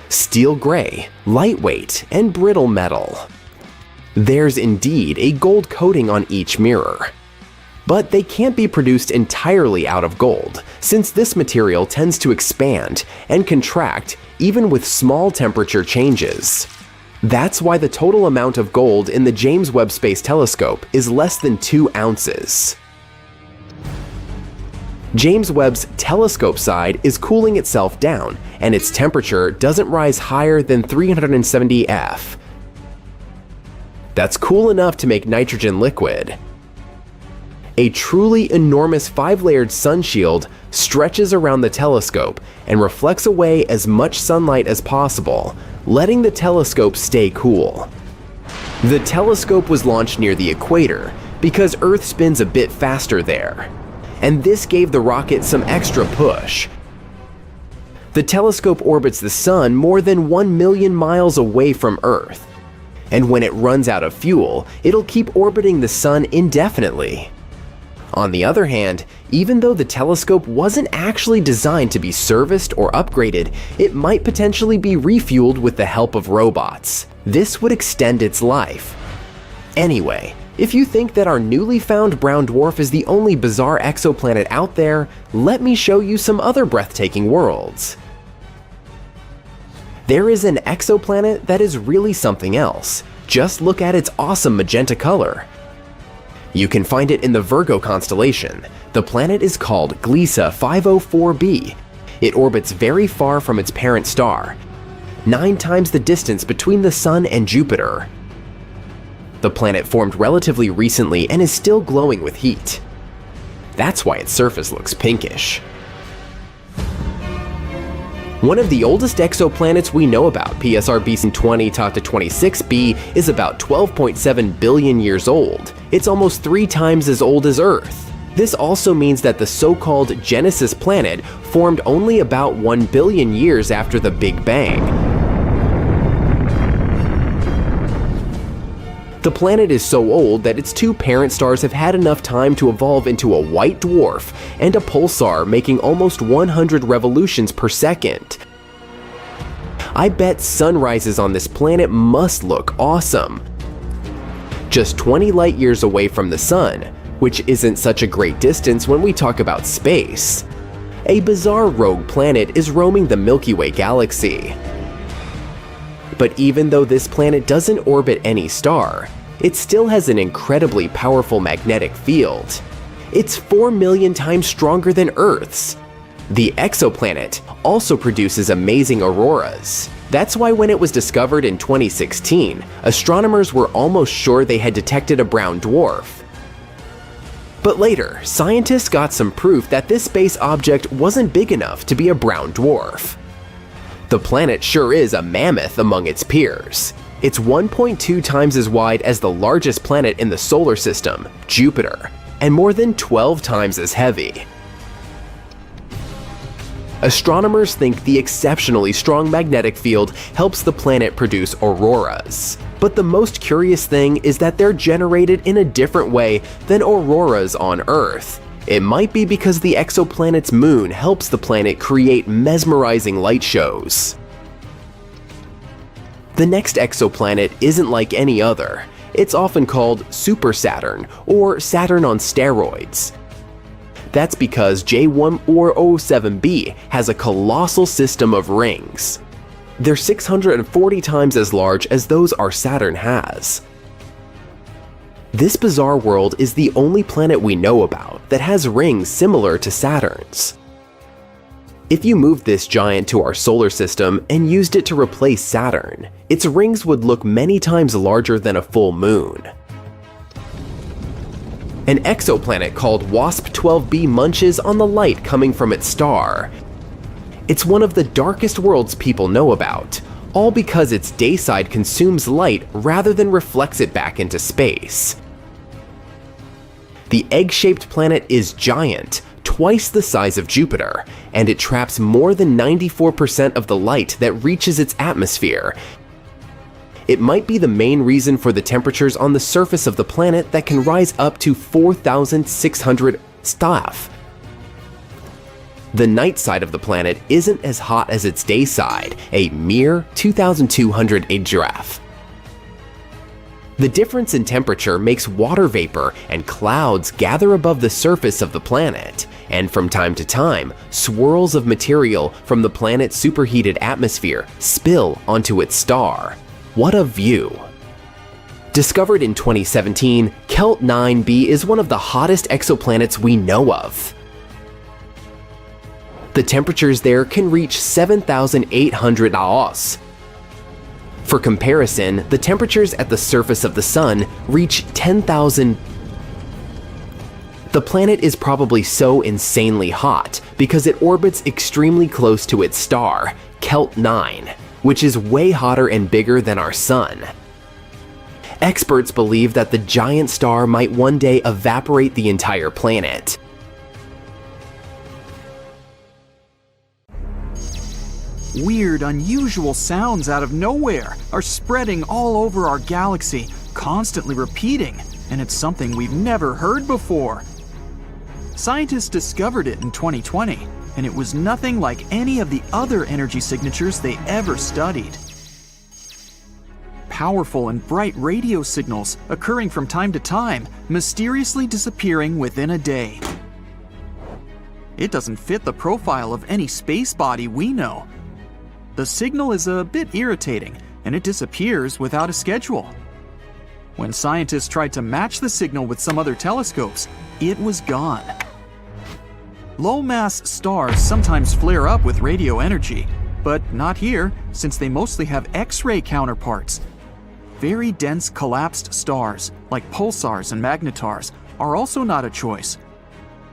steel gray, lightweight, and brittle metal. There's indeed a gold coating on each mirror. But they can't be produced entirely out of gold, since this material tends to expand and contract even with small temperature changes. That's why the total amount of gold in the James Webb Space Telescope is less than 2 ounces. James Webb's telescope side is cooling itself down, and its temperature doesn't rise higher than 370 F. That's cool enough to make nitrogen liquid. A truly enormous 5-layered sun shield stretches around the telescope and reflects away as much sunlight as possible, letting the telescope stay cool. The telescope was launched near the equator because Earth spins a bit faster there, and this gave the rocket some extra push. The telescope orbits the sun more than 1 million miles away from Earth, and when it runs out of fuel, it'll keep orbiting the sun indefinitely. On the other hand, even though the telescope wasn't actually designed to be serviced or upgraded, it might potentially be refueled with the help of robots. This would extend its life. Anyway, if you think that our newly found brown dwarf is the only bizarre exoplanet out there, let me show you some other breathtaking worlds. There is an exoplanet that is really something else. Just look at its awesome magenta color. You can find it in the Virgo constellation. The planet is called Gliese 504b. It orbits very far from its parent star, 9 times the distance between the Sun and Jupiter. The planet formed relatively recently and is still glowing with heat. That's why its surface looks pinkish. One of the oldest exoplanets we know about, PSR BC 20-26b, is about 12.7 billion years old. It's almost 3 times as old as Earth. This also means that the so-called Genesis planet formed only about 1 billion years after the Big Bang. The planet is so old that its 2 parent stars have had enough time to evolve into a white dwarf and a pulsar making almost 100 revolutions per second. I bet sunrises on this planet must look awesome. Just 20 light years away from the Sun, which isn't such a great distance when we talk about space, a bizarre rogue planet is roaming the Milky Way galaxy. But even though this planet doesn't orbit any star, it still has an incredibly powerful magnetic field. It's 4 million times stronger than Earth's. The exoplanet also produces amazing auroras. That's why when it was discovered in 2016, astronomers were almost sure they had detected a brown dwarf. But later, scientists got some proof that this space object wasn't big enough to be a brown dwarf. The planet sure is a mammoth among its peers. It's 1.2 times as wide as the largest planet in the solar system, Jupiter, and more than 12 times as heavy. Astronomers think the exceptionally strong magnetic field helps the planet produce auroras. But the most curious thing is that they're generated in a different way than auroras on Earth. It might be because the exoplanet's moon helps the planet create mesmerizing light shows. The next exoplanet isn't like any other. It's often called Super Saturn or Saturn on steroids. That's because J1407b has a colossal system of rings. They're 640 times as large as those our Saturn has. This bizarre world is the only planet we know about that has rings similar to Saturn's. If you moved this giant to our solar system and used it to replace Saturn, its rings would look many times larger than a full moon. An exoplanet called WASP-12b munches on the light coming from its star. It's one of the darkest worlds people know about, all because its day side consumes light rather than reflects it back into space. The egg-shaped planet is giant, twice the size of Jupiter, and it traps more than 94% of the light that reaches its atmosphere. It might be the main reason for the temperatures on the surface of the planet that can rise up to 4,600 staff. The night side of the planet isn't as hot as its day side, a mere 2,200 giraffe. The difference in temperature makes water vapor and clouds gather above the surface of the planet, and from time to time, swirls of material from the planet's superheated atmosphere spill onto its star. What a view! Discovered in 2017, Kelt 9b is one of the hottest exoplanets we know of. The temperatures there can reach 7,800 AOS. For comparison, the temperatures at the surface of the Sun reach 10,000. The planet is probably so insanely hot because it orbits extremely close to its star, Kelt 9, which is way hotter and bigger than our Sun. Experts believe that the giant star might one day evaporate the entire planet. Weird, unusual sounds out of nowhere are spreading all over our galaxy, constantly repeating, and it's something we've never heard before. Scientists discovered it in 2020, and it was nothing like any of the other energy signatures they ever studied. Powerful and bright radio signals occurring from time to time, mysteriously disappearing within a day. It doesn't fit the profile of any space body we know. The signal is a bit irritating, and it disappears without a schedule. When scientists tried to match the signal with some other telescopes, it was gone. Low-mass stars sometimes flare up with radio energy, but not here, since they mostly have X-ray counterparts. Very dense collapsed stars, like pulsars and magnetars, are also not a choice.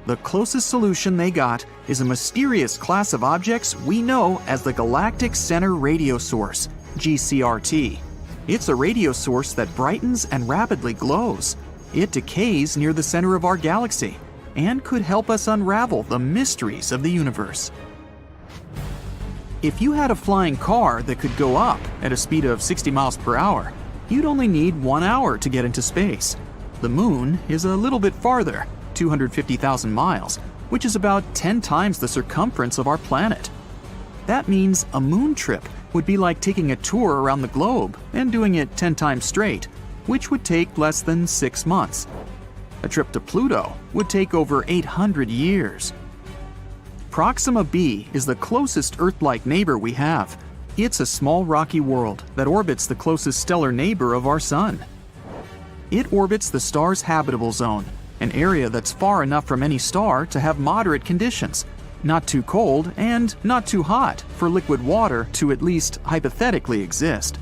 The closest solution they got is a mysterious class of objects we know as the Galactic Center Radio Source, GCRT. It's a radio source that brightens and rapidly glows. It decays near the center of our galaxy and could help us unravel the mysteries of the universe. If you had a flying car that could go up at a speed of 60 miles per hour, you'd only need 1 hour to get into space. The moon is a little bit farther, 250,000 miles, which is about 10 times the circumference of our planet. That means a moon trip would be like taking a tour around the globe and doing it 10 times straight, which would take less than 6 months. A trip to Pluto would take over 800 years. Proxima b is the closest Earth-like neighbor we have. It's a small rocky world that orbits the closest stellar neighbor of our Sun. It orbits the star's habitable zone, an area that's far enough from any star to have moderate conditions, not too cold and not too hot for liquid water to at least hypothetically exist.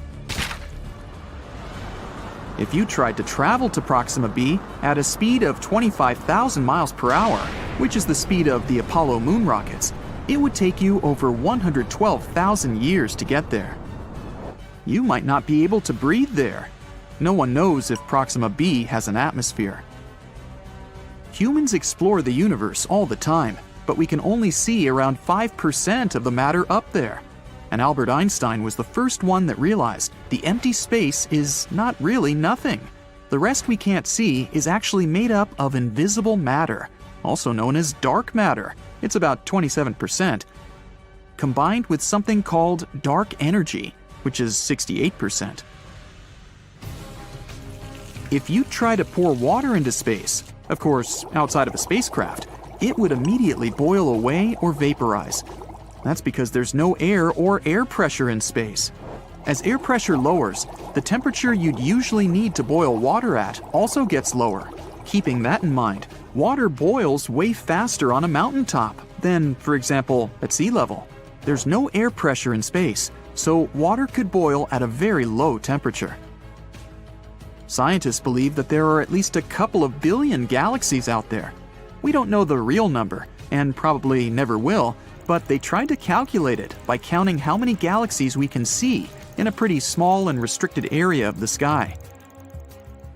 If you tried to travel to Proxima b at a speed of 25,000 miles per hour, which is the speed of the Apollo moon rockets, it would take you over 112,000 years to get there. You might not be able to breathe there. No one knows if Proxima b has an atmosphere. Humans explore the universe all the time, but we can only see around 5% of the matter up there. And Albert Einstein was the first one that realized the empty space is not really nothing. The rest we can't see is actually made up of invisible matter, also known as dark matter. It's about 27%, combined with something called dark energy, which is 68%. If you try to pour water into space, of course, outside of a spacecraft, it would immediately boil away or vaporize. That's because there's no air or air pressure in space. As air pressure lowers, the temperature you'd usually need to boil water at also gets lower. Keeping that in mind, water boils way faster on a mountaintop than, for example, at sea level. There's no air pressure in space, so water could boil at a very low temperature. Scientists believe that there are at least a couple of billion galaxies out there. We don't know the real number, and probably never will, but they tried to calculate it by counting how many galaxies we can see in a pretty small and restricted area of the sky.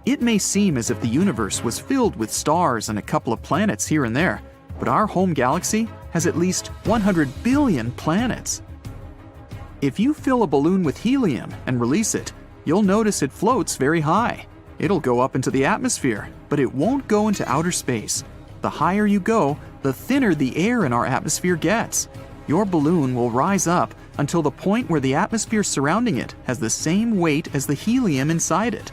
It may seem as if the universe was filled with stars and a couple of planets here and there, but our home galaxy has at least 100 billion planets. If you fill a balloon with helium and release it, you'll notice it floats very high. It'll go up into the atmosphere, but it won't go into outer space. The higher you go, the thinner the air in our atmosphere gets. Your balloon will rise up until the point where the atmosphere surrounding it has the same weight as the helium inside it.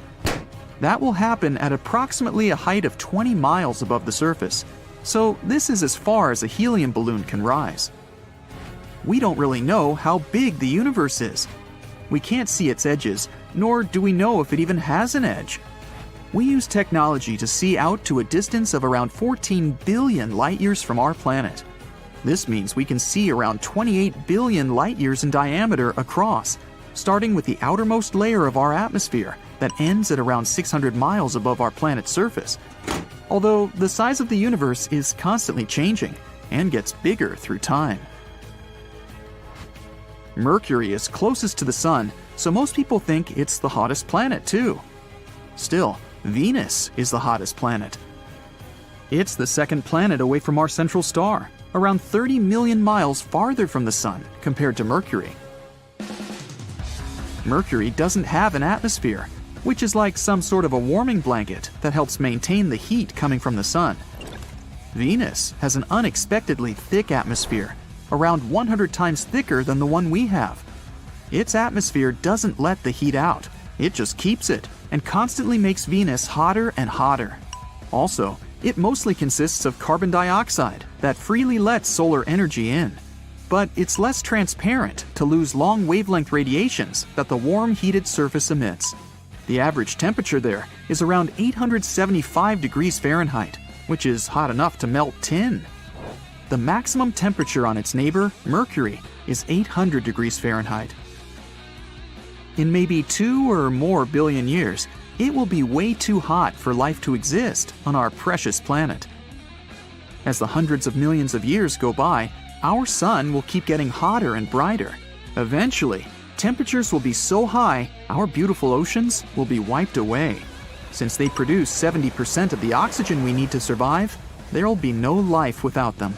That will happen at approximately a height of 20 miles above the surface, so this is as far as a helium balloon can rise. We don't really know how big the universe is. We can't see its edges, nor do we know if it even has an edge. We use technology to see out to a distance of around 14 billion light-years from our planet. This means we can see around 28 billion light-years in diameter across, starting with the outermost layer of our atmosphere that ends at around 600 miles above our planet's surface. Although the size of the universe is constantly changing and gets bigger through time. Mercury is closest to the Sun, so most people think it's the hottest planet too. Still, Venus is the hottest planet. It's the second planet away from our central star, around 30 million miles farther from the Sun compared to Mercury. Mercury doesn't have an atmosphere, which is like some sort of a warming blanket that helps maintain the heat coming from the Sun. Venus has an unexpectedly thick atmosphere, around 100 times thicker than the one we have. Its atmosphere doesn't let the heat out, it just keeps it, and constantly makes Venus hotter and hotter. Also, it mostly consists of carbon dioxide that freely lets solar energy in. But it's less transparent to lose long wavelength radiations that the warm heated surface emits. The average temperature there is around 875 degrees Fahrenheit, which is hot enough to melt tin. The maximum temperature on its neighbor, Mercury, is 800 degrees Fahrenheit. In maybe 2 or more billion years, it will be way too hot for life to exist on our precious planet. As the hundreds of millions of years go by, our sun will keep getting hotter and brighter. Eventually, temperatures will be so high, our beautiful oceans will be wiped away. Since they produce 70% of the oxygen we need to survive, there'll be no life without them.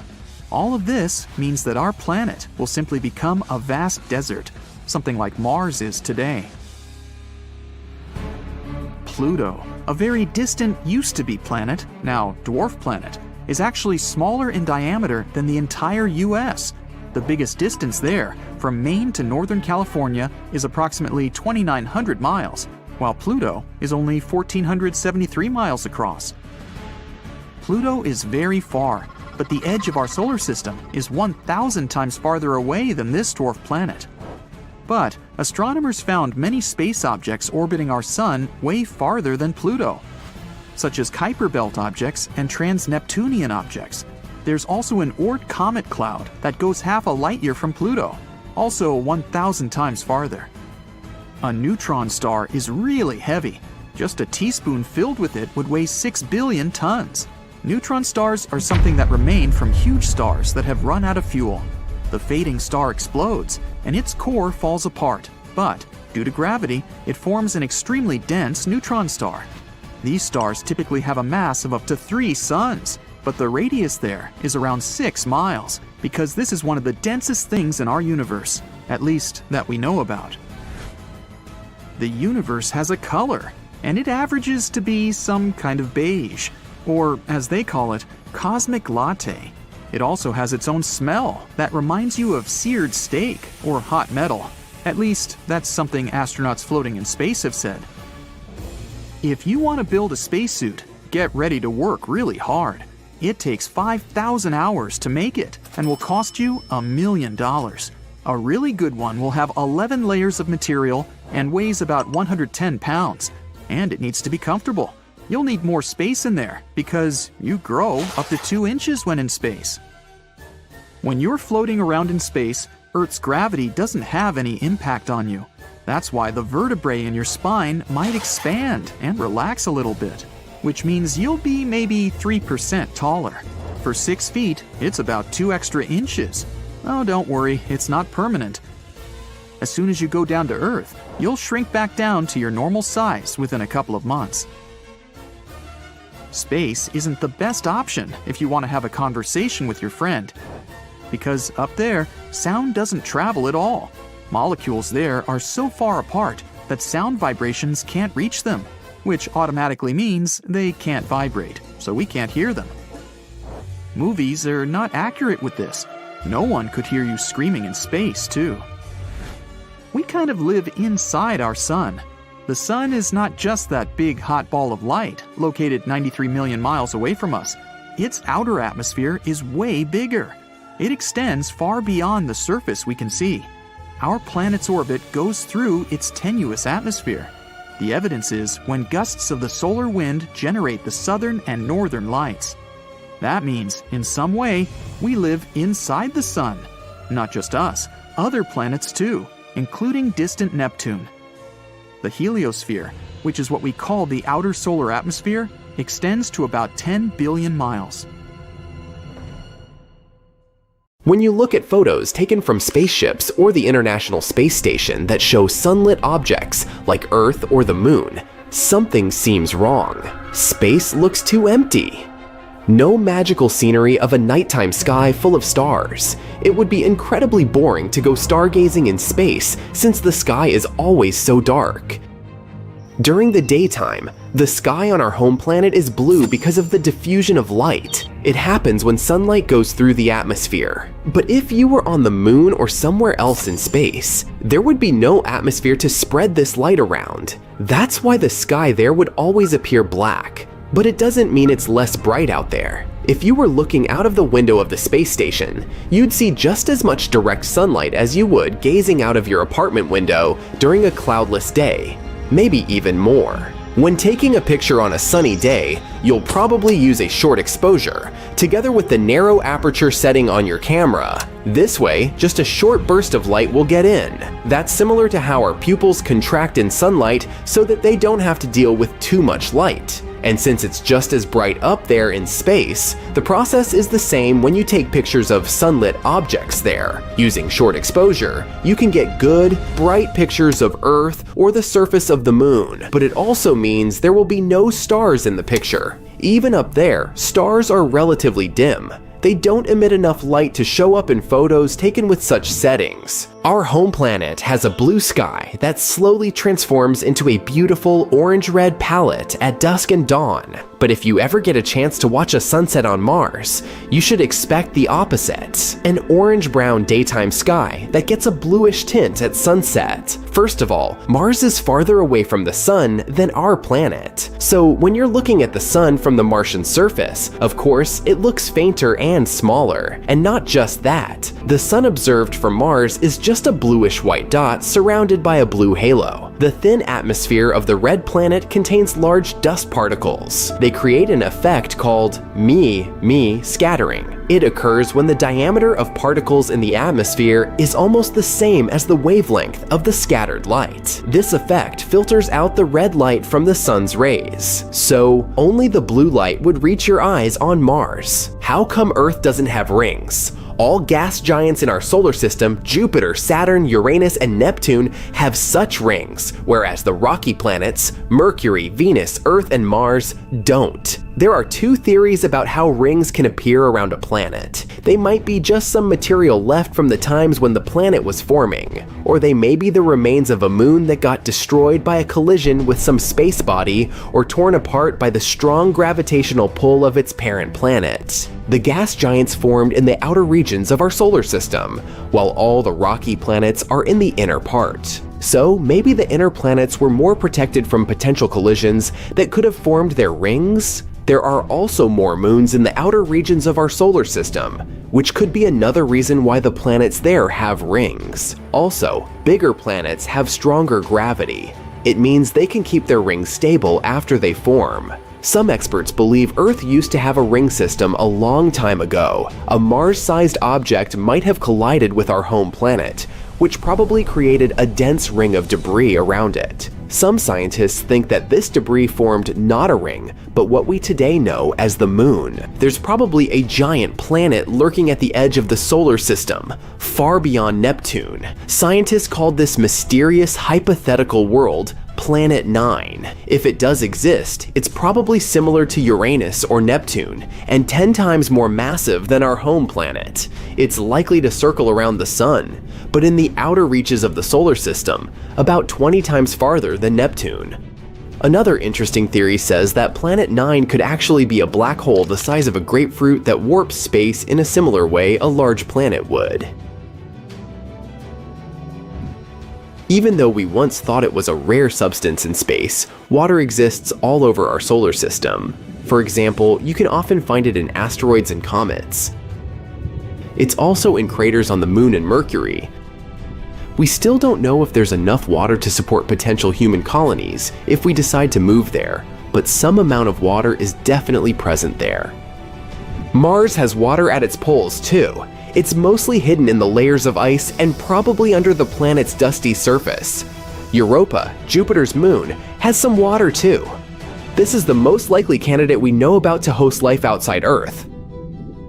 All of this means that our planet will simply become a vast desert, something like Mars is today. Pluto, a very distant used-to-be planet, now dwarf planet, is actually smaller in diameter than the entire US. The biggest distance there, from Maine to Northern California, is approximately 2,900 miles, while Pluto is only 1,473 miles across. Pluto is very far, but the edge of our solar system is 1,000 times farther away than this dwarf planet. But astronomers found many space objects orbiting our sun way farther than Pluto, such as Kuiper Belt objects and trans-Neptunian objects. There's also an Oort comet cloud that goes half a light year from Pluto, also 1,000 times farther. A neutron star is really heavy. Just a teaspoon filled with it would weigh 6 billion tons. Neutron stars are something that remain from huge stars that have run out of fuel. The fading star explodes, and its core falls apart, but due to gravity, it forms an extremely dense neutron star. These stars typically have a mass of up to 3 suns, but the radius there is around 6 miles, because this is one of the densest things in our universe, at least that we know about. The universe has a color, and it averages to be some kind of beige. or as they call it, cosmic latte. It also has its own smell that reminds you of seared steak or hot metal. At least, that's something astronauts floating in space have said. If you want to build a spacesuit, get ready to work really hard. It takes 5,000 hours to make it and will cost you $1 million. A really good one will have 11 layers of material and weighs about 110 pounds. And it needs to be comfortable. You'll need more space in there because you grow up to 2 inches when in space. When you're floating around in space, Earth's gravity doesn't have any impact on you. That's why the vertebrae in your spine might expand and relax a little bit, which means you'll be maybe 3% taller. For 6 feet, it's about 2 extra inches. Oh, don't worry, it's not permanent. As soon as you go down to Earth, you'll shrink back down to your normal size within a couple of months. Space isn't the best option if you want to have a conversation with your friend. Because up there, sound doesn't travel at all. Molecules there are so far apart that sound vibrations can't reach them, which automatically means they can't vibrate, so we can't hear them. Movies are not accurate with this. No one could hear you screaming in space, too. We kind of live inside our sun. The sun is not just that big hot ball of light located 93 million miles away from us. Its outer atmosphere is way bigger. It extends far beyond the surface we can see. Our planet's orbit goes through its tenuous atmosphere. The evidence is when gusts of the solar wind generate the southern and northern lights. That means, in some way, we live inside the sun. Not just us, other planets too, including distant Neptune. The heliosphere, which is what we call the outer solar atmosphere, extends to about 10 billion miles. When you look at photos taken from spaceships or the International Space Station that show sunlit objects like Earth or the Moon, something seems wrong. Space looks too empty. No magical scenery of a nighttime sky full of stars. It would be incredibly boring to go stargazing in space since the sky is always so dark. During the daytime, the sky on our home planet is blue because of the diffusion of light. It happens when sunlight goes through the atmosphere. But if you were on the moon or somewhere else in space, there would be no atmosphere to spread this light around. That's why the sky there would always appear black. But it doesn't mean it's less bright out there. If you were looking out of the window of the space station, you'd see just as much direct sunlight as you would gazing out of your apartment window during a cloudless day. Maybe even more. When taking a picture on a sunny day, you'll probably use a short exposure, together with the narrow aperture setting on your camera. This way, just a short burst of light will get in. That's similar to how our pupils contract in sunlight so that they don't have to deal with too much light. And since it's just as bright up there in space, the process is the same when you take pictures of sunlit objects there. Using short exposure, you can get good, bright pictures of Earth or the surface of the moon, but it also means there will be no stars in the picture. Even up there, stars are relatively dim. They don't emit enough light to show up in photos taken with such settings. Our home planet has a blue sky that slowly transforms into a beautiful orange-red palette at dusk and dawn. But if you ever get a chance to watch a sunset on Mars, you should expect the opposite. An orange-brown daytime sky that gets a bluish tint at sunset. First of all, Mars is farther away from the sun than our planet. So when you're looking at the sun from the Martian surface, of course, it looks fainter and smaller. And not just that, the sun observed from Mars is just a bluish-white dot surrounded by a blue halo. The thin atmosphere of the red planet contains large dust particles. They create an effect called me scattering. It occurs when the diameter of particles in the atmosphere is almost the same as the wavelength of the scattered light. This effect filters out the red light from the sun's rays. So only the blue light would reach your eyes on Mars. How come Earth doesn't have rings? All gas giants in our solar system, Jupiter, Saturn, Uranus, and Neptune, have such rings, whereas the rocky planets, Mercury, Venus, Earth, and Mars, don't. There are two theories about how rings can appear around a planet. They might be just some material left from the times when the planet was forming, or they may be the remains of a moon that got destroyed by a collision with some space body or torn apart by the strong gravitational pull of its parent planet. The gas giants formed in the outer regions of our solar system, while all the rocky planets are in the inner part. So maybe the inner planets were more protected from potential collisions that could have formed their rings? There are also more moons in the outer regions of our solar system, which could be another reason why the planets there have rings. Also, bigger planets have stronger gravity. It means they can keep their rings stable after they form. Some experts believe Earth used to have a ring system a long time ago. A Mars-sized object might have collided with our home planet, which probably created a dense ring of debris around it. Some scientists think that this debris formed not a ring, but what we today know as the moon. There's probably a giant planet lurking at the edge of the solar system, far beyond Neptune. Scientists called this mysterious hypothetical world Planet 9. If it does exist, it's probably similar to Uranus or Neptune, and 10 times more massive than our home planet. It's likely to circle around the sun, but in the outer reaches of the solar system, about 20 times farther than Neptune. Another interesting theory says that Planet 9 could actually be a black hole the size of a grapefruit that warps space in a similar way a large planet would. Even though we once thought it was a rare substance in space, water exists all over our solar system. For example, you can often find it in asteroids and comets. It's also in craters on the Moon and Mercury. We still don't know if there's enough water to support potential human colonies if we decide to move there, but some amount of water is definitely present there. Mars has water at its poles too. It's mostly hidden in the layers of ice and probably under the planet's dusty surface. Europa, Jupiter's moon, has some water too. This is the most likely candidate we know about to host life outside Earth.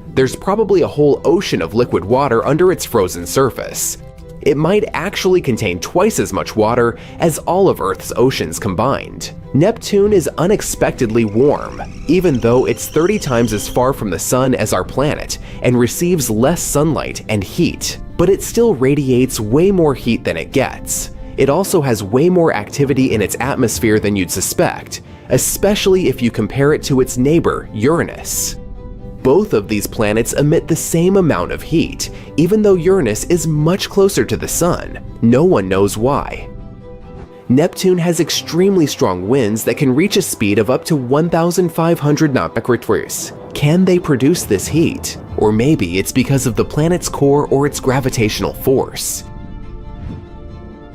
There's probably a whole ocean of liquid water under its frozen surface. It might actually contain twice as much water as all of Earth's oceans combined. Neptune is unexpectedly warm, even though it's 30 times as far from the sun as our planet and receives less sunlight and heat, but it still radiates way more heat than it gets. It also has way more activity in its atmosphere than you'd suspect, especially if you compare it to its neighbor, Uranus. Both of these planets emit the same amount of heat, even though Uranus is much closer to the sun. No one knows why. Neptune has extremely strong winds that can reach a speed of up to 1,500 km/h. Can they produce this heat? Or maybe it's because of the planet's core or its gravitational force.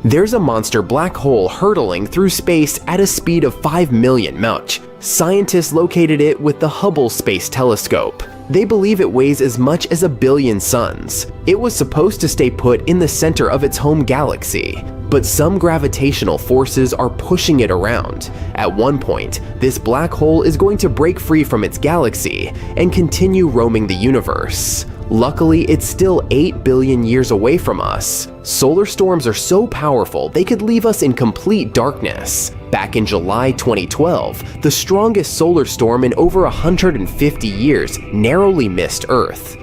There's a monster black hole hurtling through space at a speed of 5 million Mach. Scientists located it with the Hubble Space Telescope. They believe it weighs as much as 1 billion suns. It was supposed to stay put in the center of its home galaxy, but some gravitational forces are pushing it around. At one point, this black hole is going to break free from its galaxy and continue roaming the universe. Luckily, it's still 8 billion years away from us. Solar storms are so powerful they could leave us in complete darkness. Back in July 2012, the strongest solar storm in over 150 years narrowly missed Earth.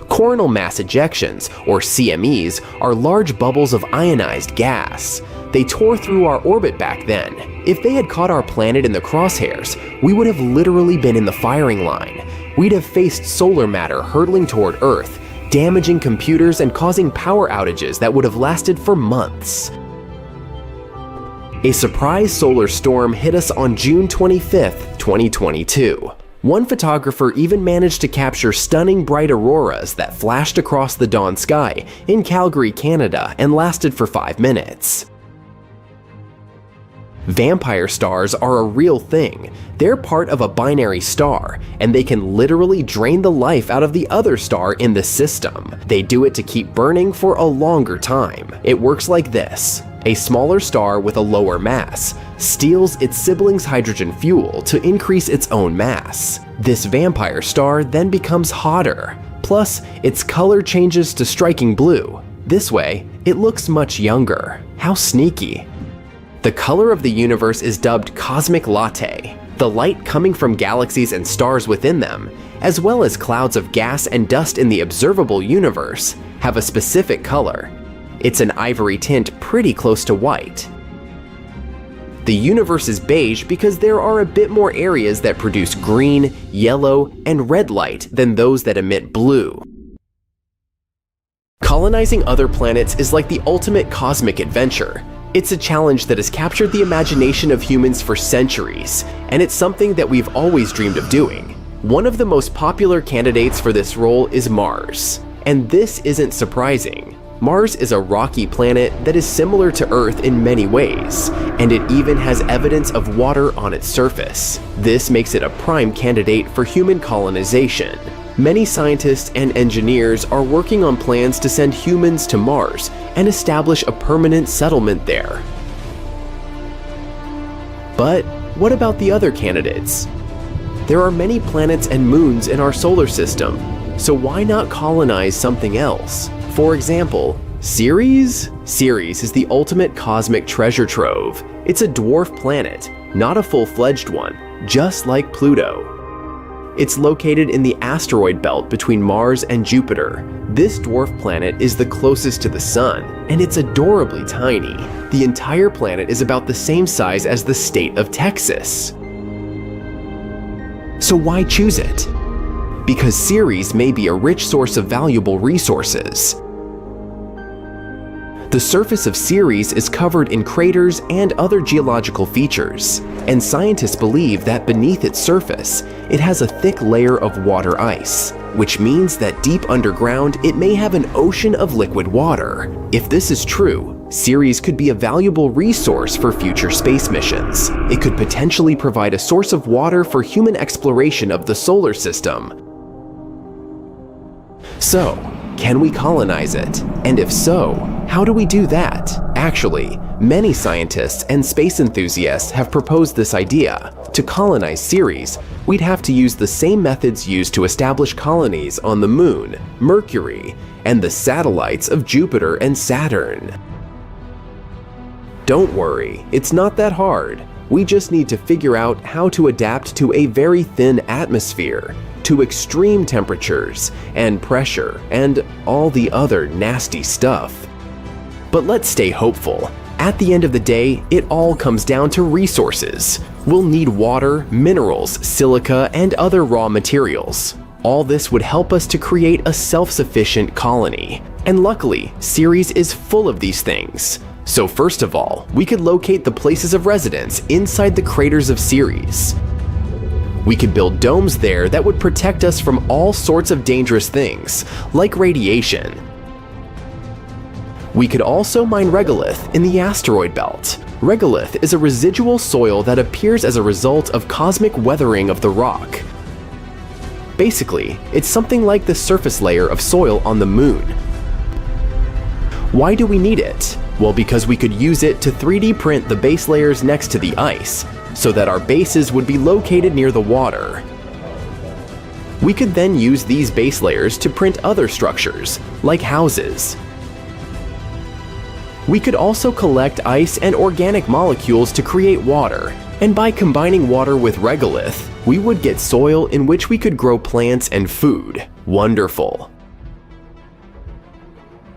Coronal mass ejections, or CMEs, are large bubbles of ionized gas. They tore through our orbit back then. If they had caught our planet in the crosshairs, we would have literally been in the firing line. We'd have faced solar matter hurtling toward Earth, damaging computers and causing power outages that would have lasted for months. A surprise solar storm hit us on June 25th, 2022. One photographer even managed to capture stunning bright auroras that flashed across the dawn sky in Calgary, Canada, and lasted for 5 minutes. Vampire stars are a real thing. They're part of a binary star, and they can literally drain the life out of the other star in the system. They do it to keep burning for a longer time. It works like this. A smaller star with a lower mass steals its sibling's hydrogen fuel to increase its own mass. This vampire star then becomes hotter. Plus, its color changes to striking blue. This way, it looks much younger. How sneaky. The color of the universe is dubbed cosmic latte. The light coming from galaxies and stars within them, as well as clouds of gas and dust in the observable universe, have a specific color. It's an ivory tint pretty close to white. The universe is beige because there are a bit more areas that produce green, yellow, and red light than those that emit blue. Colonizing other planets is like the ultimate cosmic adventure. It's a challenge that has captured the imagination of humans for centuries, and it's something that we've always dreamed of doing. One of the most popular candidates for this role is Mars. And this isn't surprising. Mars is a rocky planet that is similar to Earth in many ways, and it even has evidence of water on its surface. This makes it a prime candidate for human colonization. Many scientists and engineers are working on plans to send humans to Mars and establish a permanent settlement there. But what about the other candidates? There are many planets and moons in our solar system, so why not colonize something else? For example, Ceres? Ceres is the ultimate cosmic treasure trove. It's a dwarf planet, not a full-fledged one, just like Pluto. It's located in the asteroid belt between Mars and Jupiter. This dwarf planet is the closest to the Sun, and it's adorably tiny. The entire planet is about the same size as the state of Texas. So why choose it? Because Ceres may be a rich source of valuable resources. The surface of Ceres is covered in craters and other geological features, and scientists believe that beneath its surface, it has a thick layer of water ice, which means that deep underground it may have an ocean of liquid water. If this is true, Ceres could be a valuable resource for future space missions. It could potentially provide a source of water for human exploration of the solar system. So, can we colonize it? And if so, how do we do that? Actually, many scientists and space enthusiasts have proposed this idea. To colonize Ceres, we'd have to use the same methods used to establish colonies on the Moon, Mercury, and the satellites of Jupiter and Saturn. Don't worry, it's not that hard. We just need to figure out how to adapt to a very thin atmosphere, to extreme temperatures and pressure and all the other nasty stuff. But let's stay hopeful. At the end of the day, it all comes down to resources. We'll need water, minerals, silica, and other raw materials. All this would help us to create a self-sufficient colony. And luckily, Ceres is full of these things. So first of all, we could locate the places of residence inside the craters of Ceres. We could build domes there that would protect us from all sorts of dangerous things, like radiation. We could also mine regolith in the asteroid belt. Regolith is a residual soil that appears as a result of cosmic weathering of the rock. Basically, it's something like the surface layer of soil on the Moon. Why do we need it? Well, because we could use it to 3D print the base layers next to the ice, so that our bases would be located near the water. We could then use these base layers to print other structures, like houses. We could also collect ice and organic molecules to create water, and by combining water with regolith, we would get soil in which we could grow plants and food. Wonderful.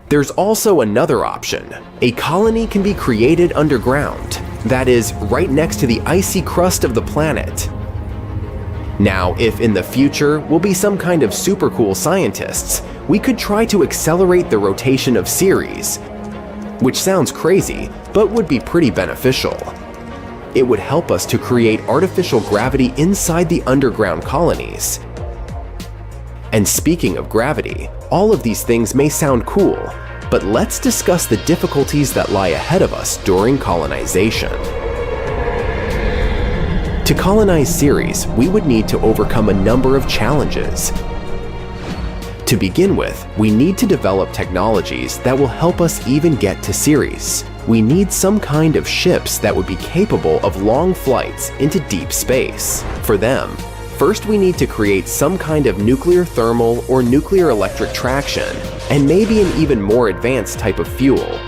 There's also another option. A colony can be created underground, that is, right next to the icy crust of the planet. Now, if in the future we'll be some kind of super cool scientists, we could try to accelerate the rotation of Ceres, which sounds crazy, but would be pretty beneficial. It would help us to create artificial gravity inside the underground colonies. And speaking of gravity, all of these things may sound cool, but let's discuss the difficulties that lie ahead of us during colonization. To colonize Ceres, we would need to overcome a number of challenges. To begin with, we need to develop technologies that will help us even get to Ceres. We need some kind of ships that would be capable of long flights into deep space. For them, first we need to create some kind of nuclear thermal or nuclear electric traction, and maybe an even more advanced type of fuel.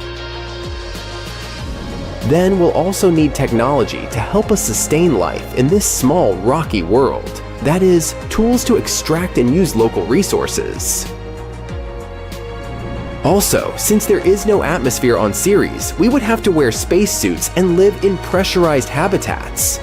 then we'll also need technology to help us sustain life in this small, rocky world. That is, tools to extract and use local resources. Also, since there is no atmosphere on Ceres, we would have to wear spacesuits and live in pressurized habitats.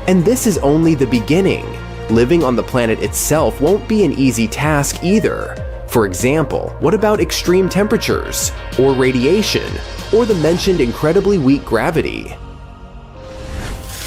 And this is only the beginning. Living on the planet itself won't be an easy task either. For example, what about extreme temperatures, or radiation, or the mentioned incredibly weak gravity?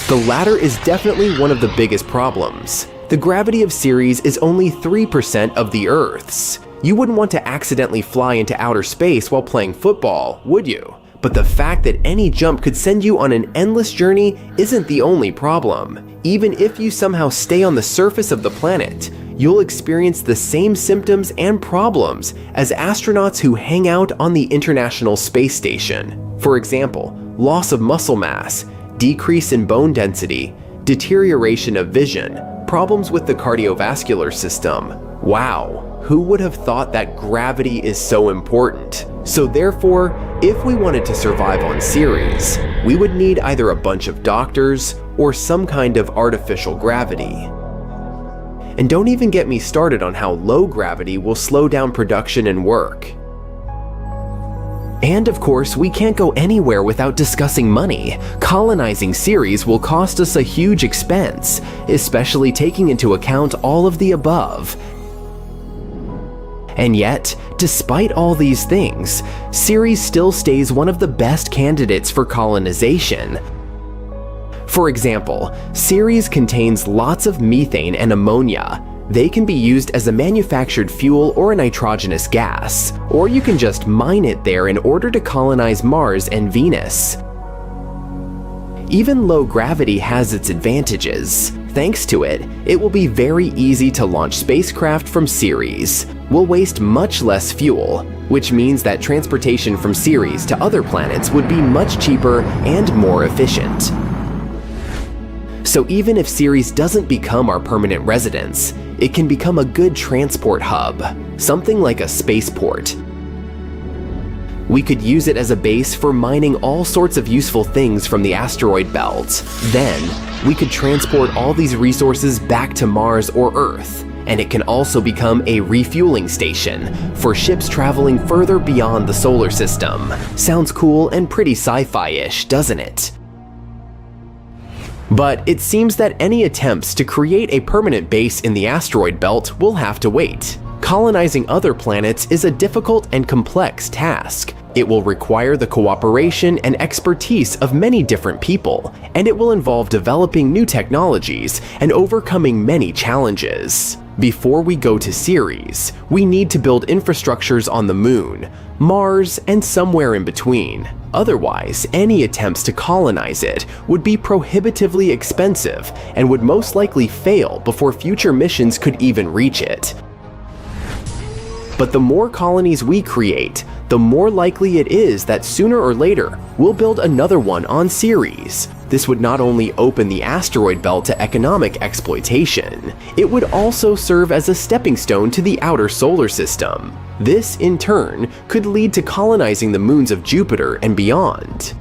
The latter is definitely one of the biggest problems. The gravity of Ceres is only 3% of the Earth's. You wouldn't want to accidentally fly into outer space while playing football, would you? But the fact that any jump could send you on an endless journey isn't the only problem. Even if you somehow stay on the surface of the planet, you'll experience the same symptoms and problems as astronauts who hang out on the International Space Station. For example, loss of muscle mass, decrease in bone density, deterioration of vision, problems with the cardiovascular system. Wow, who would have thought that gravity is so important? So therefore, if we wanted to survive on Ceres, we would need either a bunch of doctors or some kind of artificial gravity. And don't even get me started on how low gravity will slow down production and work. And of course, we can't go anywhere without discussing money. Colonizing Ceres will cost us a huge expense, especially taking into account all of the above. And yet, despite all these things, Ceres still stays one of the best candidates for colonization. For example, Ceres contains lots of methane and ammonia. They can be used as a manufactured fuel or a nitrogenous gas, or you can just mine it there in order to colonize Mars and Venus. Even low gravity has its advantages. Thanks to it, it will be very easy to launch spacecraft from Ceres. We'll waste much less fuel, which means that transportation from Ceres to other planets would be much cheaper and more efficient. So even if Ceres doesn't become our permanent residence, it can become a good transport hub, something like a spaceport. We could use it as a base for mining all sorts of useful things from the asteroid belt. Then, we could transport all these resources back to Mars or Earth, and it can also become a refueling station for ships traveling further beyond the solar system. Sounds cool and pretty sci-fi-ish, doesn't it? But it seems that any attempts to create a permanent base in the asteroid belt will have to wait. Colonizing other planets is a difficult and complex task. It will require the cooperation and expertise of many different people, and it will involve developing new technologies and overcoming many challenges. Before we go to Ceres, we need to build infrastructures on the Moon, Mars, and somewhere in between. Otherwise, any attempts to colonize it would be prohibitively expensive and would most likely fail before future missions could even reach it. But the more colonies we create, the more likely it is that sooner or later, we'll build another one on Ceres. This would not only open the asteroid belt to economic exploitation, it would also serve as a stepping stone to the outer solar system. This, in turn, could lead to colonizing the moons of Jupiter and beyond.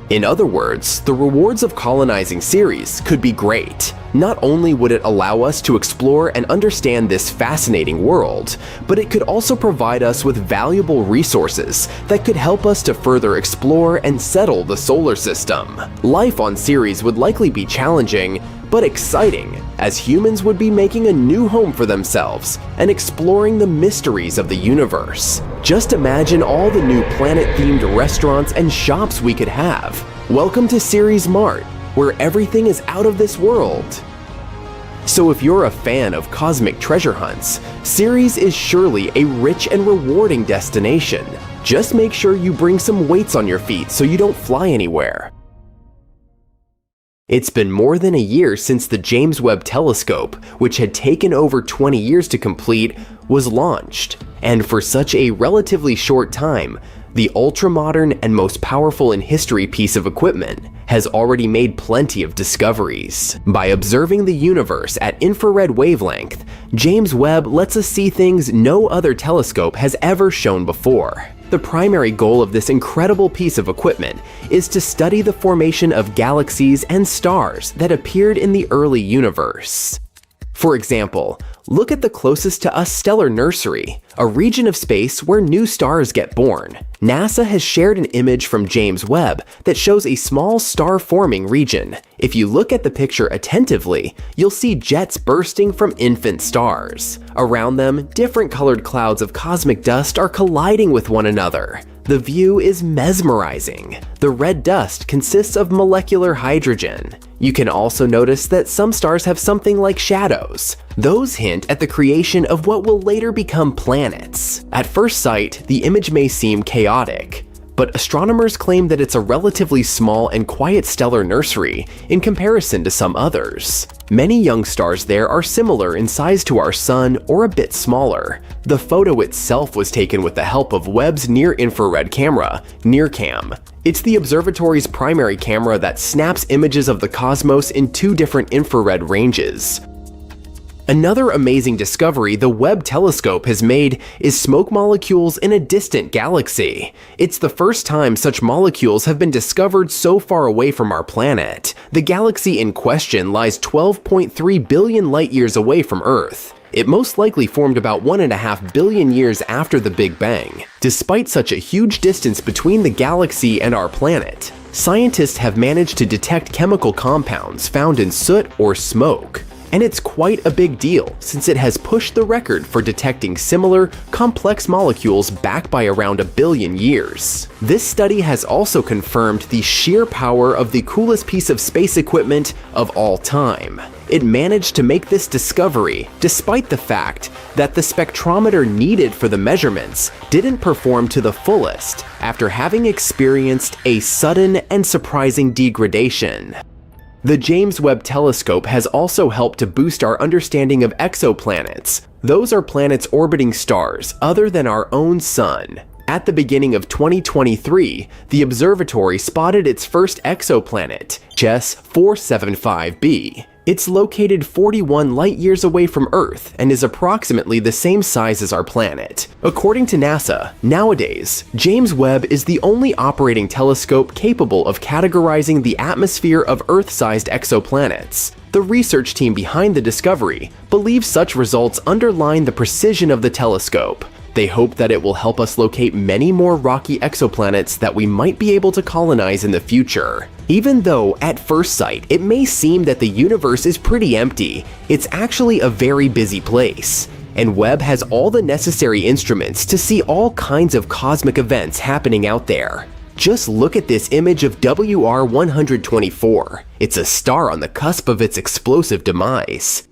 In other words, the rewards of colonizing Ceres could be great. Not only would it allow us to explore and understand this fascinating world, but it could also provide us with valuable resources that could help us to further explore and settle the solar system. Life on Ceres would likely be challenging, but exciting, as humans would be making a new home for themselves and exploring the mysteries of the universe. Just imagine all the new planet-themed restaurants and shops we could have. Welcome to Ceres Mart, where everything is out of this world. So if you're a fan of cosmic treasure hunts, Ceres is surely a rich and rewarding destination. Just make sure you bring some weights on your feet so you don't fly anywhere. It's been more than a year since the James Webb Telescope, which had taken over 20 years to complete, was launched. And for such a relatively short time, the ultra-modern and most powerful in history piece of equipment has already made plenty of discoveries. By observing the universe at infrared wavelength, James Webb lets us see things no other telescope has ever shown before. The primary goal of this incredible piece of equipment is to study the formation of galaxies and stars that appeared in the early universe. For example, look at the closest to us stellar nursery, a region of space where new stars get born. NASA has shared an image from James Webb that shows a small star-forming region. If you look at the picture attentively, you'll see jets bursting from infant stars. Around them, different colored clouds of cosmic dust are colliding with one another. The view is mesmerizing. The red dust consists of molecular hydrogen. You can also notice that some stars have something like shadows. Those hint at the creation of what will later become planets. At first sight, the image may seem chaotic, but astronomers claim that it's a relatively small and quiet stellar nursery in comparison to some others. Many young stars there are similar in size to our Sun or a bit smaller. The photo itself was taken with the help of Webb's near-infrared camera, NIRCam. It's the observatory's primary camera that snaps images of the cosmos in 2 different infrared ranges. Another amazing discovery the Webb telescope has made is smoke molecules in a distant galaxy. It's the first time such molecules have been discovered so far away from our planet. The galaxy in question lies 12.3 billion light-years away from Earth. It most likely formed about 1.5 billion years after the Big Bang. Despite such a huge distance between the galaxy and our planet, scientists have managed to detect chemical compounds found in soot or smoke. And it's quite a big deal since it has pushed the record for detecting similar, complex molecules back by around 1 billion years. This study has also confirmed the sheer power of the coolest piece of space equipment of all time. It managed to make this discovery despite the fact that the spectrometer needed for the measurements didn't perform to the fullest after having experienced a sudden and surprising degradation. The James Webb Telescope has also helped to boost our understanding of exoplanets. Those are planets orbiting stars other than our own Sun. At the beginning of 2023, the observatory spotted its first exoplanet, JES 475b. It's located 41 light-years away from Earth and is approximately the same size as our planet. According to NASA, nowadays, James Webb is the only operating telescope capable of categorizing the atmosphere of Earth-sized exoplanets. The research team behind the discovery believes such results underline the precision of the telescope. They hope that it will help us locate many more rocky exoplanets that we might be able to colonize in the future. Even though, at first sight, it may seem that the universe is pretty empty, it's actually a very busy place. And Webb has all the necessary instruments to see all kinds of cosmic events happening out there. Just look at this image of WR 124. It's a star on the cusp of its explosive demise.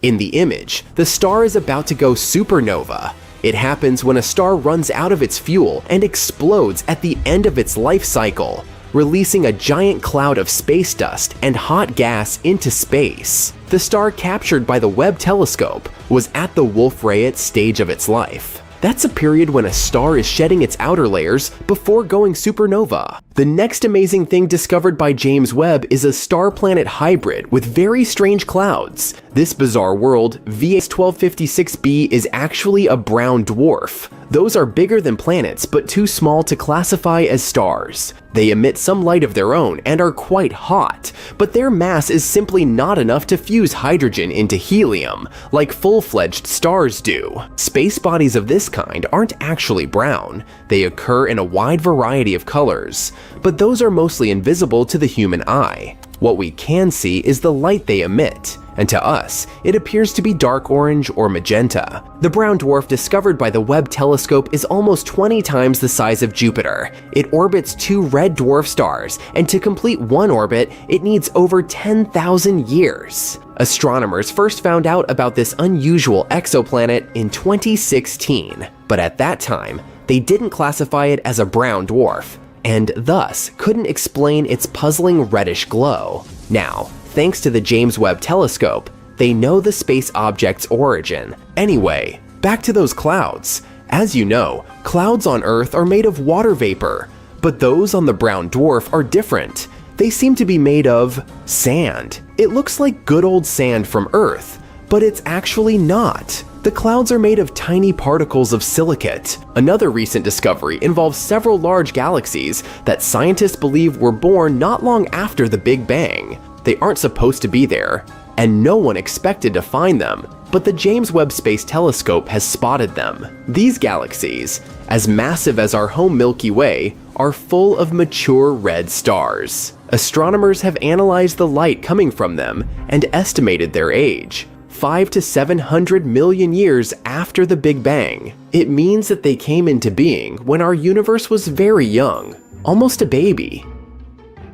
In the image, the star is about to go supernova. It happens when a star runs out of its fuel and explodes at the end of its life cycle, releasing a giant cloud of space dust and hot gas into space. The star captured by the Webb telescope was at the Wolf-Rayet stage of its life. That's a period when a star is shedding its outer layers before going supernova. The next amazing thing discovered by James Webb is a star-planet hybrid with very strange clouds. This bizarre world, VS 1256b, is actually a brown dwarf. Those are bigger than planets but too small to classify as stars. They emit some light of their own and are quite hot, but their mass is simply not enough to fuse hydrogen into helium, like full-fledged stars do. Space bodies of this kind aren't actually brown. They occur in a wide variety of colors, but those are mostly invisible to the human eye. What we can see is the light they emit, and to us, it appears to be dark orange or magenta. The brown dwarf discovered by the Webb telescope is almost 20 times the size of Jupiter. It orbits 2 red dwarf stars, and to complete one orbit, it needs over 10,000 years. Astronomers first found out about this unusual exoplanet in 2016, but at that time, they didn't classify it as a brown dwarf, and thus couldn't explain its puzzling reddish glow. Now, thanks to the James Webb telescope, they know the space object's origin. Anyway, back to those clouds. As you know, clouds on Earth are made of water vapor, but those on the brown dwarf are different. They seem to be made of sand. It looks like good old sand from Earth, but it's actually not. The clouds are made of tiny particles of silicate. Another recent discovery involves several large galaxies that scientists believe were born not long after the Big Bang. They aren't supposed to be there, and no one expected to find them, but the James Webb Space Telescope has spotted them. These galaxies, as massive as our home Milky Way, are full of mature red stars. Astronomers have analyzed the light coming from them and estimated their age. 500 to 700 million years after the Big Bang. It means that they came into being when our universe was very young, almost a baby.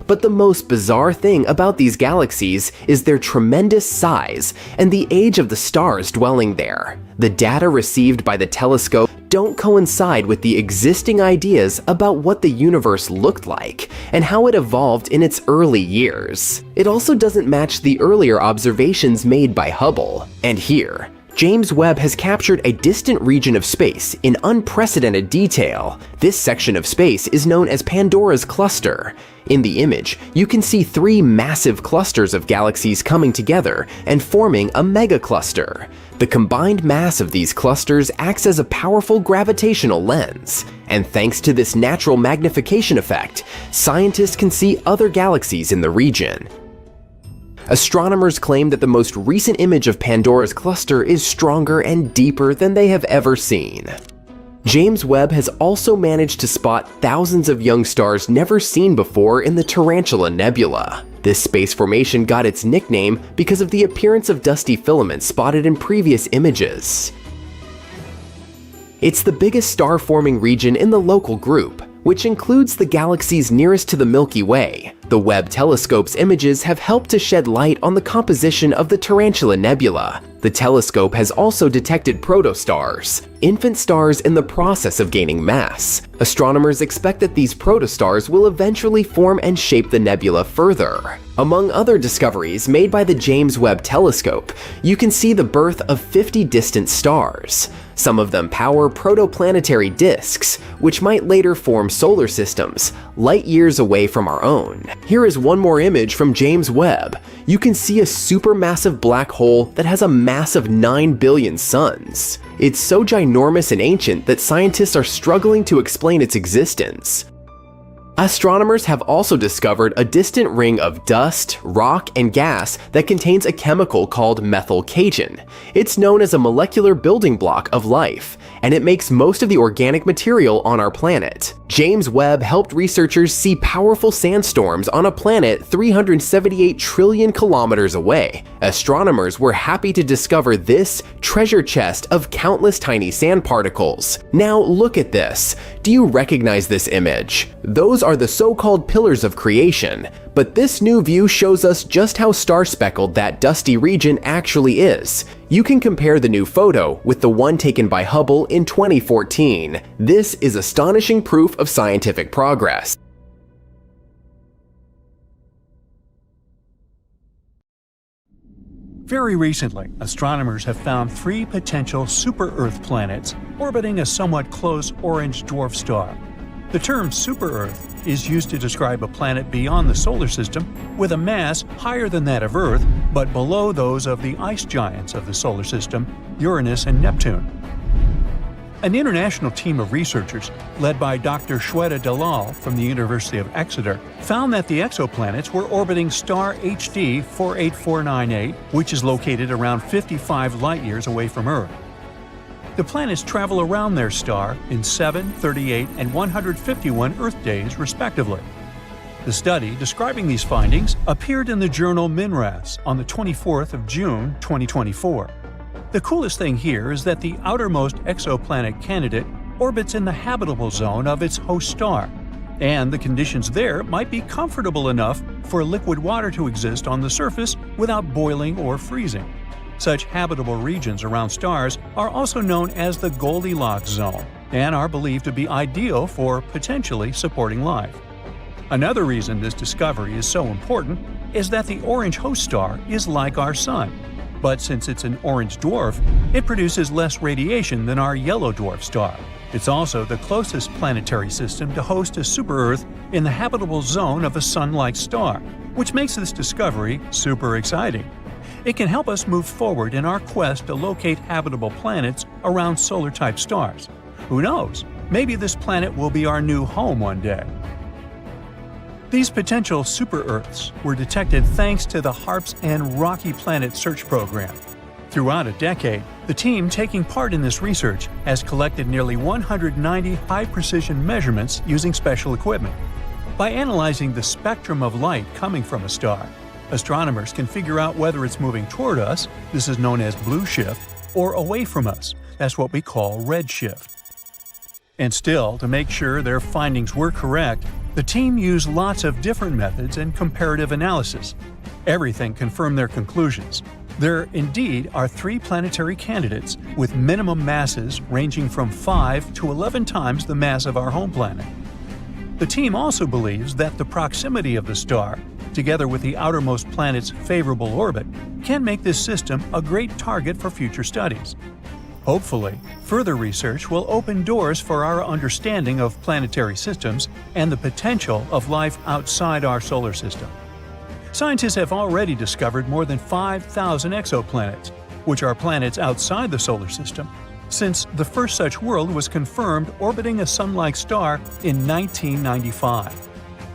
But the most bizarre thing about these galaxies is their tremendous size and the age of the stars dwelling there. The data received by the telescope don't coincide with the existing ideas about what the universe looked like and how it evolved in its early years. It also doesn't match the earlier observations made by Hubble. And here, James Webb has captured a distant region of space in unprecedented detail. This section of space is known as Pandora's cluster. In the image, you can see three massive clusters of galaxies coming together and forming a megacluster. The combined mass of these clusters acts as a powerful gravitational lens, and thanks to this natural magnification effect, scientists can see other galaxies in the region. Astronomers claim that the most recent image of Pandora's cluster is stronger and deeper than they have ever seen. James Webb has also managed to spot thousands of young stars never seen before in the Tarantula Nebula. This space formation got its nickname because of the appearance of dusty filaments spotted in previous images. It's the biggest star-forming region in the local group, which includes the galaxies nearest to the Milky Way. The Webb telescope's images have helped to shed light on the composition of the Tarantula Nebula. The telescope has also detected protostars, infant stars in the process of gaining mass. Astronomers expect that these protostars will eventually form and shape the nebula further. Among other discoveries made by the James Webb Telescope, you can see the birth of 50 distant stars. Some of them power protoplanetary disks, which might later form solar systems, light years away from our own. Here is one more image from James Webb. You can see a supermassive black hole that has a mass of 9 billion suns. It's so ginormous and ancient that scientists are struggling to explain its existence. Astronomers have also discovered a distant ring of dust, rock, and gas that contains a chemical called methylcation. It's known as a molecular building block of life, and it makes most of the organic material on our planet. James Webb helped researchers see powerful sandstorms on a planet 378 trillion kilometers away. Astronomers were happy to discover this treasure chest of countless tiny sand particles. Now look at this. Do you recognize this image? Those are the so-called pillars of creation, but this new view shows us just how star-speckled that dusty region actually is. You can compare the new photo with the one taken by Hubble in 2014. This is astonishing proof of scientific progress. Very recently, astronomers have found 3 potential super-Earth planets orbiting a somewhat close orange dwarf star. The term super-Earth is used to describe a planet beyond the solar system with a mass higher than that of Earth, but below those of the ice giants of the solar system, Uranus and Neptune. An international team of researchers, led by Dr. Shweta Dalal from the University of Exeter, found that the exoplanets were orbiting star HD 48498, which is located around 55 light-years away from Earth. The planets travel around their star in 7, 38, and 151 Earth days, respectively. The study describing these findings appeared in the journal MinRes on the 24th of June, 2024. The coolest thing here is that the outermost exoplanet candidate orbits in the habitable zone of its host star, and the conditions there might be comfortable enough for liquid water to exist on the surface without boiling or freezing. Such habitable regions around stars are also known as the Goldilocks zone and are believed to be ideal for potentially supporting life. Another reason this discovery is so important is that the orange host star is like our Sun, but since it's an orange dwarf, it produces less radiation than our yellow dwarf star. It's also the closest planetary system to host a super-Earth in the habitable zone of a Sun-like star, which makes this discovery super exciting. It can help us move forward in our quest to locate habitable planets around solar-type stars. Who knows? Maybe this planet will be our new home one day. These potential super-Earths were detected thanks to the HARPS and Rocky Planet Search Program. Throughout a decade, the team taking part in this research has collected nearly 190 high-precision measurements using special equipment. By analyzing the spectrum of light coming from a star, astronomers can figure out whether it's moving toward us, this is known as blue shift, or away from us, that's what we call red shift. And still, to make sure their findings were correct, the team used lots of different methods and comparative analysis. Everything confirmed their conclusions. There indeed are 3 planetary candidates with minimum masses ranging from 5 to 11 times the mass of our home planet. The team also believes that the proximity of the star, together with the outermost planet's favorable orbit, can make this system a great target for future studies. Hopefully, further research will open doors for our understanding of planetary systems and the potential of life outside our solar system. Scientists have already discovered more than 5,000 exoplanets, which are planets outside the solar system, since the first such world was confirmed orbiting a Sun-like star in 1995.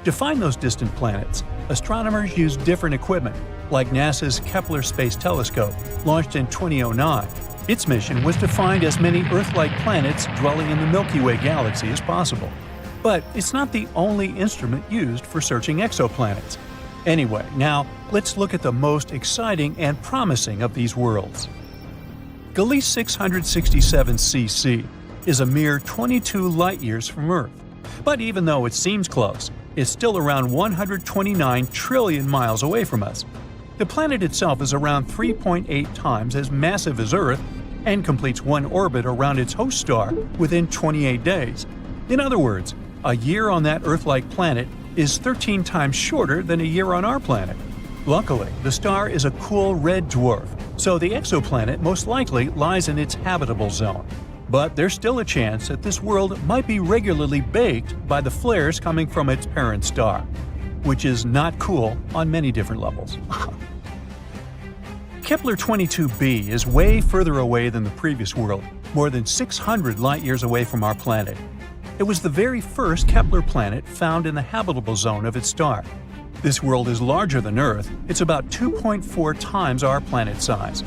To find those distant planets, astronomers use different equipment, like NASA's Kepler Space Telescope, launched in 2009. Its mission was to find as many Earth-like planets dwelling in the Milky Way galaxy as possible. But it's not the only instrument used for searching exoplanets. Anyway, now let's look at the most exciting and promising of these worlds. Gliese 667 cc is a mere 22 light-years from Earth. But even though it seems close, it's still around 129 trillion miles away from us. The planet itself is around 3.8 times as massive as Earth and completes one orbit around its host star within 28 days. In other words, a year on that Earth-like planet is 13 times shorter than a year on our planet. Luckily, the star is a cool red dwarf, so the exoplanet most likely lies in its habitable zone. But there's still a chance that this world might be regularly baked by the flares coming from its parent star, which is not cool on many different levels. Kepler 22b is way further away than the previous world, more than 600 light-years away from our planet. It was the very first Kepler planet found in the habitable zone of its star. This world is larger than Earth. It's about 2.4 times our planet size.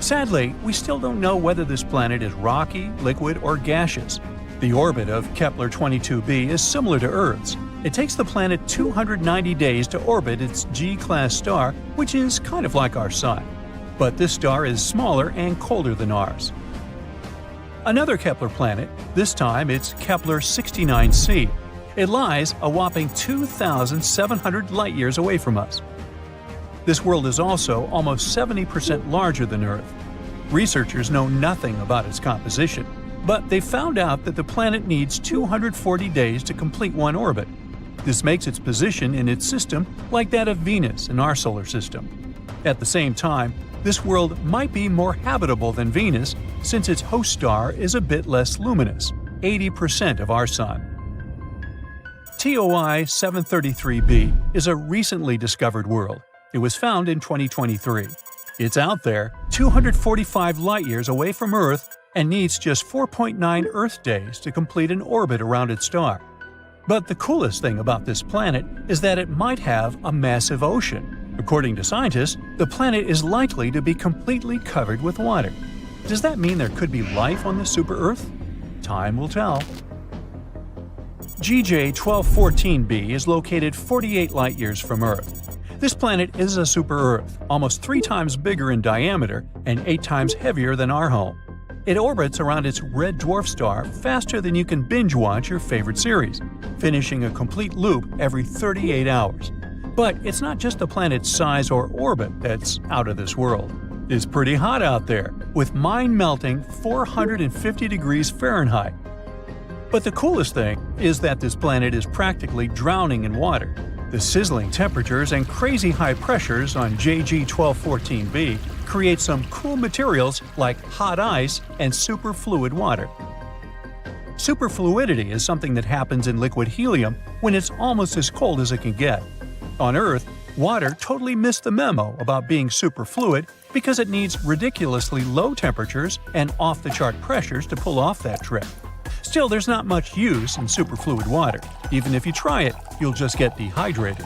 Sadly, we still don't know whether this planet is rocky, liquid, or gaseous. The orbit of Kepler 22b is similar to Earth's. It takes the planet 290 days to orbit its G-class star, which is kind of like our Sun. But this star is smaller and colder than ours. Another Kepler planet, this time it's Kepler 69c. It lies a whopping 2,700 light-years away from us. This world is also almost 70% larger than Earth. Researchers know nothing about its composition, but they found out that the planet needs 240 days to complete one orbit. This makes its position in its system like that of Venus in our solar system. At the same time, this world might be more habitable than Venus since its host star is a bit less luminous, 80% of our Sun. TOI 733b is a recently discovered world. It was found in 2023. It's out there, 245 light-years away from Earth, and needs just 4.9 Earth days to complete an orbit around its star. But the coolest thing about this planet is that it might have a massive ocean. According to scientists, the planet is likely to be completely covered with water. Does that mean there could be life on the super-Earth? Time will tell. GJ 1214b is located 48 light-years from Earth. This planet is a super-Earth, almost 3 times bigger in diameter and 8 times heavier than our home. It orbits around its red dwarf star faster than you can binge-watch your favorite series, finishing a complete loop every 38 hours. But it's not just the planet's size or orbit that's out of this world. It's pretty hot out there, with mind-melting 450 degrees Fahrenheit. But the coolest thing is that this planet is practically drowning in water. The sizzling temperatures and crazy high pressures on JG 1214b create some cool materials like hot ice and superfluid water. Superfluidity is something that happens in liquid helium when it's almost as cold as it can get. On Earth, Water totally missed the memo about being superfluid because it needs ridiculously low temperatures and off-the-chart pressures to pull off that trick. Still, there's not much use in superfluid water. Even if you try it, you'll just get dehydrated.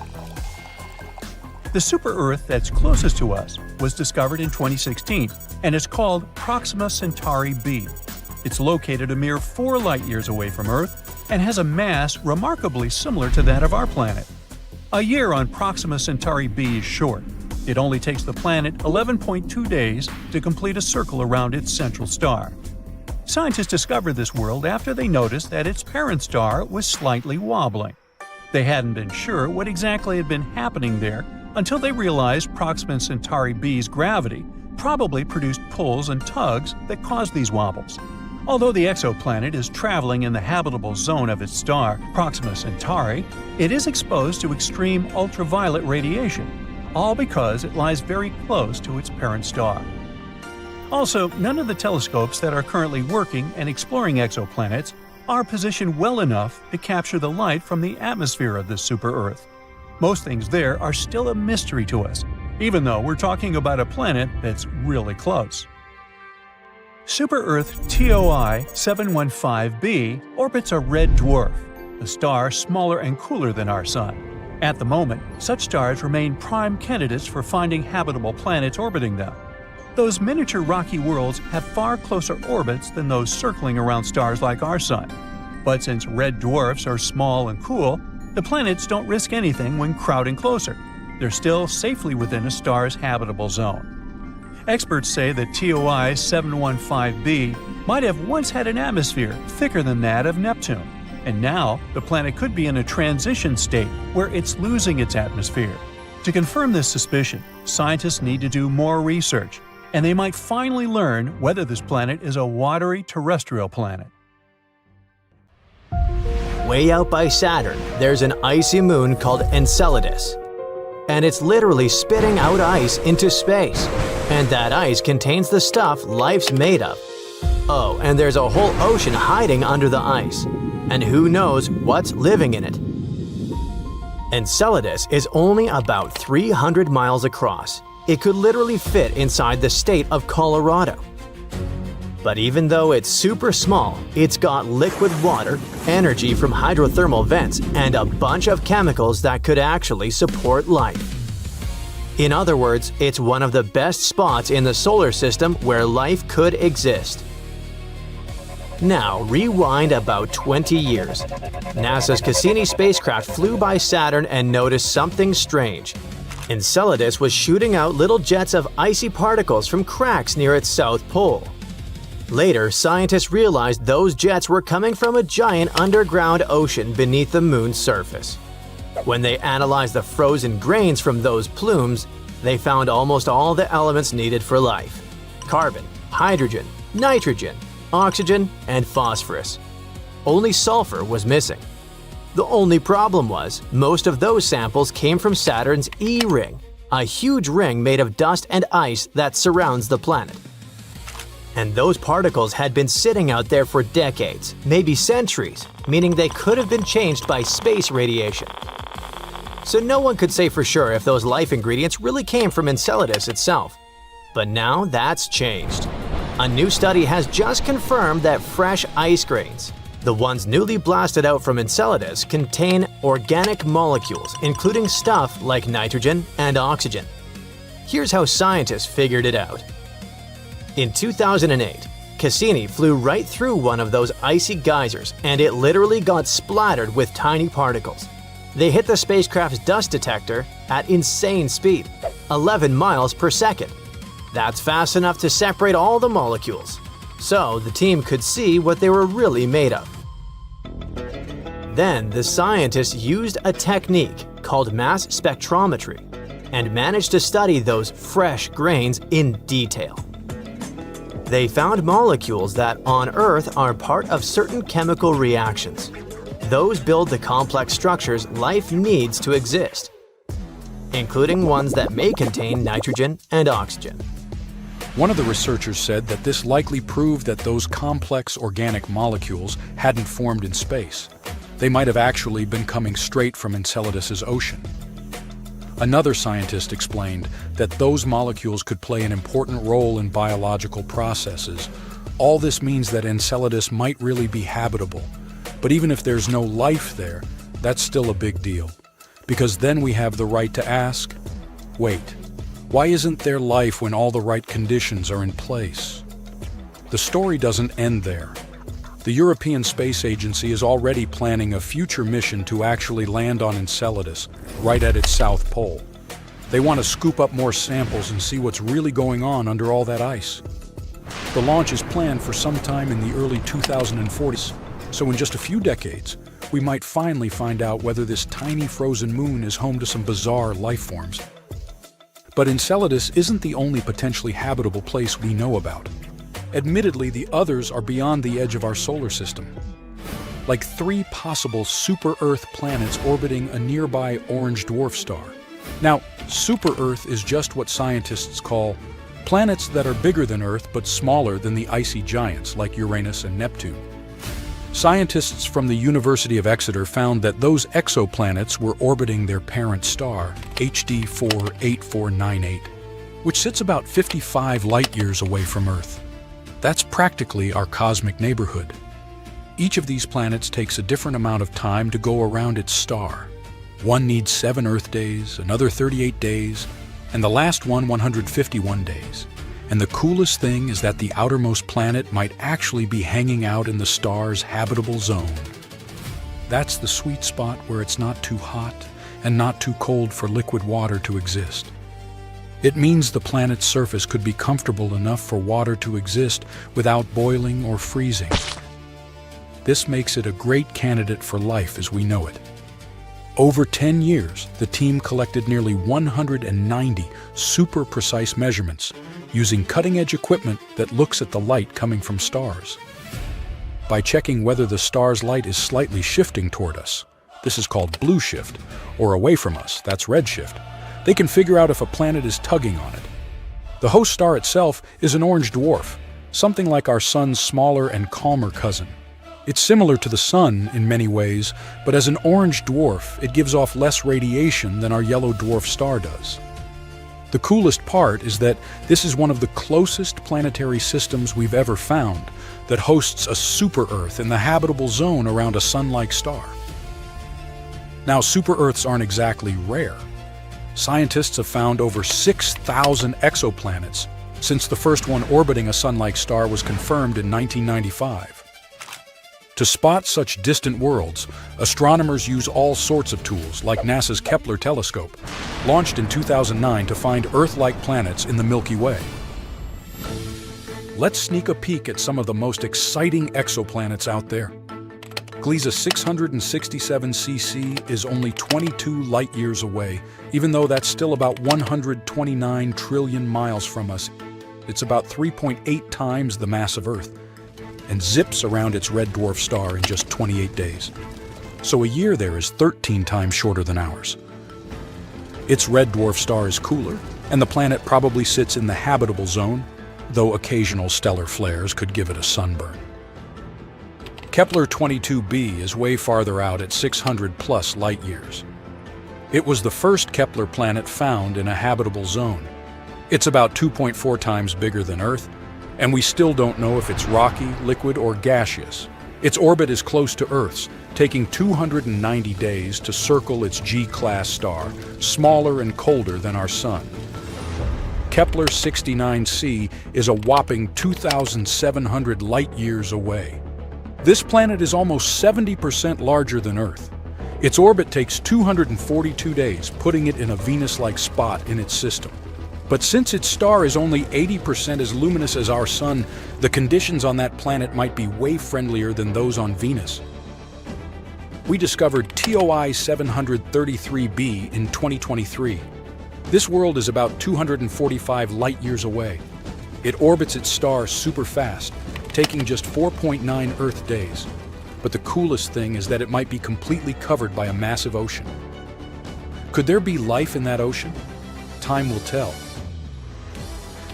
The super-Earth that's closest to us was discovered in 2016, and it's called Proxima Centauri b. It's located a mere 4 light-years away from Earth and has a mass remarkably similar to that of our planet. A year on Proxima Centauri b is short. It only takes the planet 11.2 days to complete a circle around its central star. Scientists discovered this world after they noticed that its parent star was slightly wobbling. They hadn't been sure what exactly had been happening there until they realized Proxima Centauri b's gravity probably produced pulls and tugs that caused these wobbles. Although the exoplanet is traveling in the habitable zone of its star, Proxima Centauri, it is exposed to extreme ultraviolet radiation, all because it lies very close to its parent star. Also, none of the telescopes that are currently working and exploring exoplanets are positioned well enough to capture the light from the atmosphere of this super-Earth. Most things there are still a mystery to us, even though we're talking about a planet that's really close. Super-Earth TOI 715b orbits a red dwarf, a star smaller and cooler than our Sun. At the moment, such stars remain prime candidates for finding habitable planets orbiting them. Those miniature rocky worlds have far closer orbits than those circling around stars like our Sun. But since red dwarfs are small and cool, the planets don't risk anything when crowding closer. They're still safely within a star's habitable zone. Experts say that TOI 715b might have once had an atmosphere thicker than that of Neptune, and now the planet could be in a transition state where it's losing its atmosphere. To confirm this suspicion, scientists need to do more research, and they might finally learn whether this planet is a watery terrestrial planet. Way out by Saturn, there's an icy moon called Enceladus. And it's literally spitting out ice into space. And that ice contains the stuff life's made of. Oh, and there's a whole ocean hiding under the ice. And who knows what's living in it. Enceladus is only about 300 miles across. It could literally fit inside the state of Colorado. But even though it's super small, it's got liquid water, energy from hydrothermal vents, and a bunch of chemicals that could actually support life. In other words, it's one of the best spots in the solar system where life could exist. Now, rewind about 20 years. NASA's Cassini spacecraft flew by Saturn and noticed something strange. Enceladus was shooting out little jets of icy particles from cracks near its south pole. Later, scientists realized those jets were coming from a giant underground ocean beneath the moon's surface. When they analyzed the frozen grains from those plumes, they found almost all the elements needed for life: carbon, hydrogen, nitrogen, oxygen, and phosphorus. Only sulfur was missing. The only problem was, most of those samples came from Saturn's E ring, a huge ring made of dust and ice that surrounds the planet. And those particles had been sitting out there for decades, maybe centuries, meaning they could have been changed by space radiation. So no one could say for sure if those life ingredients really came from Enceladus itself. But now that's changed. A new study has just confirmed that fresh ice grains, the ones newly blasted out from Enceladus, contain organic molecules, including stuff like nitrogen and oxygen. Here's how scientists figured it out. In 2008, Cassini flew right through one of those icy geysers, and it literally got splattered with tiny particles. They hit the spacecraft's dust detector at insane speed, 11 miles per second. That's fast enough to separate all the molecules, so the team could see what they were really made of. Then the scientists used a technique called mass spectrometry and managed to study those fresh grains in detail. They found molecules that on Earth are part of certain chemical reactions. Those build the complex structures life needs to exist, including ones that may contain nitrogen and oxygen. One of the researchers said that this likely proved that those complex organic molecules hadn't formed in space. They might have actually been coming straight from Enceladus's ocean. Another scientist explained that those molecules could play an important role in biological processes. All this means that Enceladus might really be habitable. But even if there's no life there, that's still a big deal. Because then we have the right to ask, wait, why isn't there life when all the right conditions are in place? The story doesn't end there. The European Space Agency is already planning a future mission to actually land on Enceladus, right at its south pole. They want to scoop up more samples and see what's really going on under all that ice. The launch is planned for sometime in the early 2040s, so in just a few decades, we might finally find out whether this tiny frozen moon is home to some bizarre life forms. But Enceladus isn't the only potentially habitable place we know about. Admittedly, the others are beyond the edge of our solar system. Like 3 possible super-Earth planets orbiting a nearby orange dwarf star. Now, super-Earth is just what scientists call planets that are bigger than Earth but smaller than the icy giants like Uranus and Neptune. Scientists from the University of Exeter found that those exoplanets were orbiting their parent star, HD 48498, which sits about 55 light-years away from Earth. That's practically our cosmic neighborhood. Each of these planets takes a different amount of time to go around its star. One needs 7 Earth days, another 38 days, and the last one 151 days. And the coolest thing is that the outermost planet might actually be hanging out in the star's habitable zone. That's the sweet spot where it's not too hot and not too cold for liquid water to exist. It means the planet's surface could be comfortable enough for water to exist without boiling or freezing. This makes it a great candidate for life as we know it. Over 10 years, the team collected nearly 190 super precise measurements using cutting-edge equipment that looks at the light coming from stars. By checking whether the star's light is slightly shifting toward us, this is called blue shift, or away from us, that's red shift, they can figure out if a planet is tugging on it. The host star itself is an orange dwarf, something like our sun's smaller and calmer cousin. It's similar to the sun in many ways, but as an orange dwarf, it gives off less radiation than our yellow dwarf star does. The coolest part is that this is one of the closest planetary systems we've ever found that hosts a super-Earth in the habitable zone around a sun-like star. Now, super-Earths aren't exactly rare. Scientists have found over 6,000 exoplanets since the first one orbiting a sun-like star was confirmed in 1995. To spot such distant worlds, astronomers use all sorts of tools like NASA's Kepler telescope, launched in 2009 to find Earth-like planets in the Milky Way. Let's sneak a peek at some of the most exciting exoplanets out there. Gliese 667 cc is only 22 light-years away, even though that's still about 129 trillion miles from us. It's about 3.8 times the mass of Earth, and zips around its red dwarf star in just 28 days. So a year there is 13 times shorter than ours. Its red dwarf star is cooler, and the planet probably sits in the habitable zone, though occasional stellar flares could give it a sunburn. Kepler 22b is way farther out at 600+ light-years. It was the first Kepler planet found in a habitable zone. It's about 2.4 times bigger than Earth, and we still don't know if it's rocky, liquid, or gaseous. Its orbit is close to Earth's, taking 290 days to circle its G-class star, smaller and colder than our Sun. Kepler 69c is a whopping 2,700 light-years away. This planet is almost 70% larger than Earth. Its orbit takes 242 days, putting it in a Venus-like spot in its system. But since its star is only 80% as luminous as our Sun, the conditions on that planet might be way friendlier than those on Venus. We discovered TOI 733b in 2023. This world is about 245 light-years away. It orbits its star super fast, taking just 4.9 Earth days. But the coolest thing is that it might be completely covered by a massive ocean. Could there be life in that ocean? Time will tell.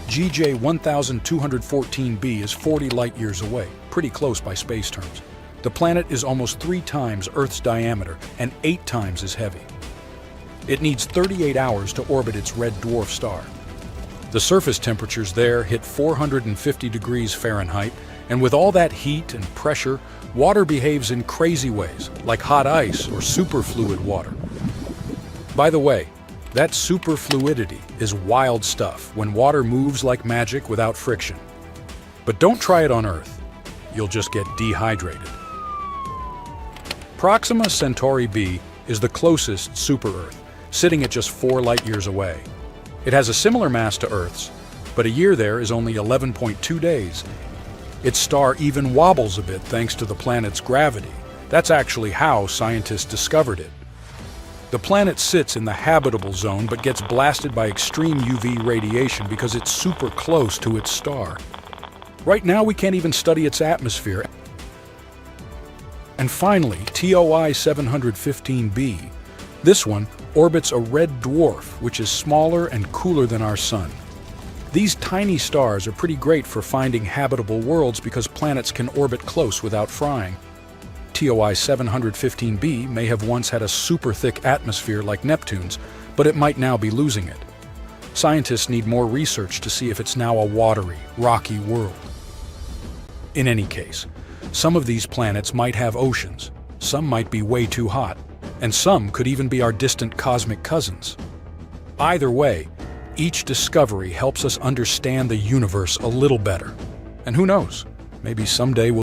GJ 1214b is 40 light-years away, pretty close by space terms. The planet is almost 3 times Earth's diameter and 8 times as heavy. It needs 38 hours to orbit its red dwarf star. The surface temperatures there hit 450 degrees Fahrenheit, and with all that heat and pressure, water behaves in crazy ways, like hot ice or superfluid water. By the way, that superfluidity is wild stuff when water moves like magic without friction. But don't try it on Earth. You'll just get dehydrated. Proxima Centauri b is the closest super-Earth, sitting at just 4 light-years away. It has a similar mass to Earth's, but a year there is only 11.2 days. Its star even wobbles a bit thanks to the planet's gravity. That's actually how scientists discovered it. The planet sits in the habitable zone but gets blasted by extreme UV radiation because it's super close to its star. Right now we can't even study its atmosphere. And finally, TOI 715b. This one orbits a red dwarf, which is smaller and cooler than our Sun. These tiny stars are pretty great for finding habitable worlds because planets can orbit close without frying. TOI 715b may have once had a super thick atmosphere like Neptune's, but it might now be losing it. Scientists need more research to see if it's now a watery, rocky world. In any case, some of these planets might have oceans, some might be way too hot, and some could even be our distant cosmic cousins. Either way, each discovery helps us understand the universe a little better. And who knows, maybe someday we'll